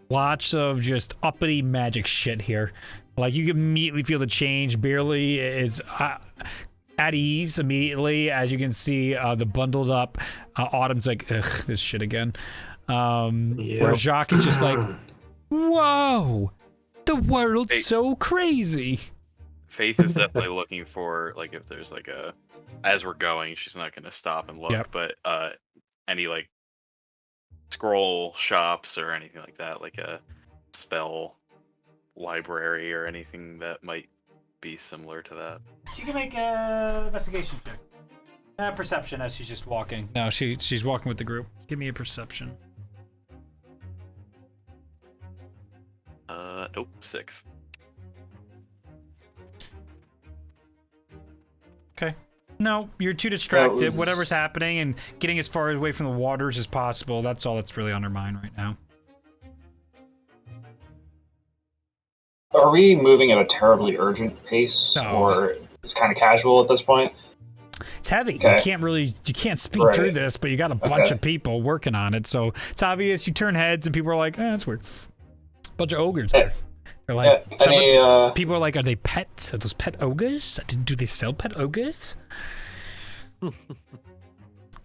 Lots of just uppity magic shit here. Like, you can immediately feel the change. Barely is at ease immediately, as you can see the bundled up Autumn's like, ugh, this shit again. Where Jacques is just like, whoa, the world's so crazy. Faith is definitely looking for, like, if there's like a, as we're going, she's not going to stop and look, but any like scroll shops or anything like that, like a spell library or anything that might be similar to that. She can make a investigation check. Perception as she's just walking. No, she's walking with the group. Give me a perception. Nope, 6. Okay. No, you're too distracted. Whatever's happening and getting as far away from the waters as possible. That's all that's really on her mind right now. Are we moving at a terribly urgent pace, No. or it's kind of casual at this point? It's heavy. Okay. You can't speed through this, but you got a bunch of people working on it, so it's obvious. You turn heads and people are like, that's weird. Bunch of ogres there. They're like, people are like, are they pets? Are those pet ogres? Do they sell pet ogres?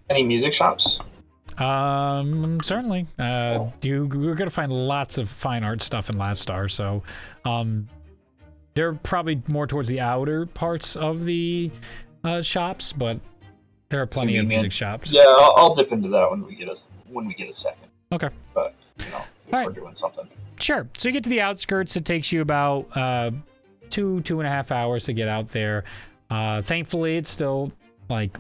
Any music shops? Certainly. We're gonna find lots of fine art stuff in Last Star, so they're probably more towards the outer parts of the shops, but there are plenty of music shops. Yeah, I'll dip into that when we get a second. Okay. But if we're doing something. Sure. So you get to the outskirts. It takes you about 2.5 hours to get out there. Thankfully, it's still like,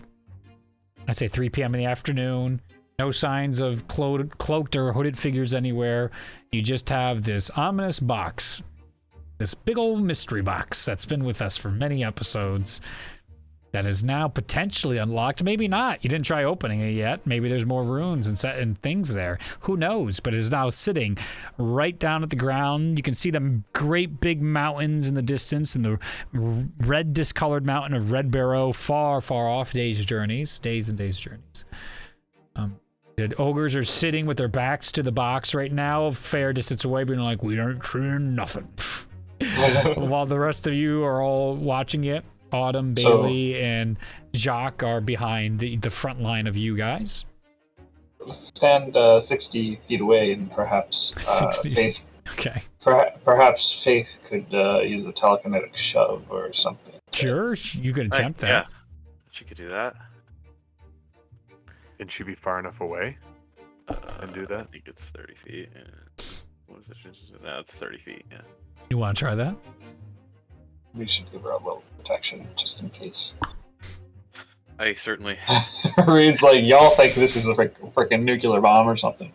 I say 3 p.m. in the afternoon. No signs of cloaked or hooded figures anywhere. You just have this ominous box. This big old mystery box that's been with us for many episodes that is now potentially unlocked. Maybe not. You didn't try opening it yet. Maybe there's more runes and things there. Who knows? But it is now sitting right down at the ground. You can see the great big mountains in the distance and the red discolored mountain of Red Barrow far, far off. Days and days journeys. The ogres are sitting with their backs to the box right now, a fair distance away, being like, we aren't seeing nothing. While the rest of you are all watching it. Autumn, Bailey, and Jacques are behind the front line of you guys. Let's stand 60 feet away, and perhaps 60 Faith. Okay. Perhaps Faith could use a telekinetic shove or something. Sure, you could attempt that. Yeah, she could do that. Can she be far enough away and do that? I think it's 30 feet. Yeah. What was it? No, it's 30 feet. Yeah. You want to try that? We should give her a little protection just in case. I certainly. Reed's like, y'all think this is a freaking nuclear bomb or something.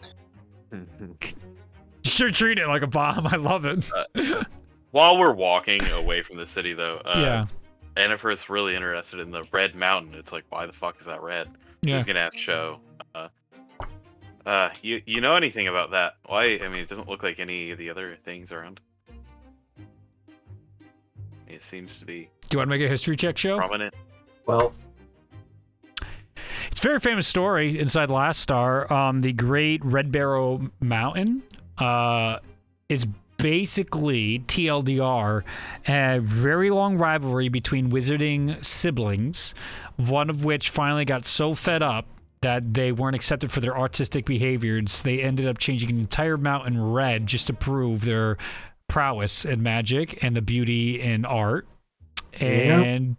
Sure, treat it like a bomb. I love it. While we're walking away from the city, though, yeah. Annifrith's really interested in the red mountain. It's like, why the fuck is that red? Yeah. She's gonna have to show. You know anything about that? Why? I mean, it doesn't look like any of the other things around. It seems to be. Do you want to make a history check, show? Prominent. Well, it's a very famous story inside Last Star. The Great Red Barrow Mountain is basically TLDR, a very long rivalry between wizarding siblings, one of which finally got so fed up that they weren't accepted for their artistic behaviors. They ended up changing an entire mountain red just to prove their prowess in magic and the beauty in art. and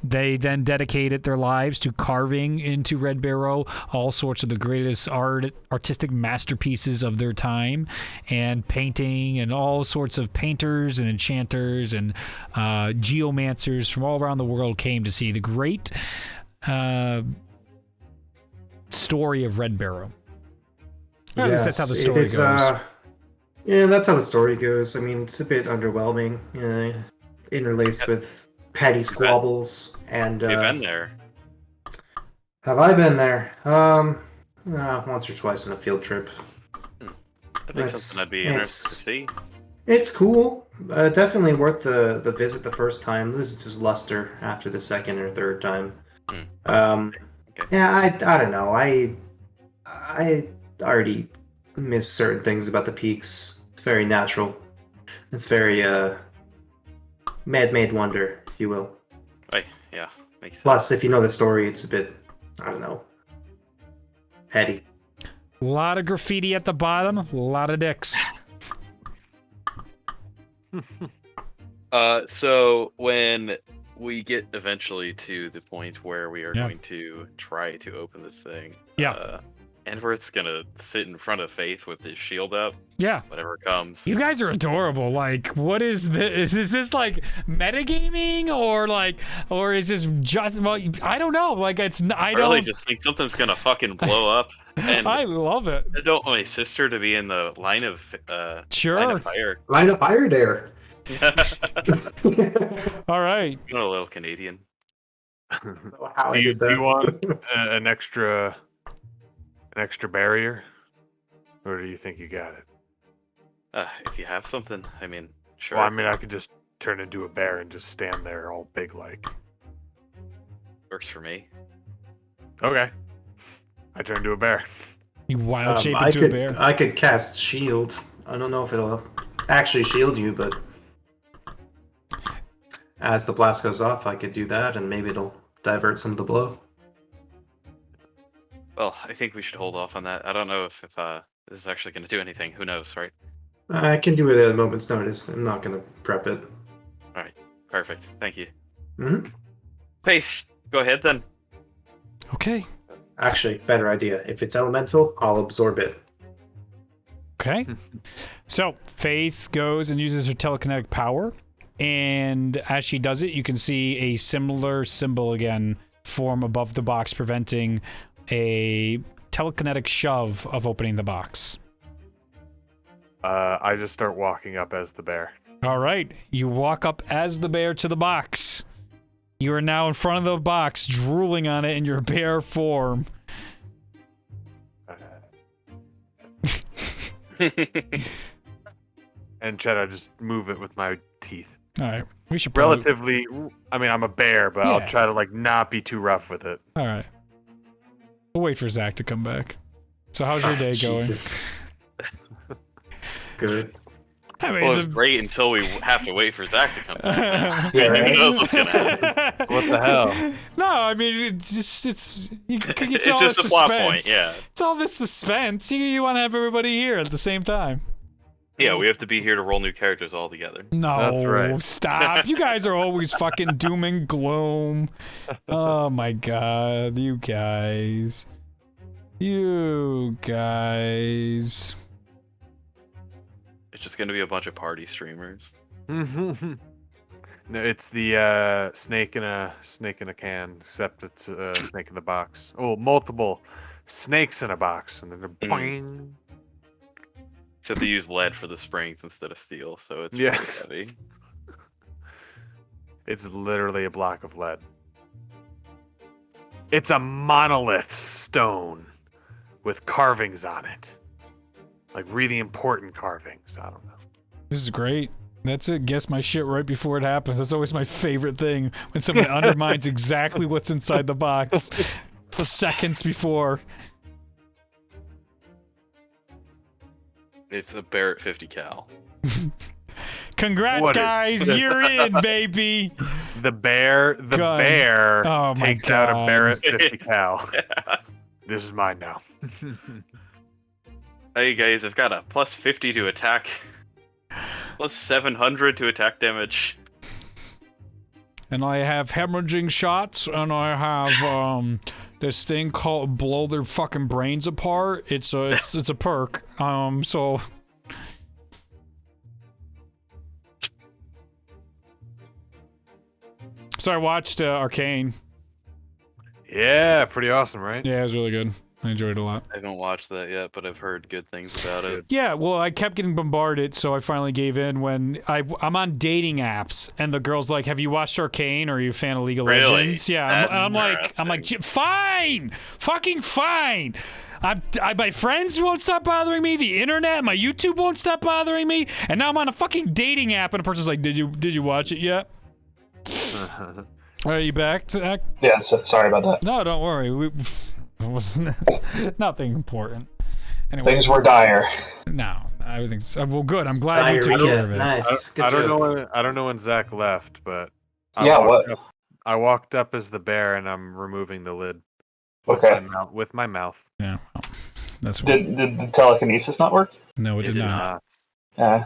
they then dedicated their lives to carving into Red Barrow all sorts of the greatest artistic masterpieces of their time, and painting, and all sorts of painters and enchanters and geomancers from all around the world came to see the great story of Red Barrow. Or at least that's how the story goes. Yeah, that's how the story goes. I mean, it's a bit underwhelming, interlaced with petty squabbles and. You've been there. Have I been there? Once or twice on a field trip. I think something I'd be interested to see. It's cool. Definitely worth the visit the first time. Loses its luster after the second or third time. Okay. Yeah, I don't know. I already miss certain things about the peaks. It's very natural. It's very man-made wonder, if you will. Right, yeah, makes sense. Plus, if you know the story, it's a bit, I don't know, heady. A lot of graffiti at the bottom, a lot of dicks. So when we get eventually to the point where we are going to try to open this thing, Enverth's gonna sit in front of Faith with his shield up. Yeah. Whatever comes. You guys are adorable. Like, what is this? Is this like metagaming or is this just? Well, I don't know. Like, I really just think something's gonna fucking blow up. And I love it. I don't want my sister to be in the line of fire. Line of fire there. All right. I'm a little Canadian. Do you want an extra barrier, or do you think you got it? If you have something, I mean, sure. Well, I mean, I could just turn into a bear and just stand there all big like. Works for me. Okay. I turn into a bear. You wild shape into a bear. I could cast shield. I don't know if it'll actually shield you, but as the blast goes off, I could do that, and maybe it'll divert some of the blow. Well, I think we should hold off on that. I don't know if this is actually going to do anything. Who knows, right? I can do it at a moment's notice. I'm not going to prep it. All right. Perfect. Thank you. Mm-hmm. Faith, go ahead then. Okay. Actually, better idea. If it's elemental, I'll absorb it. Okay. So Faith goes and uses her telekinetic power, and as she does it, you can see a similar symbol again form above the box, preventing a telekinetic shove of opening the box. I just start walking up as the bear. All right. You walk up as the bear to the box. You are now in front of the box, drooling on it in your bear form. And Chet, I just move it with my teeth. All right. We should relatively. I mean, I'm a bear, but I'll try to not be too rough with it. All right. We'll wait for Zach to come back. So how's your day going? Good. I mean, it's great until we have to wait for Zach to come back. Yeah, right? Who knows what's gonna happen? What the hell? No, I mean it's just It's all just this a plot suspense. point, yeah. It's all this suspense. You want to have everybody here at the same time. Yeah, we have to be here to roll new characters all together. No, That's right. Stop. You guys are always fucking doom and gloom. Oh my god, you guys. You guys. It's just gonna be a bunch of party streamers. No, it's the snake in a can, except it's a snake in the box. Oh, multiple snakes in a box, and then they're boing. Except they use lead for the springs instead of steel, so it's Yeah. really heavy. It's literally a block of lead. It's a monolith stone with carvings on it. Like really important carvings. I don't know. This is great. That's it. Guess my shit right before it happens. That's always my favorite thing, when someone undermines exactly what's inside the box seconds before. It's a Barrett 50 cal. Congrats, What guys! You're in, baby. The bear Oh, my takes out a God. Barrett 50 cal. This is mine now. Hey guys, I've got a plus 50 to attack, plus 700 to attack damage. and I have hemorrhaging shots, and I have this thing called blow their fucking brains apart. It's a perk. So. So I watched Arcane. Yeah, pretty awesome, right? Yeah, it was really good. I enjoyed it a lot. I haven't watched that yet, but I've heard good things about it. Yeah, well, I kept getting bombarded, so I finally gave in when I'm on dating apps, and the girl's like, "Have you watched Arcane, or are you a fan of League of Really? Legends?" Yeah, That's I'm like, fine, fucking fine. My friends won't stop bothering me. The internet, my YouTube won't stop bothering me, and now I'm on a fucking dating app, and a person's like, "Did you watch it yet?" Are you back, Zach? Yeah, sorry about that. No, don't worry. It wasn't nothing important. Anyway, Things were dire. no, everything's well. Good. I'm glad you took care of it. Nice. Good I don't joke. know when Zach left, but I walked up as the bear, and I'm removing the lid. Okay. With my mouth. Yeah, well, that's Did the telekinesis not work? no, it did not. Yeah.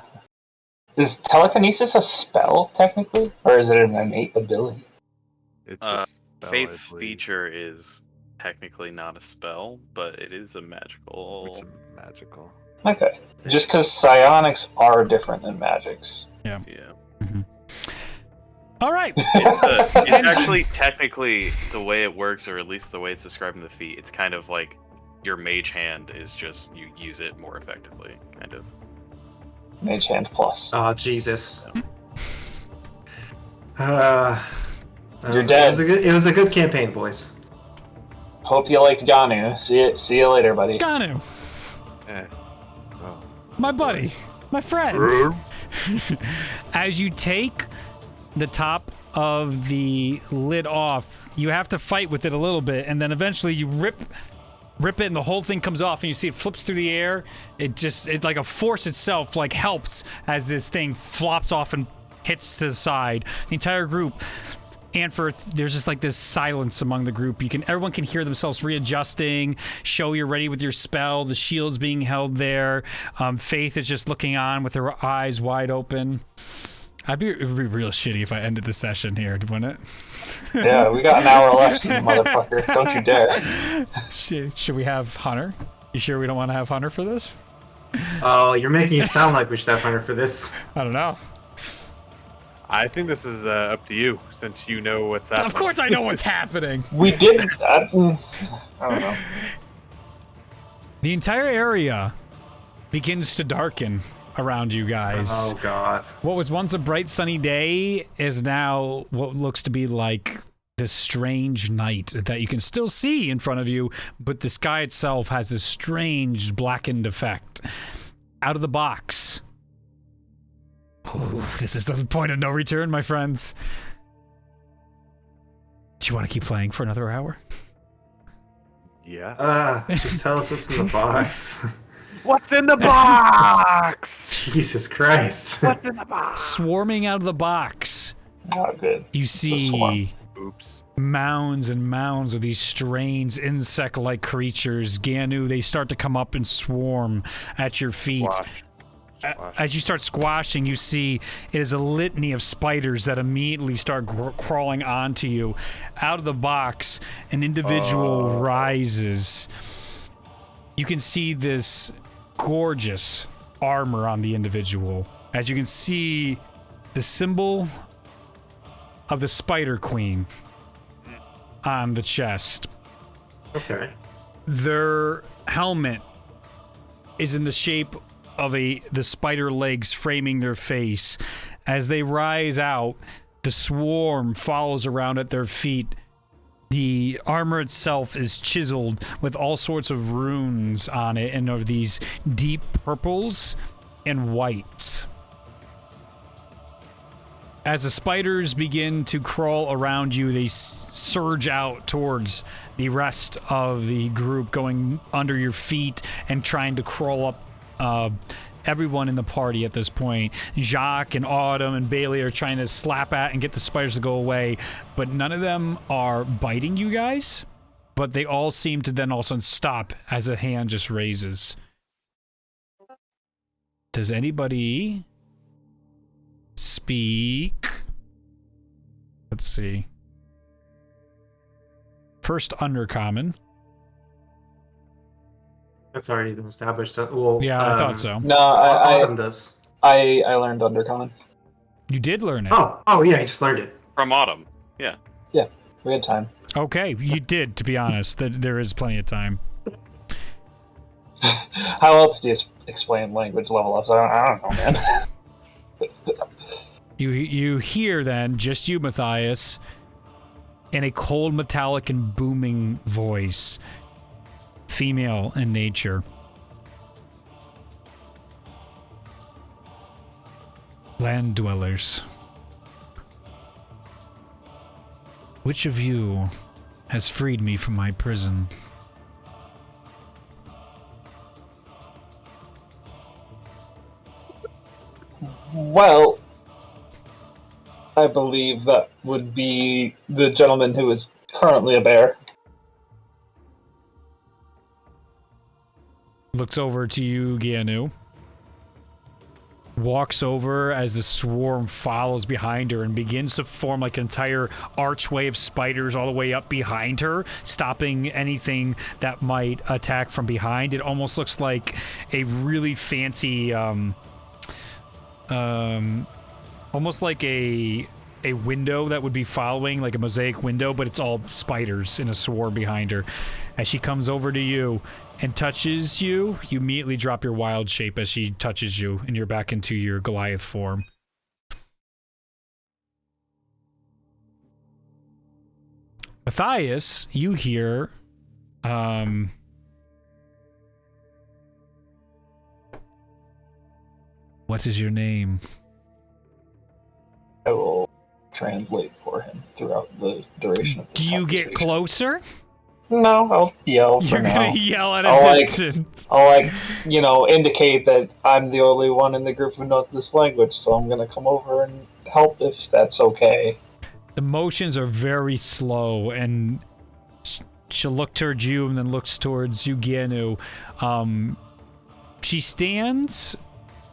Is telekinesis a spell technically, or is it an innate ability? It's a spell, I Faith's believe. feature is technically not a spell, but it is a magical. It's a magical. Okay. Just because psionics are different than magics. Yeah. All right. It's actually technically the way it works, or at least the way it's described in the feat. It's kind of like your mage hand is just you use it more effectively, kind of. Mage hand plus. Oh, Jesus. You're dead. It was a good campaign, boys. Hope you liked Ganu. See you later, buddy. Ganu, Eh. Well, my buddy, my friend. As you take the top of the lid off, you have to fight with it a little bit, and then eventually you rip it, and the whole thing comes off, and you see it flips through the air. It like a force itself like helps as this thing flops off and hits to the side. The entire group. And there's just like this silence among the group. Everyone can hear themselves readjusting. Show you're ready with your spell. The shield's being held there. Faith is just looking on with her eyes wide open. It would be real shitty if I ended the session here, wouldn't it? Yeah, we got an hour left, you motherfucker. Don't you dare. Should we have Hunter? You sure we don't want to have Hunter for this? Oh, you're making it sound like we should have Hunter for this. I don't know. I think this is up to you, since you know what's happening. Of course I know what's happening. We did. I don't know. The entire area begins to darken around you guys. Oh, God. What was once a bright sunny day is now what looks to be like this strange night that you can still see in front of you, but the sky itself has this strange blackened effect. Out of the box. Ooh, this is the point of no return, my friends. Do you want to keep playing for another hour? Yeah. Just tell us what's in the box. What's in the box? Jesus Christ. What's in the box? Swarming out of the box, Not good. you a swarm. see Oops. mounds and mounds of these strange insect-like creatures. Ganu, they start to come up and swarm at your feet. Squash. As you start squashing, you see it is a litany of spiders that immediately start crawling onto you. Out of the box, an individual rises. You can see this gorgeous armor on the individual. As you can see, the symbol of the Spider Queen on the chest. Okay. Their helmet is in the shape of the spider legs framing their face. As they rise out, the swarm follows around at their feet. The armor itself is chiseled with all sorts of runes on it, and of these deep purples and whites. As the spiders begin to crawl around you, they surge out towards the rest of the group, going under your feet and trying to crawl up everyone in the party at this point. Jacques and Autumn and Bailey are trying to slap at and get the spiders to go away, but none of them are biting you guys, but they all seem to then also stop as a hand just raises. Does anybody speak Let's see. First Undercommon. That's already been established. Well, Yeah, I thought so. No, Autumn does. I learned Undercommon. You did learn it. Oh yeah, I just learned it. From Autumn. Yeah. Yeah, we had time. Okay, you did, to be honest. There is plenty of time. How else do you explain language level ups? I don't know, man. You hear then, just you, Matthias, in a cold, metallic, and booming voice, female in nature. Land dwellers. Which of you has freed me from my prison? Well, I believe that would be the gentleman who is currently a bear. Looks over to you, Gianu. Walks over as the swarm follows behind her and begins to form like an entire archway of spiders all the way up behind her, stopping anything that might attack from behind. It almost looks like a really fancy, almost like a window that would be following, like a mosaic window, but it's all spiders in a swarm behind her. As she comes over to you and touches you, you immediately drop your wild shape as she touches you, and you're back into your Goliath form. Matthias, you hear, what is your name? I will translate for him throughout the duration of this Do you get conversation. closer? No, I'll yell for You're now. gonna yell at a I'll, distance. I'll indicate that I'm the only one in the group who knows this language, so I'm gonna come over and help if that's okay. The motions are very slow, and she'll look towards you and then looks towards Gianu. She stands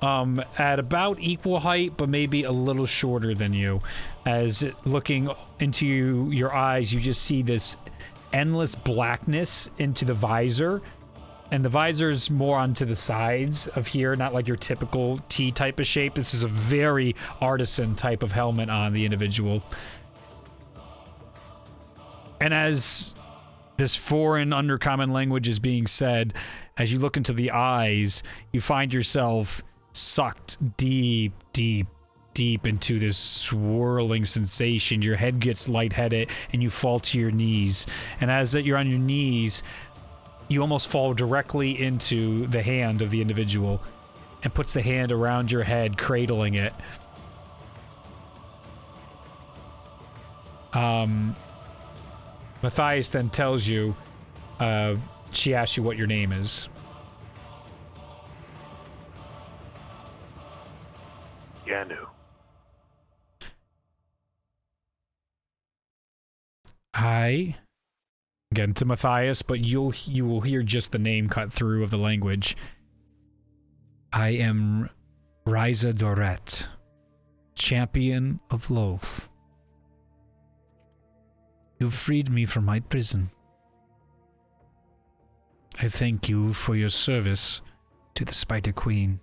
at about equal height, but maybe a little shorter than you. As looking into your eyes, you just see this endless blackness into the visor, and the visor's more onto the sides of here, not like your typical T type of shape. This is a very artisan type of helmet on the individual. And as this foreign undercommon language is being said, as you look into the eyes, you find yourself sucked deep, deep, deep into this swirling sensation. Your head gets lightheaded and you fall to your knees. And as you're on your knees, you almost fall directly into the hand of the individual and puts the hand around your head, cradling it. Matthias then tells you, she asks you what your name is. Yanu. Again to Matthias, but you will hear just the name cut through of the language. I am Ryza Doret, champion of Loth. You freed me from my prison. I thank you for your service to the Spider Queen.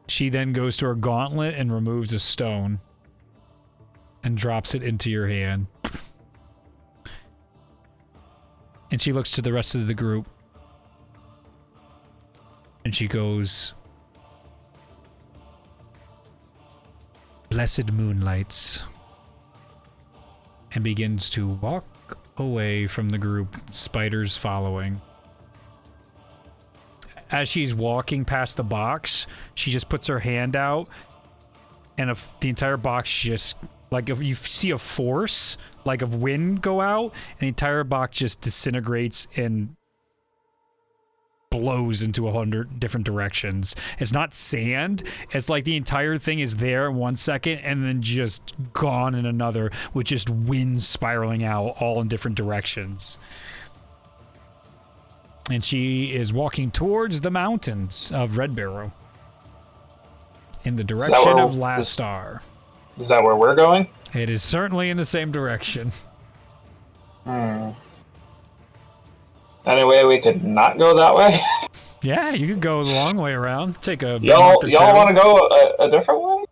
She then goes to her gauntlet and removes a stone and drops it into your hand. And she looks to the rest of the group and she goes, "Blessed moonlights," and begins to walk away from the group, spiders following. As she's walking past the box, she just puts her hand out, and the entire box just, like, if you see a force, like of wind go out, and the entire box just disintegrates and blows into 100 different directions. It's not sand. It's like the entire thing is there in 1 second and then just gone in another, with just wind spiraling out all in different directions. And she is walking towards the mountains of Red Barrow. in the direction where- of Last Star. Is that where we're going? It is certainly in the same direction. Any way we could not go that way? Yeah, you could go the long way around. Take a Y'all month or two. want to go a different way?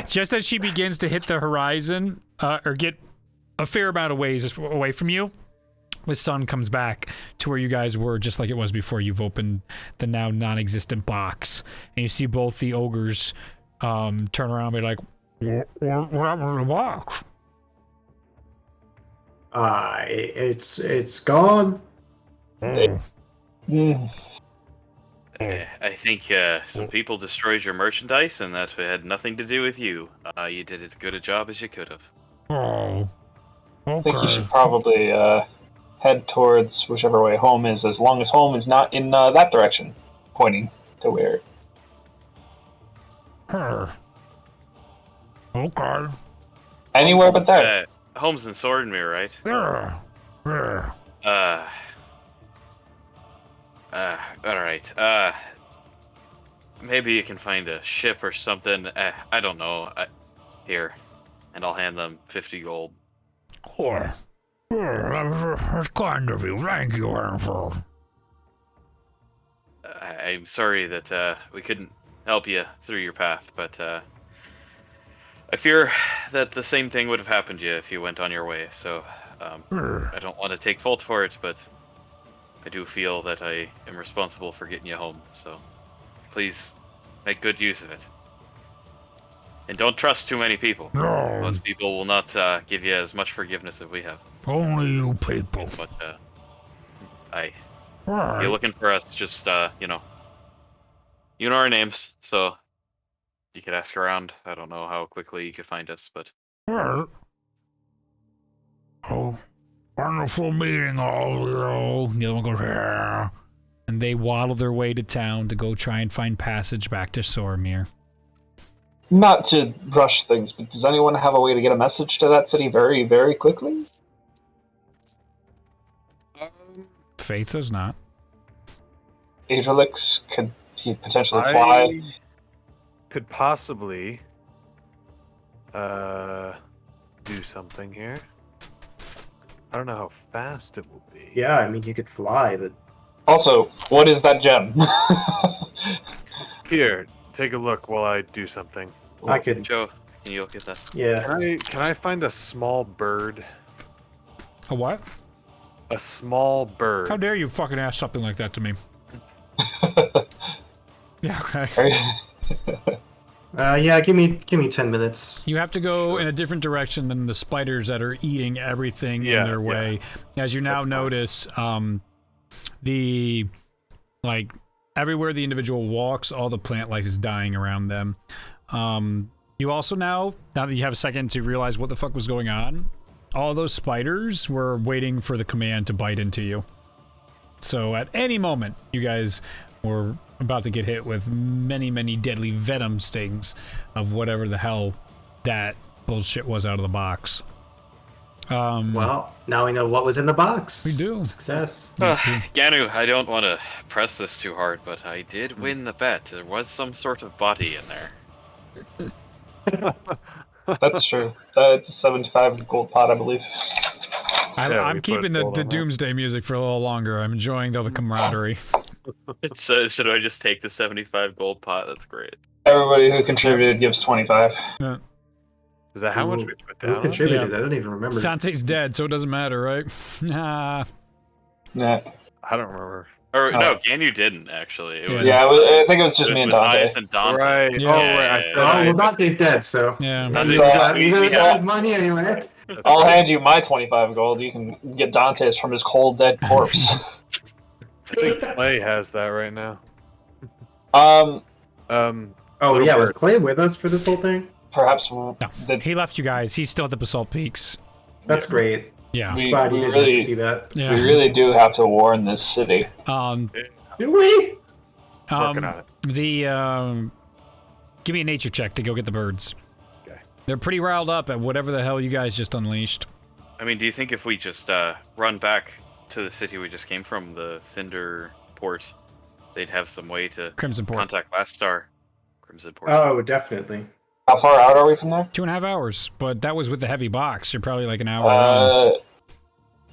Just as she begins to hit the horizon, or get a fair amount of ways away from you, the sun comes back to where you guys were, just like it was before you've opened the now non-existent box, and you see both the ogres turn around and be like, "What happened to the box?" It's gone. Oh. I think some people destroyed your merchandise, and that had nothing to do with you. You did as good a job as you could have. Oh. I think you Okay. should probably head towards whichever way home is, as long as home is not in that direction, pointing to where. Okay. Anywhere but there. Home's in Swordmere, right? Yeah. Alright. Maybe you can find a ship or something. I don't know. Here. And I'll hand them 50 gold. Oh. That's kind of you. Thank you, Ansel. I'm sorry that we couldn't help you through your path, but I fear that the same thing would have happened to you if you went on your way, so I don't want to take fault for it, but I do feel that I am responsible for getting you home, so please make good use of it. And don't trust too many people. No. Most people will not give you as much forgiveness as we have. Only you people. But if Right. you're looking for us, just you know our names, so you could ask around. I don't know how quickly you could find us, but Right. Oh, wonderful meeting all of you. The other one goes, yeah. And they waddle their way to town to go try and find passage back to Sormir. Not to rush things, but does anyone have a way to get a message to that city very, very quickly? Faith does not. Adrelix, could he potentially fly? I could possibly do something here. I don't know how fast it will be. Yeah, I mean, you could fly, but Also, what is that gem? Here, take a look while I do something. I could. Joe, can you look at that? Yeah. Can I find a small bird? A what? A small bird. How dare you fucking ask something like that to me? Yeah, okay. Yeah. Give me 10 minutes. You have to go in a different direction than the spiders that are eating everything in their way. As you now notice, everywhere the individual walks, all the plant life is dying around them. You also now that you have a second to realize what the fuck was going on, all those spiders were waiting for the command to bite into you. So at any moment, you guys were about to get hit with many, many deadly venom stings of whatever the hell that bullshit was out of the box. Well, now we know what was in the box. We do. Success. Ganu, I don't want to press this too hard, but I did win the bet. There was some sort of body in there. That's true. It's a 75 gold pot, I believe. I'm we keeping put the gold on that. Doomsday music for a little longer. I'm enjoying the camaraderie. So should I just take the 75 gold pot? That's great. Everybody who contributed gives 25. Yeah. Is that how much we put Who down? contributed? Yeah. I don't even remember. Sante's dead, so it doesn't matter, right? Nah. Yeah, I don't remember. Or Oh. no, Ganu didn't actually. It Yeah. was, I think it was just it me and was Dante. Matthias and Dante. Right. Yeah. Oh, Yeah, right. yeah, Oh, well, Dante's dead, so. Yeah. That's He it. got We got- his money anyway. That's I'll right. hand you my 25 gold. You can get Dante's from his cold, dead corpse. I think Clay has that right now. um, Oh, Little yeah, was bird. Clay with us for this whole thing? perhaps No. the, He left you guys. He's still at the Basalt Peaks. That's great. Yeah. we, Glad you we didn't have to really see that. Yeah. we really do have to warn this city. Do we? Working on it. Give me a nature check to go get the birds. Okay. They're pretty riled up at whatever the hell you guys just unleashed. I mean, do you think if we just run back to the city we just came from, the Cinder Port, they'd have some way to Crimson Port. contact Last Star? Crimson Port. Oh, definitely. How far out are we from there? 2.5 hours, but that was with the heavy box. You're probably like an hour on.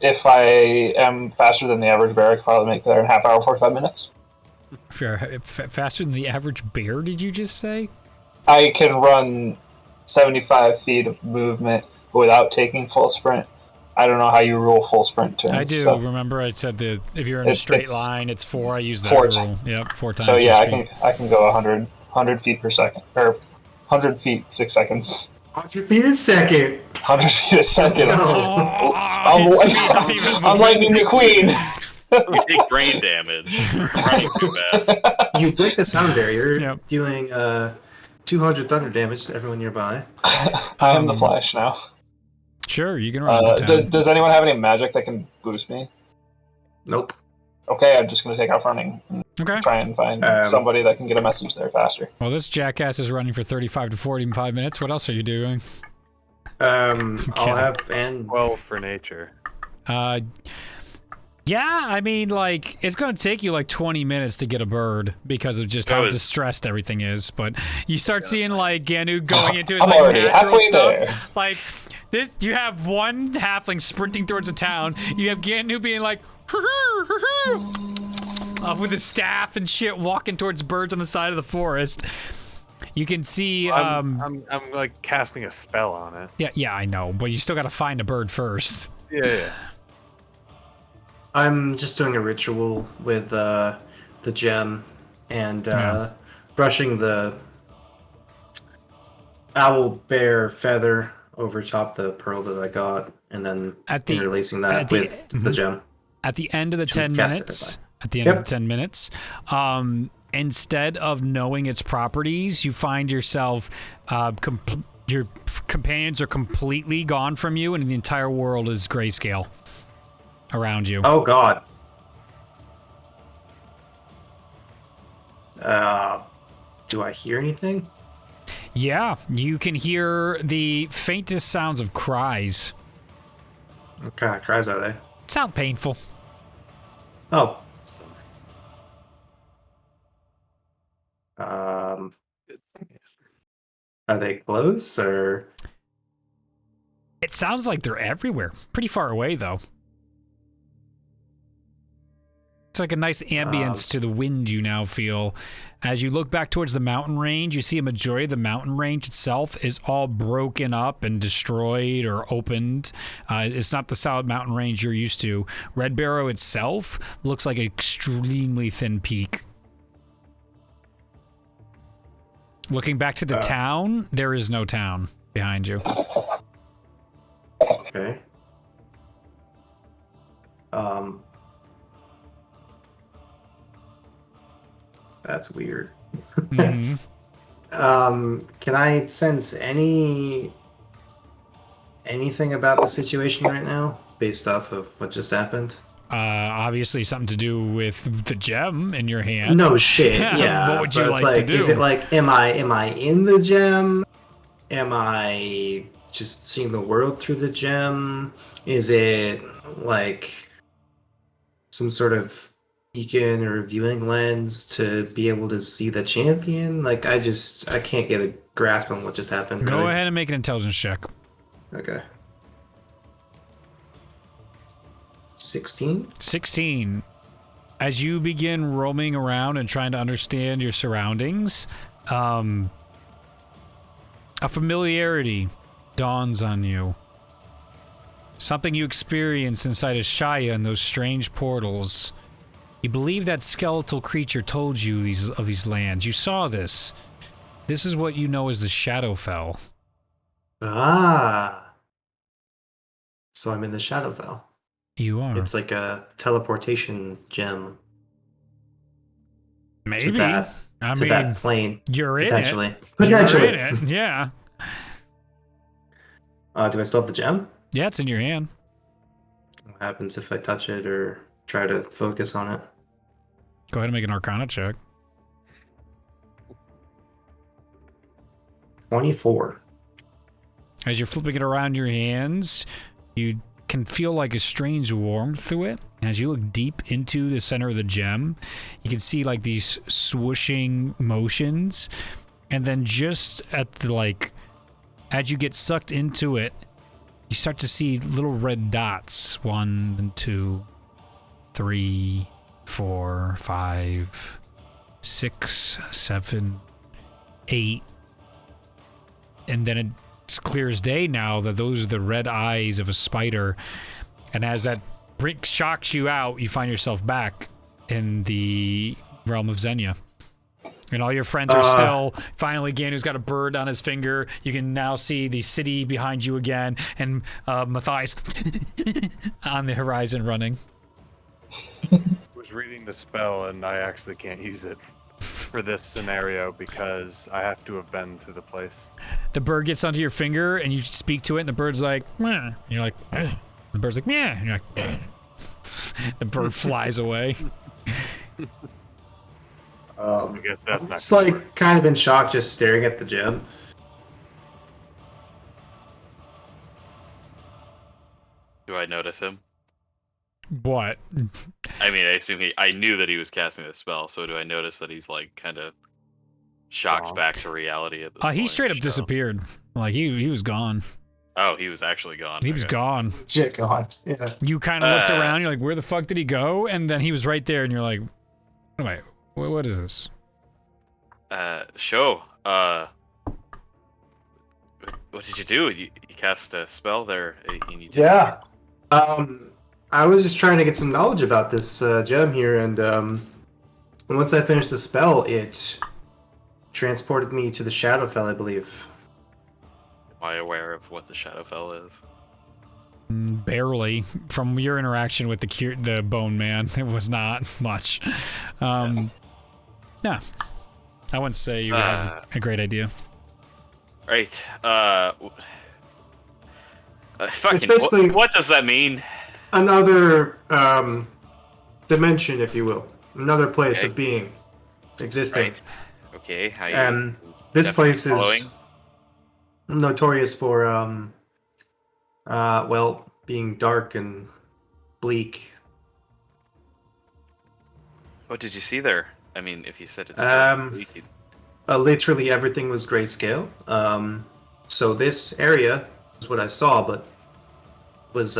If I am faster than the average bear, I could probably make there in half hour, 45 minutes. Faster than the average bear, did you just say? I can run 75 feet of movement without taking full sprint. I don't know how you rule full sprint turns. I do. So. Remember I said that if you're in a straight line, it's 4. I use that four rule. Yep, 4 times. So yeah, your speed. I can go 100 feet per second, or 100 feet 6 seconds. 100 feet a second. 100 feet a second. Oh, I'm Lightning McQueen. We take brain damage. We're running too fast. You break the sound barrier, Yep. dealing 200 thunder damage to everyone nearby. I am the Flash now. Sure, you can run into town. Does anyone have any magic that can boost me? Nope. Okay, I'm just going to take off running and Okay. try and find somebody that can get a message there faster. Well, this jackass is running for 35 to 45 minutes. What else are you doing? I'll have and 12 for nature. Yeah, I mean, like, it's going to take you like 20 minutes to get a bird because of just how distressed everything is. But you start seeing, like, Ganu going into his, I'm like, already natural halfway stuff. there. Like, this, you have one halfling sprinting towards a town. You have Ganu being like, with his staff and shit, walking towards birds on the side of the forest. You can see, I'm like casting a spell on it. yeah, I know, but you still got to find a bird first. Yeah. I'm just doing a ritual with the gem and brushing the owl bear feather over top the pearl that I got, and then interlacing that with the gem. At the end of the 10 minutes, instead of knowing its properties, you find yourself, your companions are completely gone from you, and the entire world is grayscale around you. Oh God. Do I hear anything? Yeah, you can hear the faintest sounds of cries. What kind of cries are they? Sound painful. Oh. Are they close or? It sounds like they're everywhere. Pretty far away, though. It's like a nice ambience to the wind you now feel. As you look back towards the mountain range, you see a majority of the mountain range itself is all broken up and destroyed or opened. It's not the solid mountain range you're used to. Red Barrow itself looks like an extremely thin peak. Looking back to the town, there is no town behind you. Okay. That's weird. Mm-hmm. Can I sense anything about the situation right now based off of what just happened? Obviously something to do with the gem in your hand. No shit. Yeah. What would you but like to do? Is it like am I in the gem? Am I just seeing the world through the gem? Is it like some sort of beacon or viewing lens to be able to see the champion? Like I can't get a grasp on what just happened. Go ahead and make an intelligence check. Okay. 16? As you begin roaming around and trying to understand your surroundings, a familiarity dawns on you. Something you experience inside of Shaya in those strange portals. You believe that skeletal creature told you of these lands. You saw this. This is what you know as the Shadowfell. Ah. So I'm in the Shadowfell. You are. It's like a teleportation gem. Maybe. To that plane. You're in potentially. it. You're in it, yeah. Do I still have the gem? Yeah, it's in your hand. What happens if I touch it or try to focus on it? Go ahead and make an Arcana check. 24. As you're flipping it around your hands, you can feel like a strange warmth to it. As you look deep into the center of the gem, you can see like these swooshing motions, and then just at the as you get sucked into it, you start to see little red dots. 1, 2, 3, 4, 5, 6, 7, 8. And then it's clear as day now that those are the red eyes of a spider. And as that shocks you out, you find yourself back in the realm of Zenya. And all your friends are still, finally, Ganu's got a bird on his finger. You can now see the city behind you again, and Matthias on the horizon running. I was reading the spell, and I actually can't use it for this scenario because I have to have been to the place. The bird gets onto your finger, and you speak to it, and the bird's like, meh. And you're like, eh. The bird's like, yeah. And you're like, eh. The bird flies away. I guess that's not. It's like kind of in shock, just staring at the gem. Do I notice him? What? I mean, I assume I knew that he was casting a spell, so do I notice that he's like kind of shocked back to reality at this point? He straight up disappeared. Like he was gone. Oh, he was actually gone. He was gone. Shit, God. Yeah. You kind of looked around. You're like, where the fuck did he go? And then he was right there, and you're like, wait, what is this? Show. What did you do? You cast a spell there. Yeah. I was just trying to get some knowledge about this gem here, and once I finished the spell, it transported me to the Shadowfell, I believe. Am I aware of what the Shadowfell is? Barely. From your interaction with the Bone Man, it was not much. Yeah. I wouldn't say you have a great idea. Right. It's basically what does that mean? Another dimension, if you will. Another place of being, existing. Right. Okay. And this place is notorious for, well, being dark and bleak. What did you see there? I mean, if you said it's bleak, literally everything was grayscale. So this area is what I saw, but was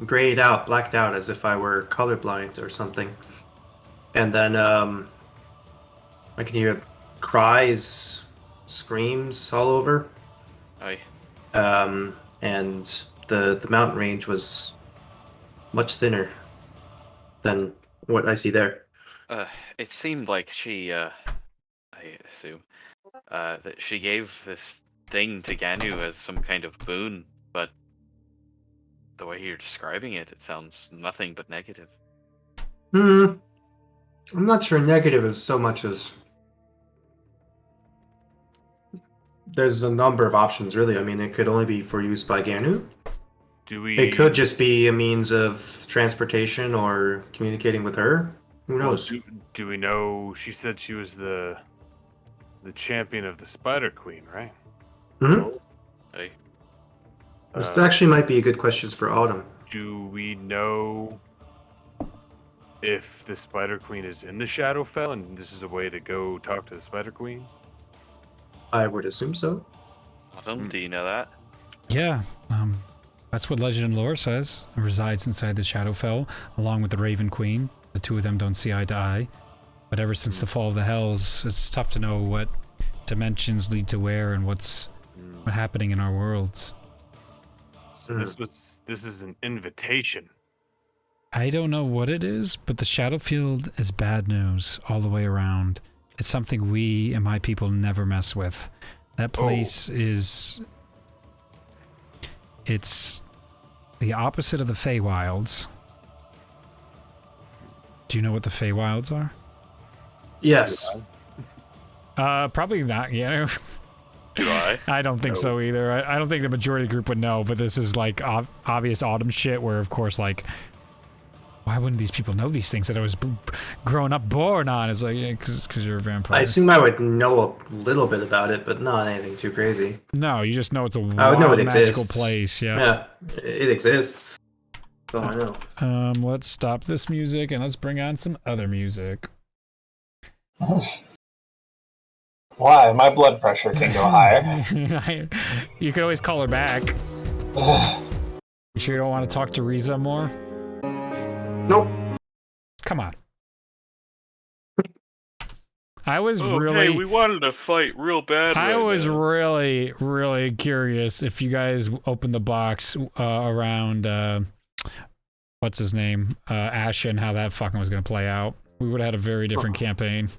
grayed out, blacked out, as if I were colorblind or something. And then I can hear cries, screams all over. Aye. And the mountain range was much thinner than what I see there. It seemed like she, I assume, that she gave this thing to Ganu as some kind of boon, but the way you're describing it, it sounds nothing but negative. I'm not sure negative is so much as... There's a number of options, really. I mean, it could only be for use by Ganu. It could just be a means of transportation or communicating with her. Who knows? Do we know? She said she was the champion of the Spider Queen, right? Mm-hmm. Hey. This actually might be a good question for Autumn. Do we know if the Spider Queen is in the Shadowfell and this is a way to go talk to the Spider Queen? I would assume so. Autumn, do you know that? Yeah, that's what legend and lore says. It resides inside the Shadowfell, along with the Raven Queen. The two of them don't see eye to eye. But ever since the fall of the Hells, it's tough to know what dimensions lead to where and what's happening in our worlds. So this is an invitation. I don't know what it is, but the Shadowfield is bad news all the way around. It's something we and my people never mess with. That place is... It's the opposite of the Feywilds. Do you know what the Feywilds are? Yes. Probably not, yeah. Do I? I don't think so either. I don't think the majority of the group would know, but this is like obvious Autumn shit where, of course, like, Why wouldn't these people know these things that I was grown up born on? It's like, yeah, because you're a vampire. I assume I would know a little bit about it, but not anything too crazy. No, you just know it's a I would know wild, it magical exists. place. Yeah. Yeah, it exists. That's all I know. Let's stop this music and let's bring on some other music. Why? My blood pressure can go higher. You could always call her back. You sure you don't want to talk to Riza more? Nope. Come on. I was Oh, really. hey, we wanted to fight real bad. I right was now. really curious if you guys opened the box around what's his name, Ash, and how that fucking was gonna play out. We would have had a very different campaign.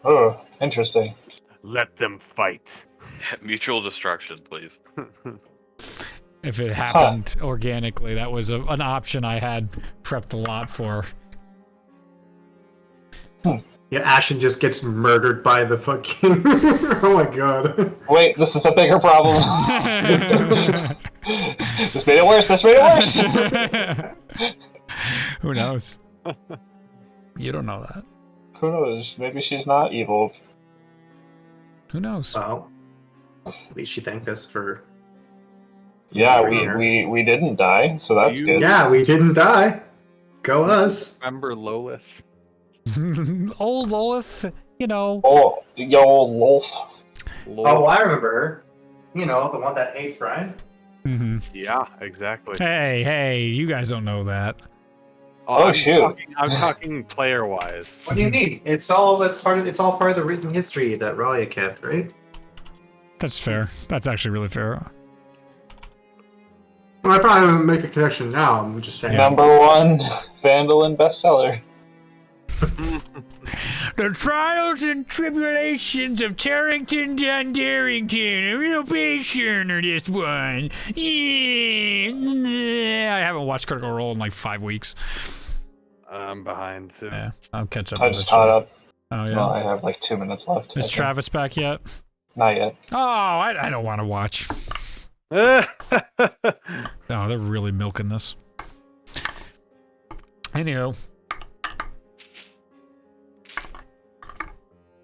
Oh, interesting. Let them fight. Mutual destruction, please. If it happened organically, that was an option I had prepped a lot for. Yeah, Ashen just gets murdered by the fucking. Oh my god. Wait, this is a bigger problem. This made it worse. This made it worse. Who knows? You don't know that. Who knows? Maybe she's not evil. Who knows? Well, at least she thanked us for. Yeah, we didn't die, so that's You- good. Yeah, we didn't die. Go us. Remember Lolith? Old Lolith, you know. Oh, yo, Lolf. Oh, I remember her. You know, the one that hates Brian. Mm-hmm. Yeah, exactly. Hey, you guys don't know that. Oh, I'm shoot. I'm talking player-wise. What do you mean? It's all part of the written history that Raya kept, right? That's fair. That's actually really fair. Well, I probably wouldn't make the connection now. I'm just saying. Number one Vandal and bestseller. The trials and tribulations of Tarrington John Darrington, a real patient or this one. Yeah. I haven't watched Critical Role in like 5 weeks. I'm behind too. Yeah, I'll catch up. I with just it. caught up. Oh yeah. Well, I have like 2 minutes left. I Is think. Travis back yet? Not yet. Oh, I don't want to watch. Oh, Oh, they're really milking this. Anywho.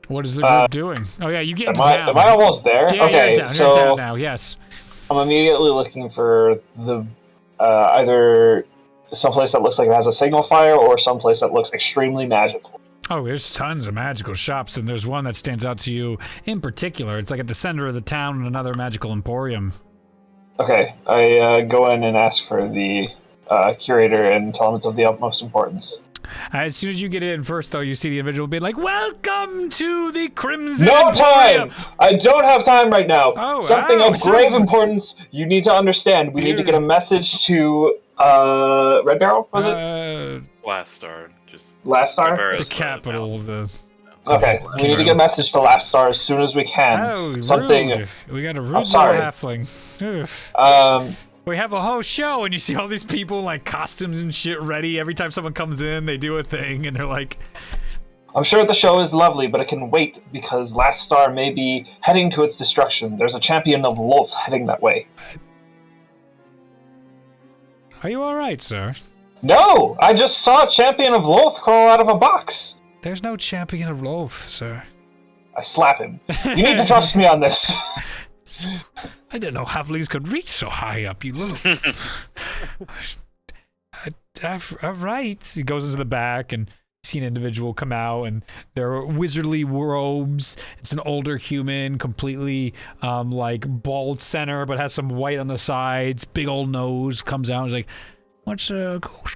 What is the group doing? Oh yeah, you get into town. Am I almost there? Yeah, Okay, you're in town. so You're in town now, yes. I'm immediately looking for the either someplace that looks like it has a signal fire or someplace that looks extremely magical. Oh, there's tons of magical shops, and there's one that stands out to you in particular. It's like at the center of the town in another magical emporium. Okay, I go in and ask for the curator and tell him it's of the utmost importance. As soon as you get in first, though, you see the individual being like, "Welcome to the Crimson No Emporium." time! I don't have time right now. Oh, Something wow, of grave so- importance. You need to understand. We need to get a message to Red Barrel. Was it Last star, just Last Star? Barrow's the capital of the... Okay, we need to get a message to Last Star as soon as we can. Oh, Something. rude. We got a rude little sorry. halfling. Oof. We have a whole show, and you see all these people in, like, costumes and shit ready. Every time someone comes in, they do a thing, and they're like... I'm sure the show is lovely, but it can wait because Last Star may be heading to its destruction. There's a champion of Lolth heading that way. Are you alright, sir? No! I just saw a champion of Lolth crawl out of a box. There's no champion of Loaf, sir. I slap him. You need to trust me on this. I didn't know halflings could reach so high up, you little... All right. He goes into the back and see an individual come out, and they're wizardly robes. It's an older human, completely like bald center, but has some white on the sides. Big old nose. Comes out and is like, what's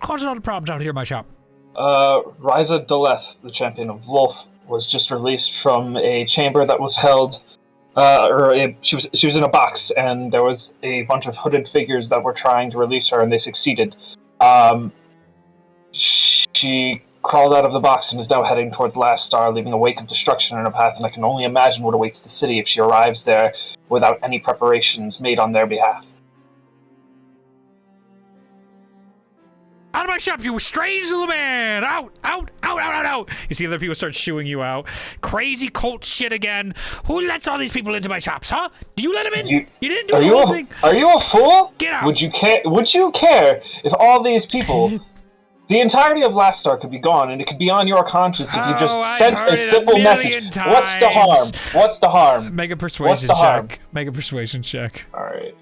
causing all the problems out here in my shop? Ryza Doleth, the champion of Lolth, was just released from a chamber that was held, she was in a box, and there was a bunch of hooded figures that were trying to release her, and they succeeded. She crawled out of the box and is now heading towards Last Star, leaving a wake of destruction in her path, and I can only imagine what awaits the city if she arrives there without any preparations made on their behalf. Out of my shop, you strange little man! Out! Out! Out! Out! Out! Out! You see other people start shooing you out. Crazy cult shit again. Who lets all these people into my shops, huh? Did you let them in? You didn't do the whole thing. Are you a fool? Get out! Would you care if all these people The entirety of Last Star could be gone, and it could be on your conscience if you just I've sent heard a it simple message. million What's the harm? times. What's the harm? Make a persuasion harm? check. Make a persuasion check. All right.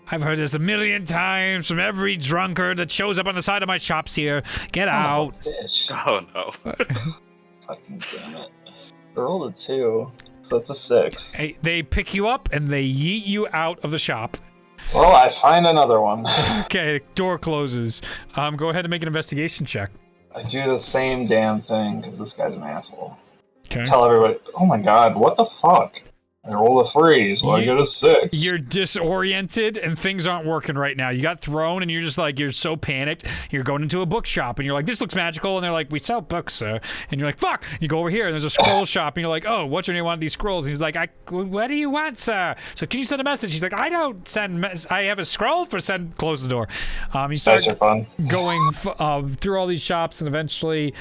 I've heard this a million times from every drunkard that shows up on the side of my shops here. Get out. Fish. Oh no. Fucking damn it. I rolled a 2, so that's a 6. Hey, they pick you up and they yeet you out of the shop. Well, I find another one. Okay, door closes. Go ahead and make an investigation check. I do the same damn thing because this guy's an asshole. Okay. Tell everybody, oh my god, what the fuck? I roll a 3, so I get a 6. You're disoriented and things aren't working right now. You got thrown and you're just like, you're so panicked. You're going into a bookshop and you're like, this looks magical. And they're like, we sell books, sir. And you're like, fuck. You go over here and there's a scroll shop and you're like, oh, what's your name on these scrolls? And he's like, what do you want, sir? So can you send a message? He's like, I don't send I have a scroll for send. Close the door. You start Dice are fun. going through all these shops and eventually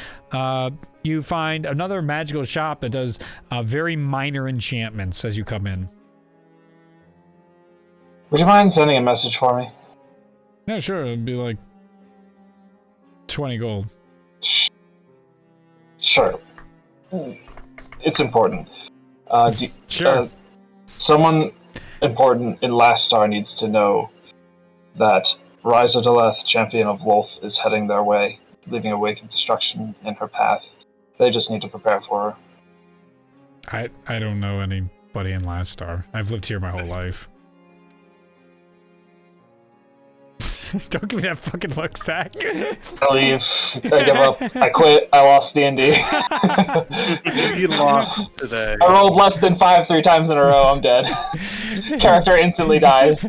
you find another magical shop that does very minor enchantments as you come in. Would you mind sending a message for me? Yeah, sure. It'd be like 20 gold. Sure. It's important. Sure. Someone important in Last Star needs to know that Ryza Deleth, champion of Wolf, is heading their way, leaving a wake of destruction in her path. They just need to prepare for her. I don't know anybody in Last Star. I've lived here my whole life. Don't give me that fucking look, Zach. I leave. I give up. I quit. I lost D&D. You lost today. I rolled less than 5 3 times in a row. I'm dead. Character instantly dies.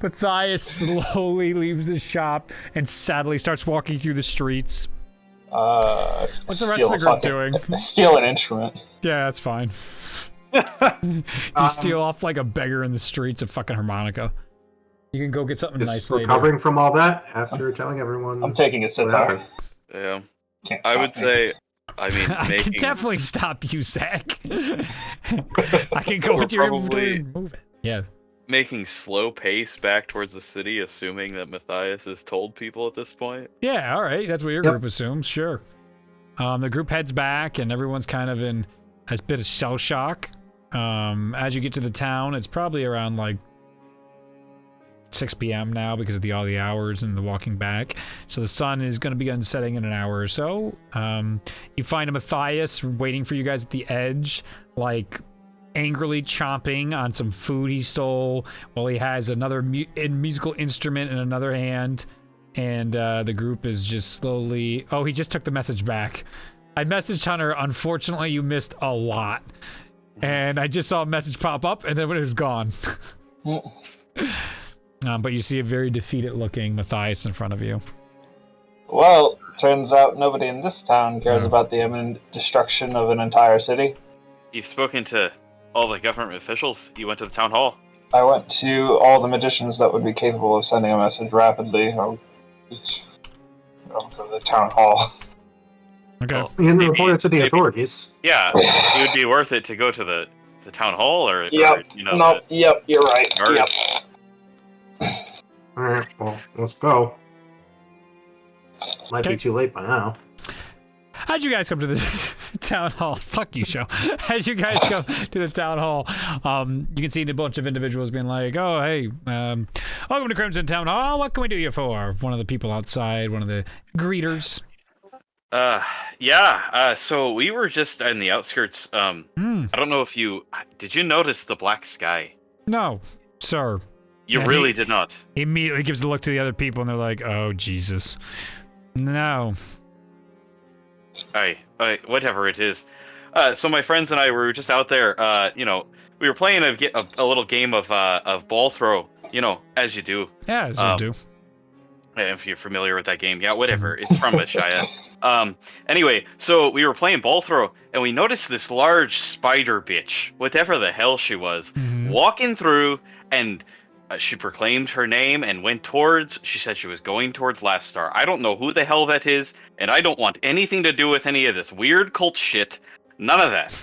Matthias slowly leaves the shop and sadly starts walking through the streets. What's the rest of the group doing? Steal an instrument. Yeah, that's fine. You steal off like a beggar in the streets of fucking harmonica. You can go get something Just nice later. recovering from all that after telling everyone. I'm taking a sitar. Yeah. Can't I stop would me. say, I mean, I can making definitely stop you, Zach. I can go We're into your probably- inventory and move it. Yeah. making slow pace back towards the city, assuming that Matthias has told people at this point. Yeah, all right. That's what your Yep. group assumes. Sure. The group heads back, and everyone's kind of in a bit of shell shock. As you get to the town, it's probably around like 6 p.m. now because of all the hours and the walking back. So the sun is going to begin setting in an hour or so. You find a Matthias waiting for you guys at the edge, like angrily chomping on some food he stole while he has another musical instrument in another hand. And the group is just slowly... Oh, he just took the message back. I messaged Hunter. Unfortunately, you missed a lot. And I just saw a message pop up, and then it was gone. But you see a very defeated-looking Matthias in front of you. Well, turns out nobody in this town cares about the imminent destruction of an entire city. You've spoken to all the government officials. You went to the town hall. I went to all the magicians that would be capable of sending a message rapidly. I'll go to the town hall. Okay. Well, And maybe- report it to the maybe- authorities. Yeah, it would be worth it to go to the town hall, or Yep. you know, No, yep, you're right. All right. Yep. Alright, well, let's go. Might Okay. be too late by now. How'd you guys come to the town hall? Fuck you, show. As you guys come to the town hall, you can see a bunch of individuals being like, oh, hey, welcome to Crimson Town Hall. What can we do you for? One of the people outside, one of the greeters. so we were just in the outskirts. I don't know if did you notice the black sky? No, sir. You Yes, really he- did not. He immediately gives a look to the other people, and they're like, oh, Jesus. No. Whatever it is. So my friends and I were just out there. We were playing a little game of ball throw. You know, as you do. Yeah, as you do. If you're familiar with that game, yeah, whatever. It's from Ashaya. Anyway, so we were playing ball throw, and we noticed this large spider bitch, whatever the hell she was, walking through, and she proclaimed her name and went towards. She said she was going towards Last Star. I don't know who the hell that is, and I don't want anything to do with any of this weird cult shit. None of that.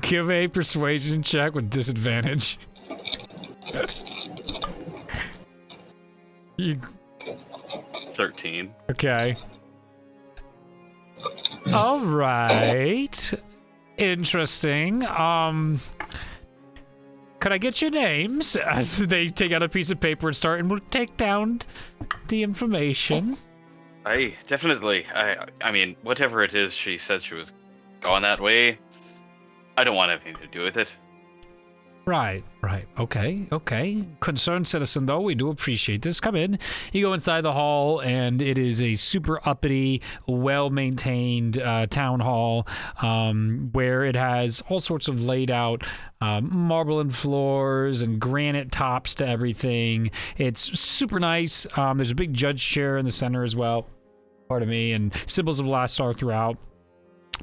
Give a persuasion check with disadvantage. 13. Okay. All right. Interesting. Could I get your names? As they take out a piece of paper and start, and we'll take down the information. Definitely. I mean, whatever it is, she said she was going that way. I don't want anything to do with it. Right. Okay. Concerned citizen, though, we do appreciate this. Come in. You go inside the hall, and it is a super uppity, well-maintained town hall where it has all sorts of laid out marble and floors and granite tops to everything. It's super nice. There's a big judge chair in the center as well. Pardon me, and symbols of last star throughout.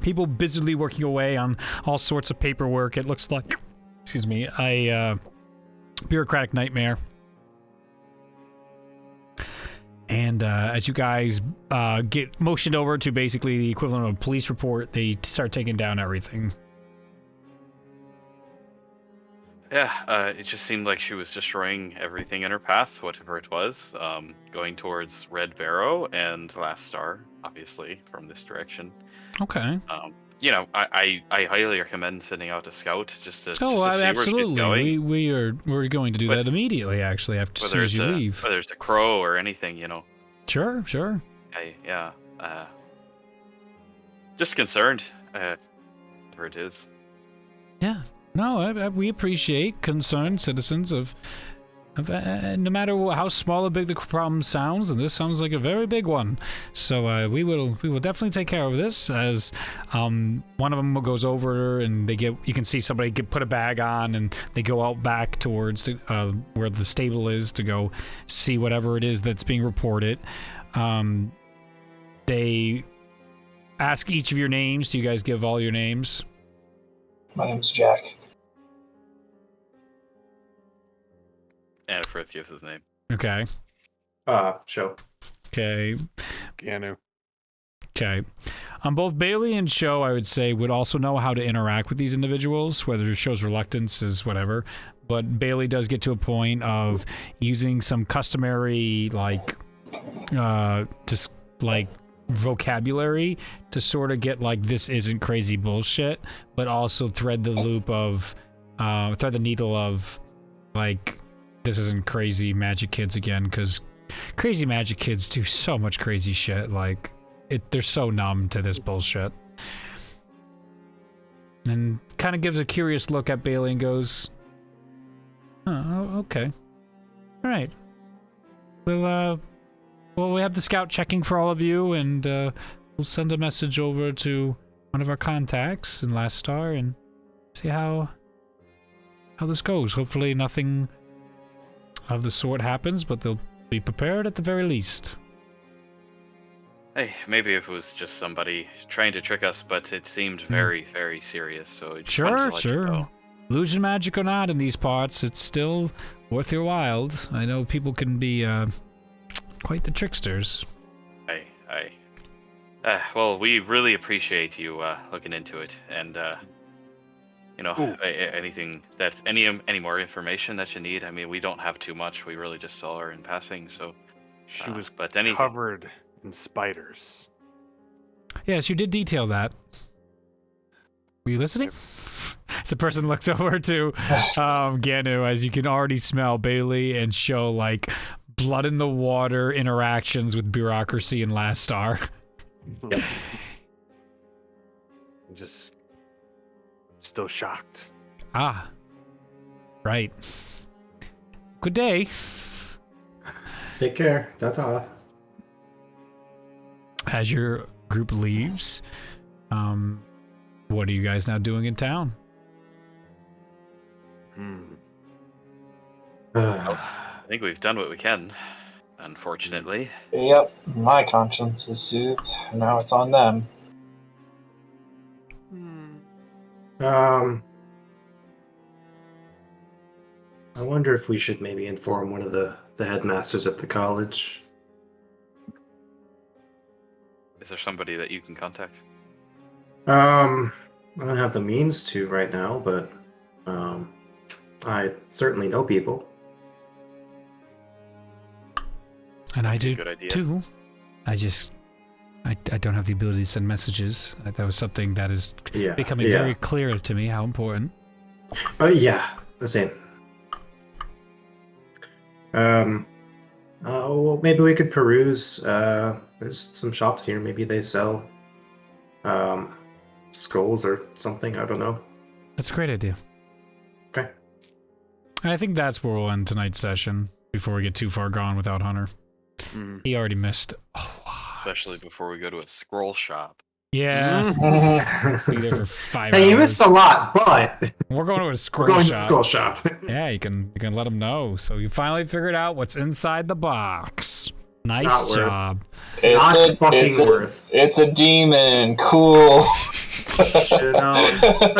People busily working away on all sorts of paperwork. It looks like, excuse me, a bureaucratic nightmare. And as you guys get motioned over to basically the equivalent of a police report, they start taking down everything. Yeah, it just seemed like she was destroying everything in her path, whatever it was, going towards Red Barrow and Last Star, obviously, from this direction. Okay. You know, I highly recommend sending out a scout just to, Oh, just to see absolutely. where she's going. We're going to do that immediately, actually, after as soon as you leave. Whether it's a crow or anything, you know. Sure. Just concerned, whatever it is. Yeah. No, we appreciate concerned citizens of no matter how small or big the problem sounds, and this sounds like a very big one. So we will definitely take care of this. As one of them goes over and you can see somebody put a bag on, and they go out back towards where the stable is to go see whatever it is that's being reported. They ask each of your names. Do you guys give all your names? My name's Jack. And Frith gives his name. Okay. Show. Okay. Keanu. Okay. Both Bailey and Show, I would say, would also know how to interact with these individuals, whether Show's reluctance is whatever. But Bailey does get to a point of using some customary, just vocabulary to sort of get this isn't crazy bullshit, but also thread the needle of this isn't crazy magic kids again, because crazy magic kids do so much crazy shit. They're so numb to this bullshit. And kind of gives a curious look at Bailey and goes, "Oh, okay. All right. Well, we have the scout checking for all of you, and we'll send a message over to one of our contacts in Last Star and see how this goes. Hopefully nothing of the sort happens, but they'll be prepared at the very least." Hey, maybe if it was just somebody trying to trick us, but it seemed very, very serious, so I just wanted to let you know. Illusion magic or not in these parts, it's still worth your while. I know people can be quite the tricksters. Well, we really appreciate you looking into it, and anything that's any more information that you need. I mean, we don't have too much. We really just saw her in passing, so. She was anything. covered in spiders. Yes, you did detail that. Were you listening? As the person looks over to Ganu, as you can already smell Bailey and Show blood in the water interactions with bureaucracy and Last Star. Yep. I'm just still shocked. Ah. Right. Good day. Take care. Ta-ta. As your group leaves, what are you guys now doing in town? I think we've done what we can, unfortunately. Yep, my conscience is soothed. Now it's on them. I wonder if we should maybe inform one of the headmasters at the college. Is there somebody that you can contact? I don't have the means to right now, but I certainly know people. And I do Good idea. too. I don't have the ability to send messages. That was something that is becoming very clear to me, how important. Yeah, the same. Well, maybe we could peruse. There's some shops here. Maybe they sell scrolls or something. I don't know. That's a great idea. Okay. And I think that's where we'll end tonight's session before we get too far gone without Hunter. He already missed a lot. Especially before we go to a scroll shop. Yeah. Be there for 5 Hey, hours. you missed a lot, but We're going to a we're scroll going shop. to the scroll shop. Yeah, you can let them know. So you finally figured out what's inside the box. Nice Not worth. job. It's a demon. Cool. I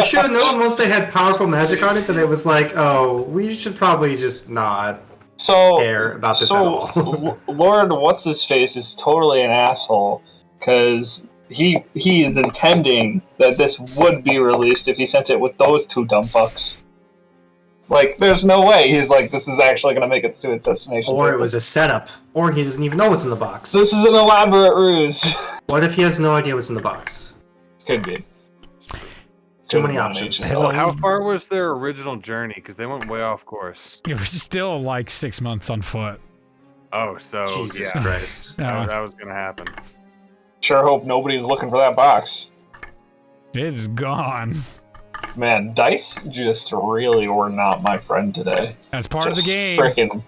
should have known once they had powerful magic on it that it was like, oh, we should probably just not care about this at all. Lord What's-His-Face is totally an asshole because he is intending that this would be released if he sent it with those 2 dumb fucks. Like, there's no way he's like, this is actually going to make it to its destination. Or it was a setup. Or he doesn't even know what's in the box. This is an elaborate ruse. What if he has no idea what's in the box? Could be. Too many options. So how far was their original journey? Because they went way off course. It was still like 6 months on foot. Oh, so Jesus yeah. Christ. That was going to happen. Sure hope nobody's looking for that box. It's gone. Man, dice just really were not my friend today. That's part of the Just game. Frickin'